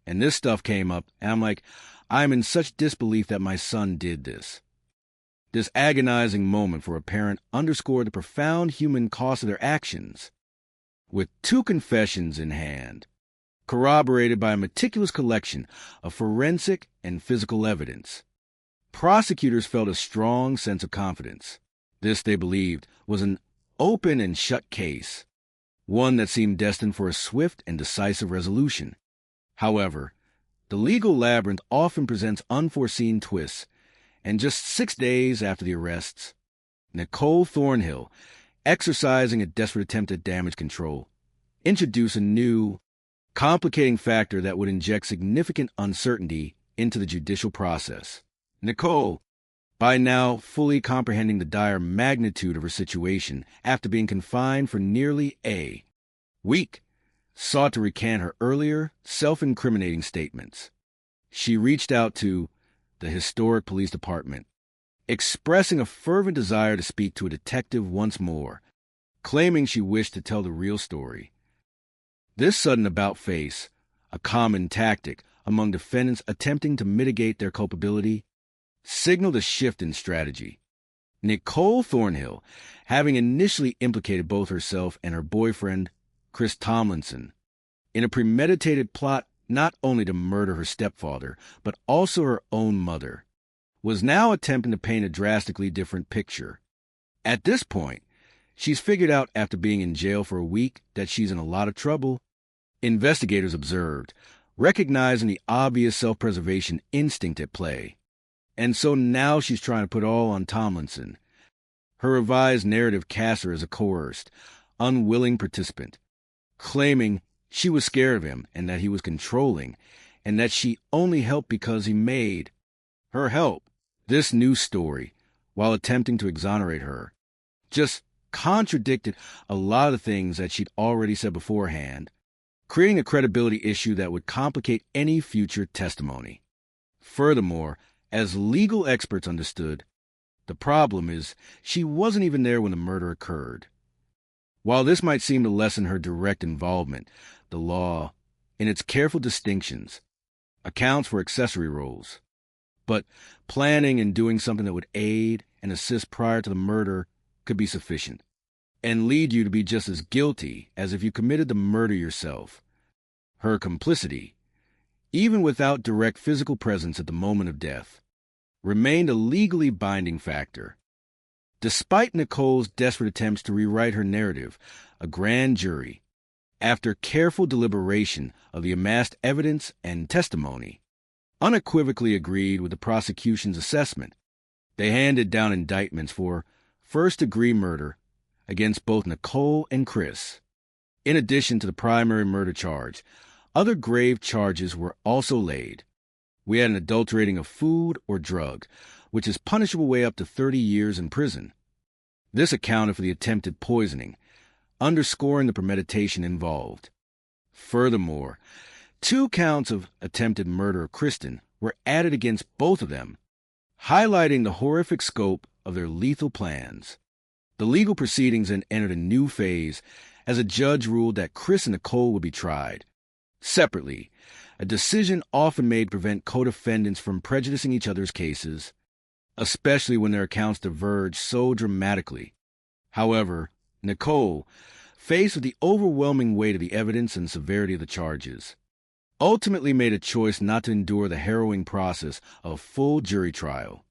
and this stuff came up, and I'm like, I'm in such disbelief that my son did this. This agonizing moment for a parent underscored the profound human cost of their actions. With 2 confessions in hand, corroborated by a meticulous collection of forensic and physical evidence, prosecutors felt a strong sense of confidence. This, they believed, was an open and shut case, one that seemed destined for a swift and decisive resolution. However, the legal labyrinth often presents unforeseen twists, and just 6 days after the arrests, Nicole Thornhill, exercising a desperate attempt at damage control, introduced a new, complicating factor that would inject significant uncertainty into the judicial process. Nicole, by now fully comprehending the dire magnitude of her situation after being confined for nearly a week, sought to recant her earlier self-incriminating statements. She reached out to the historic police department, expressing a fervent desire to speak to a detective once more, claiming she wished to tell the real story. This sudden about-face, a common tactic among defendants attempting to mitigate their culpability, signaled a shift in strategy. Nicole Thornhill, having initially implicated both herself and her boyfriend, Chris Tomlinson, in a premeditated plot not only to murder her stepfather, but also her own mother, was now attempting to paint a drastically different picture. At this point, she's figured out after being in jail for a week that she's in a lot of trouble. Investigators observed, recognizing the obvious self-preservation instinct at play. And so now she's trying to put all on Tomlinson. Her revised narrative casts her as a coerced, unwilling participant, claiming she was scared of him and that he was controlling, and that she only helped because he made her help. This new story, while attempting to exonerate her, just contradicted a lot of things that she'd already said beforehand, creating a credibility issue that would complicate any future testimony. Furthermore, as legal experts understood, the problem is she wasn't even there when the murder occurred. While this might seem to lessen her direct involvement, the law, in its careful distinctions, accounts for accessory roles. But planning and doing something that would aid and assist prior to the murder could be sufficient, and lead you to be just as guilty as if you committed the murder yourself. Her complicity, even without direct physical presence at the moment of death, remained a legally binding factor. Despite Nicole's desperate attempts to rewrite her narrative, a grand jury, after careful deliberation of the amassed evidence and testimony, unequivocally agreed with the prosecution's assessment. They handed down indictments for first-degree murder against both Nicole and Chris. In addition to the primary murder charge, other grave charges were also laid. We had an adulterating of food or drug, which is punishable way up to 30 years in prison. This accounted for the attempted poisoning, underscoring the premeditation involved. Furthermore, 2 counts of attempted murder of Kristen were added against both of them, highlighting the horrific scope of their lethal plans. The legal proceedings then entered a new phase as a judge ruled that Chris and Nicole would be tried separately, a decision often made to prevent co-defendants from prejudicing each other's cases. especially when their accounts diverge so dramatically. However, Nicole, faced with the overwhelming weight of the evidence and severity of the charges, ultimately made a choice not to endure the harrowing process of a full jury trial.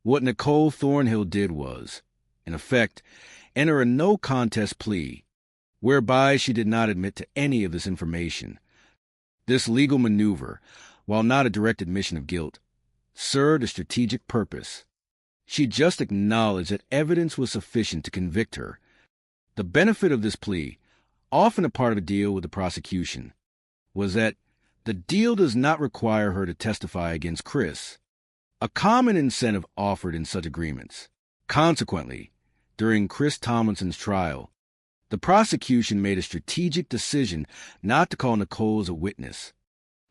What Nicole Thornhill did was, in effect, enter a no-contest plea, whereby she did not admit to any of this information. This legal maneuver, while not a direct admission of guilt, served a strategic purpose. She just acknowledged that evidence was sufficient to convict her. The benefit of this plea, often a part of a deal with the prosecution, was that the deal does not require her to testify against Chris, a common incentive offered in such agreements. Consequently, during Chris Tomlinson's trial, the prosecution made a strategic decision not to call Nicole as a witness.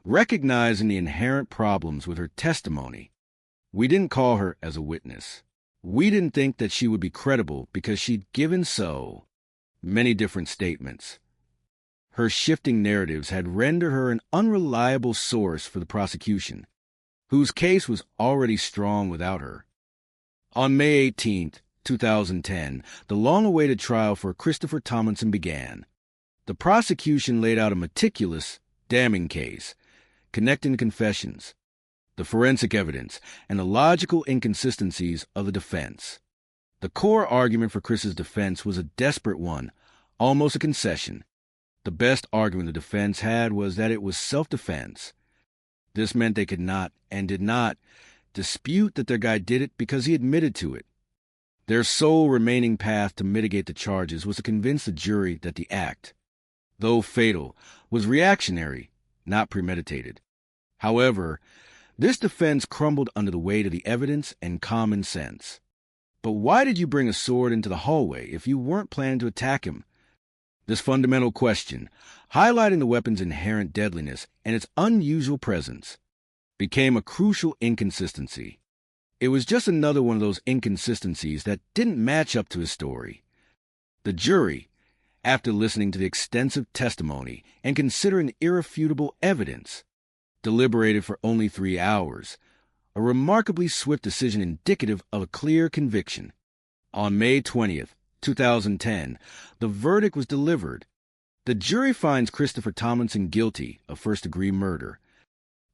Recognizing the inherent problems with her testimony, we didn't call her as a witness. We didn't think that she would be credible because she'd given so many different statements. Her shifting narratives had rendered her an unreliable source for the prosecution, whose case was already strong without her. On May 18th, 2010, the long-awaited trial for Christopher Tomlinson began. The prosecution laid out a meticulous, damning case, connecting the confessions, the forensic evidence, and the logical inconsistencies of the defense. The core argument for Chris's defense was a desperate one, almost a concession. The best argument the defense had was that it was self-defense. This meant they could not, and did not, dispute that their guy did it because he admitted to it. Their sole remaining path to mitigate the charges was to convince the jury that the act, though fatal, was reactionary, not premeditated. However, this defense crumbled under the weight of the evidence and common sense. But why did you bring a sword into the hallway if you weren't planning to attack him? This fundamental question, highlighting the weapon's inherent deadliness and its unusual presence, became a crucial inconsistency. It was just another one of those inconsistencies that didn't match up to his story. The jury, after listening to the extensive testimony and considering the irrefutable evidence, deliberated for only 3 hours, a remarkably swift decision indicative of a clear conviction. On May 20th, 2010, the verdict was delivered. The jury finds Christopher Tomlinson guilty of first-degree murder.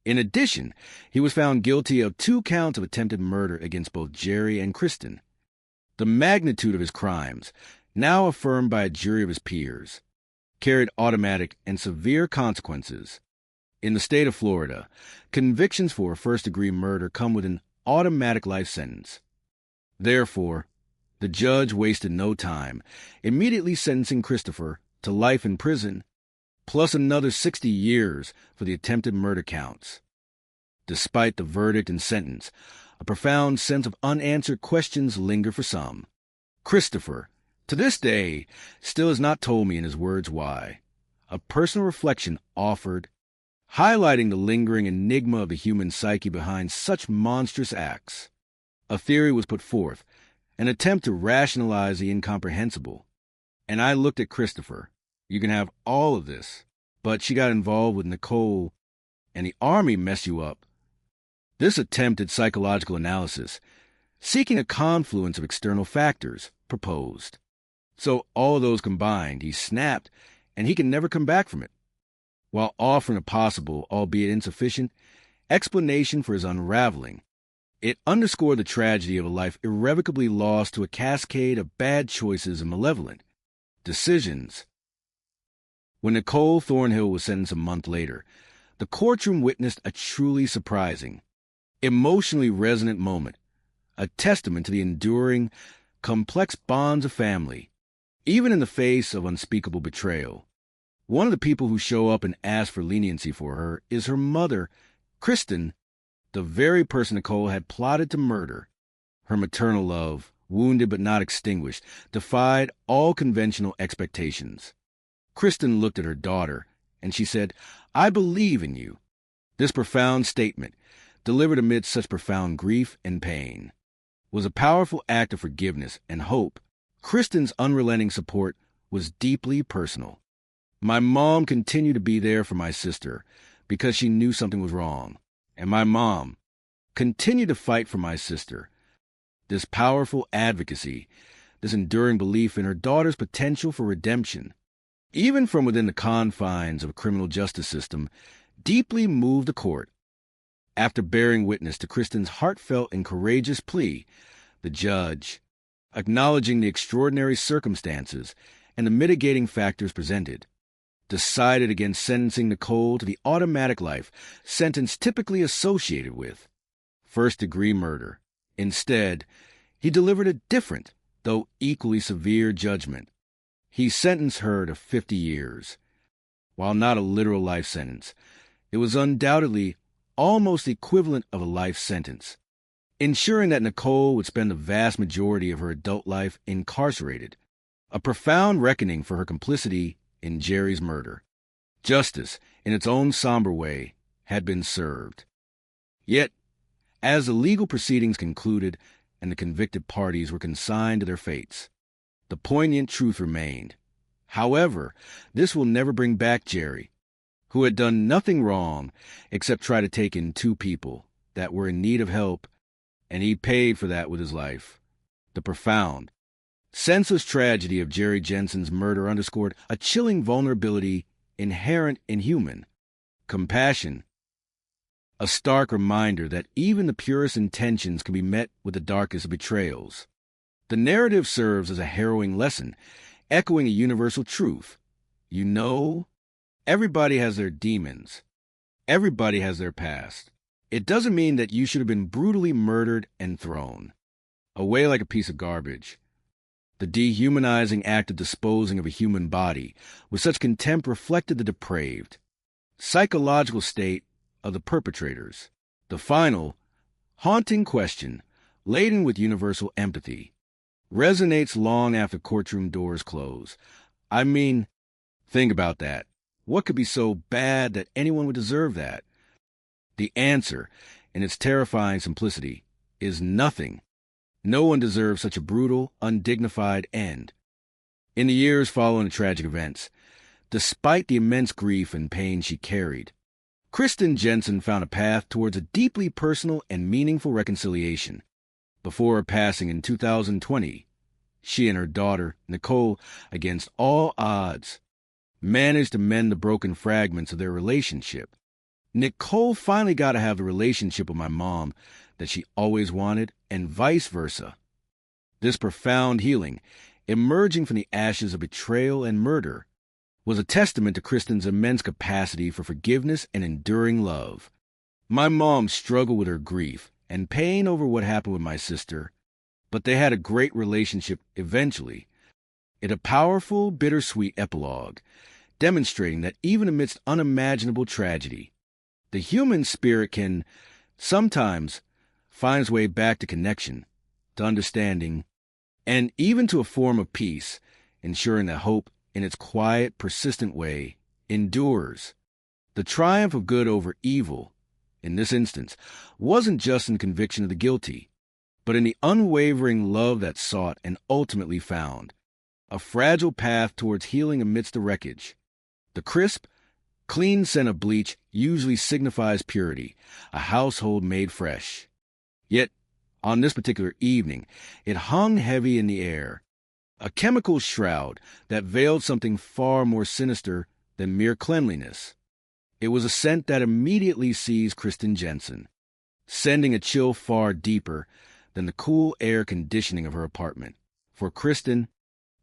In addition, he was found guilty of 2 counts of attempted murder against both Jerry and Kristen. The magnitude of his crimes, now affirmed by a jury of his peers, carried automatic and severe consequences. In the state of Florida, convictions for first-degree murder come with an automatic life sentence. Therefore, the judge wasted no time, immediately sentencing Christopher to life in prison, plus another 60 years for the attempted murder counts. Despite the verdict and sentence, a profound sense of unanswered questions linger for some. Christopher, to this day, still has not told me in his words why. A personal reflection offered, highlighting the lingering enigma of the human psyche behind such monstrous acts. A theory was put forth, an attempt to rationalize the incomprehensible. And I looked at Christopher. You can have all of this, but she got involved with Nicole, and the Army messed you up. This attempt at psychological analysis, seeking a confluence of external factors, proposed. So all of those combined, he snapped, and he can never come back from it, while offering a possible, albeit insufficient, explanation for his unraveling. It underscored the tragedy of a life irrevocably lost to a cascade of bad choices and malevolent decisions. When Nicole Thornhill was sentenced a month later, the courtroom witnessed a truly surprising, emotionally resonant moment, a testament to the enduring, complex bonds of family, even in the face of unspeakable betrayal. One of the people who show up and ask for leniency for her is her mother, Kristen, the very person Nicole had plotted to murder. Her maternal love, wounded but not extinguished, defied all conventional expectations. Kristen looked at her daughter, and she said, "I believe in you." This profound statement, delivered amid such profound grief and pain, was a powerful act of forgiveness and hope. Kristen's unrelenting support was deeply personal. My mom continued to be there for my sister because she knew something was wrong, and my mom continued to fight for my sister This powerful advocacy, this enduring belief in her daughter's potential for redemption, even from within the confines of a criminal justice system, deeply moved the court. After bearing witness to Kristen's heartfelt and courageous plea, the judge, acknowledging the extraordinary circumstances and the mitigating factors presented, decided against sentencing Nicole to the automatic life sentence typically associated with first-degree murder. Instead, he delivered a different, though equally severe judgment. He sentenced her to 50 years. While not a literal life sentence, it was undoubtedly almost equivalent of a life sentence, ensuring that Nicole would spend the vast majority of her adult life incarcerated, a profound reckoning for her complicity in Jerry's murder. Justice, in its own somber way, had been served. Yet, as the legal proceedings concluded and the convicted parties were consigned to their fates, the poignant truth remained. However, this will never bring back Jerry, who had done nothing wrong except try to take in two people that were in need of help, and he paid for that with his life. The profound, senseless tragedy of Jerry Jensen's murder underscored a chilling vulnerability inherent in human compassion, a stark reminder that even the purest intentions can be met with the darkest of betrayals. The narrative serves as a harrowing lesson, echoing a universal truth. You know, everybody has their demons. Everybody has their past. It doesn't mean that you should have been brutally murdered and thrown away like a piece of garbage. The dehumanizing act of disposing of a human body with such contempt reflected the depraved, psychological state of the perpetrators. The final, haunting question, laden with universal empathy, resonates long after courtroom doors close. I mean, think about that. What could be so bad that anyone would deserve that? The answer, in its terrifying simplicity, is nothing. No one deserves such a brutal, undignified end. In the years following the tragic events, despite the immense grief and pain she carried, Kristen Jensen found a path towards a deeply personal and meaningful reconciliation. Before her passing in 2020, she and her daughter, Nicole, against all odds, managed to mend the broken fragments of their relationship. Nicole finally got to have the relationship with my mom that she always wanted, and vice versa. This profound healing, emerging from the ashes of betrayal and murder, was a testament to Kristen's immense capacity for forgiveness and enduring love. My mom struggled with her grief and pain over what happened with my sister, but they had a great relationship eventually. It a powerful, bittersweet epilogue, demonstrating that even amidst unimaginable tragedy, the human spirit can sometimes find its way back to connection, to understanding, and even to a form of peace, ensuring that hope, in its quiet, persistent way, endures. The triumph of good over evil, in this instance, wasn't just in conviction of the guilty, but in the unwavering love that sought and ultimately found a fragile path towards healing amidst the wreckage. The crisp, clean scent of bleach usually signifies purity, a household made fresh. Yet, on this particular evening, it hung heavy in the air, a chemical shroud that veiled something far more sinister than mere cleanliness. It was a scent that immediately seized Kristen Jensen, sending a chill far deeper than the cool air conditioning of her apartment. For Kristen,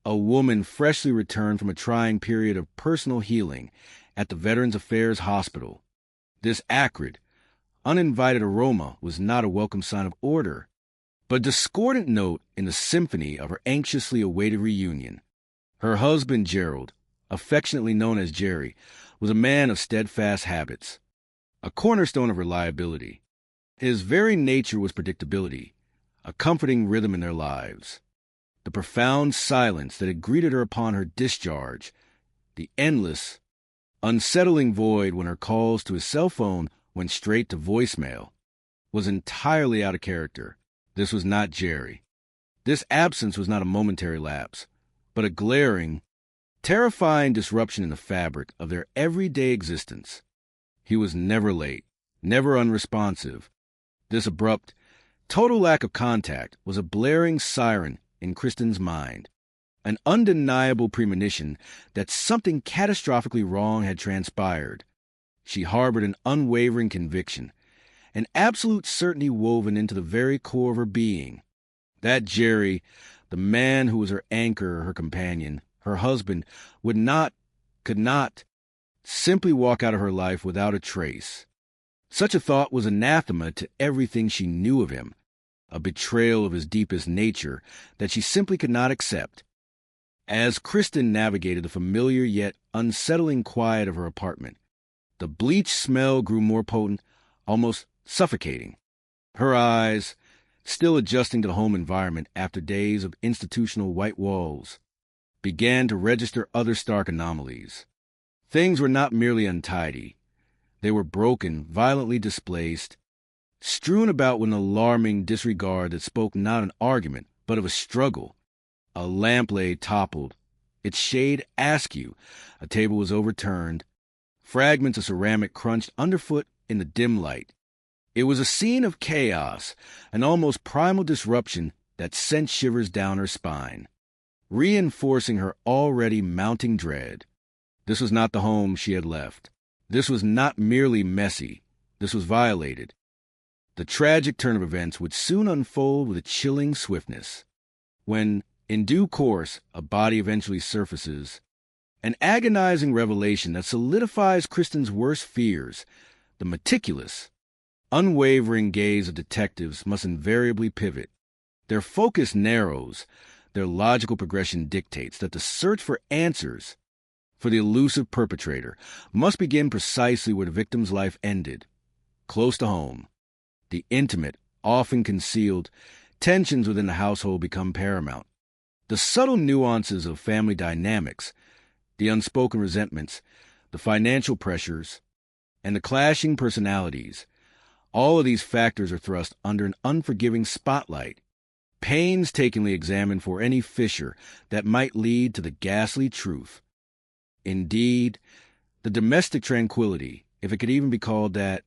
a woman freshly returned from a trying period of personal healing at the Veterans Affairs Hospital, this acrid, uninvited aroma was not a welcome sign of order, but a discordant note in the symphony of her anxiously awaited reunion. Her husband, Gerald, affectionately known as Jerry, was a man of steadfast habits, a cornerstone of reliability. His very nature was predictability, a comforting rhythm in their lives. The profound silence that had greeted her upon her discharge, the endless, unsettling void when her calls to his cell phone went straight to voicemail, was entirely out of character. This was not Jerry. This absence was not a momentary lapse, but a glaring, terrifying disruption in the fabric of their everyday existence. He was never late, never unresponsive. This abrupt, total lack of contact was a blaring siren in Kristen's mind, an undeniable premonition that something catastrophically wrong had transpired. She harbored an unwavering conviction, an absolute certainty woven into the very core of her being. That Jerry, the man who was her anchor, her companion, her husband, could not simply walk out of her life without a trace. Such a thought was anathema to everything she knew of him, a betrayal of his deepest nature that she simply could not accept. As Kristen navigated the familiar yet unsettling quiet of her apartment, the bleach smell grew more potent, almost suffocating. Her eyes, still adjusting to the home environment after days of institutional white walls, began to register other stark anomalies. Things were not merely untidy. They were broken, violently displaced, strewn about with an alarming disregard that spoke not an argument, but of a struggle. A lamp lay toppled, its shade askew. A table was overturned. Fragments of ceramic crunched underfoot in the dim light. It was a scene of chaos, an almost primal disruption that sent shivers down her spine, reinforcing her already mounting dread. This was not the home she had left. This was not merely messy. This was violated. The tragic turn of events would soon unfold with a chilling swiftness. When, in due course, a body eventually surfaces, an agonizing revelation that solidifies Kristen's worst fears, the meticulous, unwavering gaze of detectives must invariably pivot. Their focus narrows. Their logical progression dictates that the search for answers for the elusive perpetrator must begin precisely where the victim's life ended, close to home. The intimate, often concealed, tensions within the household become paramount. The subtle nuances of family dynamics, the unspoken resentments, the financial pressures, and the clashing personalities, all of these factors are thrust under an unforgiving spotlight, painstakingly examined for any fissure that might lead to the ghastly truth. Indeed, the domestic tranquility, if it could even be called that,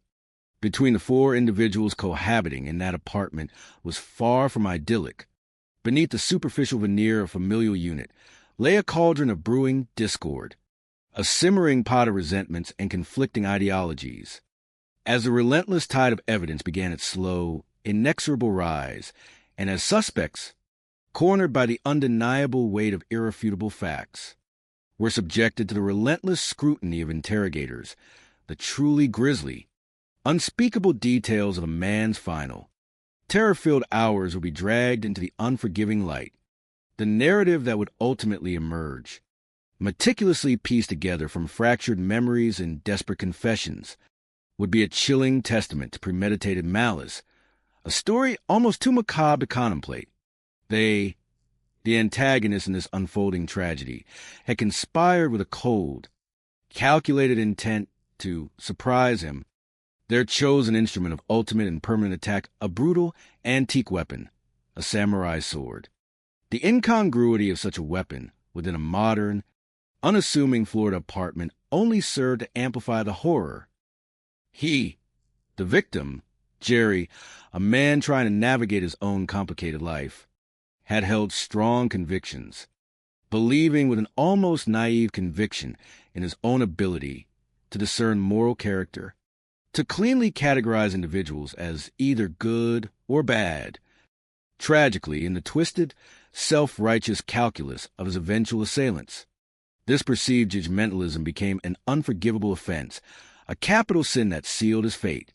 between the four individuals cohabiting in that apartment was far from idyllic. Beneath the superficial veneer of familial unit lay a cauldron of brewing discord, a simmering pot of resentments and conflicting ideologies. As the relentless tide of evidence began its slow, inexorable rise, and as suspects, cornered by the undeniable weight of irrefutable facts, were subjected to the relentless scrutiny of interrogators, the truly grisly, unspeakable details of a man's final, terror-filled hours would be dragged into the unforgiving light. The narrative that would ultimately emerge, meticulously pieced together from fractured memories and desperate confessions, would be a chilling testament to premeditated malice, a story almost too macabre to contemplate. They, the antagonists in this unfolding tragedy, had conspired with a cold, calculated intent to surprise him, their chosen instrument of ultimate and permanent attack, a brutal, antique weapon, a samurai sword. The incongruity of such a weapon within a modern, unassuming Florida apartment only served to amplify the horror. He, the victim, Jerry, a man trying to navigate his own complicated life, had held strong convictions, believing with an almost naive conviction in his own ability to discern moral character, to cleanly categorize individuals as either good or bad. Tragically, in the twisted, self-righteous calculus of his eventual assailants, this perceived judgmentalism became an unforgivable offense, a capital sin that sealed his fate.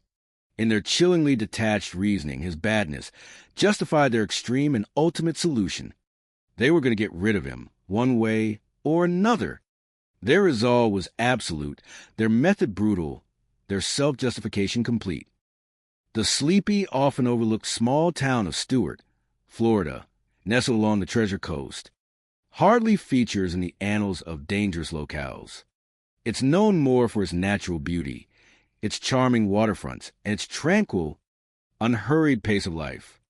In their chillingly detached reasoning, his badness justified their extreme and ultimate solution. They were going to get rid of him, one way or another. Their resolve was absolute, their method brutal, their self-justification complete. The sleepy, often overlooked small town of Stuart, Florida, nestled along the Treasure Coast, hardly features in the annals of dangerous locales. It's known more for its natural beauty, its charming waterfronts, and its tranquil, unhurried pace of life.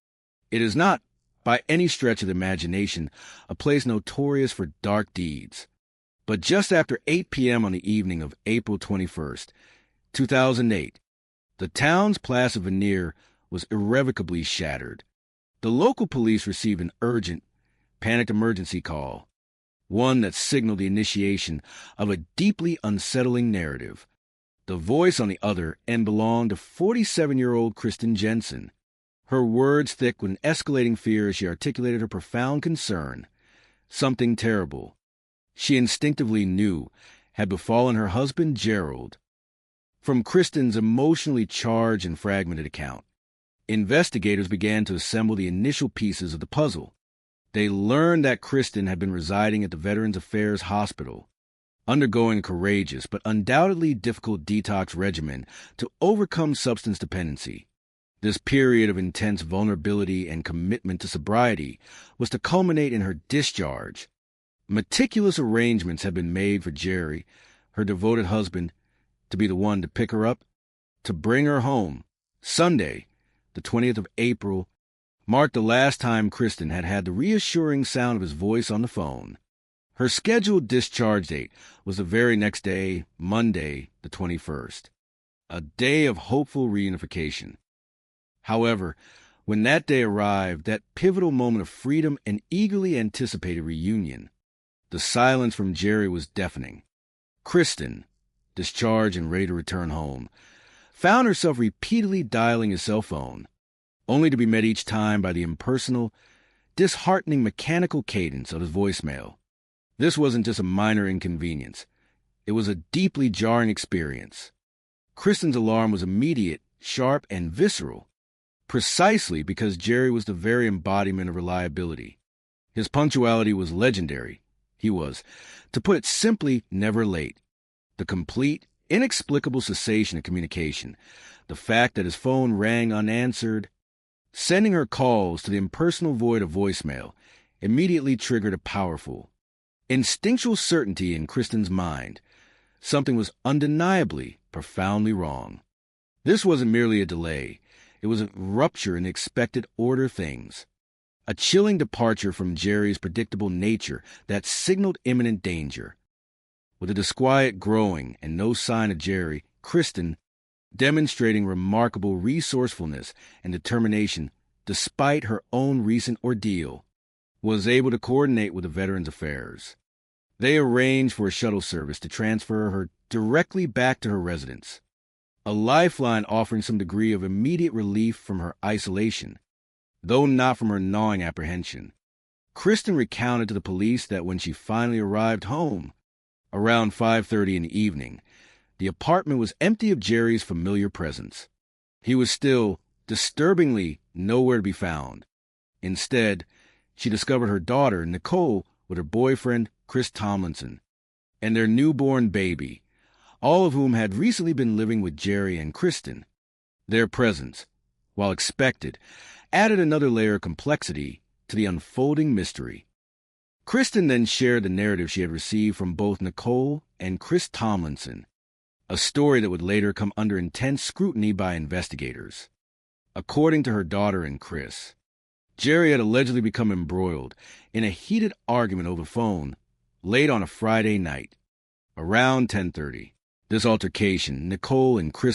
It is not, by any stretch of the imagination, a place notorious for dark deeds. But just after 8 p.m. on the evening of April 21st, 2008, the town's placid veneer was irrevocably shattered. The local police received an urgent, panicked emergency call, one that signaled the initiation of a deeply unsettling narrative. The voice on the other end belonged to 47-year-old Kristen Jensen, her words thick with an escalating fear as she articulated her profound concern. Something terrible, she instinctively knew, had befallen her husband, Gerald. From Kristen's emotionally charged and fragmented account, investigators began to assemble the initial pieces of the puzzle. They learned that Kristen had been residing at the Veterans Affairs Hospital, undergoing a courageous but undoubtedly difficult detox regimen to overcome substance dependency. This period of intense vulnerability and commitment to sobriety was to culminate in her discharge. Meticulous arrangements had been made for Jerry, her devoted husband, to be the one to pick her up, to bring her home. Sunday, the 20th of April, marked the last time Kristen had had the reassuring sound of his voice on the phone. Her scheduled discharge date was the very next day, Monday, the 21st, a day of hopeful reunification. However, when that day arrived, that pivotal moment of freedom and eagerly anticipated reunion, the silence from Jerry was deafening. Kristen, discharged and ready to return home, found herself repeatedly dialing his cell phone, only to be met each time by the impersonal, disheartening mechanical cadence of his voicemail. This wasn't just a minor inconvenience. It was a deeply jarring experience. Kristen's alarm was immediate, sharp, and visceral, precisely because Jerry was the very embodiment of reliability. His punctuality was legendary. He was, to put it simply, never late. The complete, inexplicable cessation of communication, the fact that his phone rang unanswered, sending her calls to the impersonal void of voicemail, immediately triggered a powerful, instinctual certainty in Kristen's mind. Something was undeniably, profoundly wrong. This wasn't merely a delay. It was a rupture in the expected order of things, a chilling departure from Jerry's predictable nature that signaled imminent danger. With the disquiet growing and no sign of Jerry, Kristen, demonstrating remarkable resourcefulness and determination despite her own recent ordeal, was able to coordinate with the Veterans Affairs. They arranged for a shuttle service to transfer her directly back to her residence, a lifeline offering some degree of immediate relief from her isolation, though not from her gnawing apprehension. Kristen recounted to the police that when she finally arrived home, around 5:30 in the evening, the apartment was empty of Jerry's familiar presence. He was still, disturbingly, nowhere to be found. Instead, she discovered her daughter, Nicole, with her boyfriend, Chris Tomlinson, and their newborn baby, all of whom had recently been living with Jerry and Kristen. Their presence, while expected, added another layer of complexity to the unfolding mystery. Kristen then shared the narrative she had received from both Nicole and Chris Tomlinson, a story that would later come under intense scrutiny by investigators. According to her daughter and Chris, Jerry had allegedly become embroiled in a heated argument over the phone late on a Friday night, around 10:30. This altercation, Nicole and Chris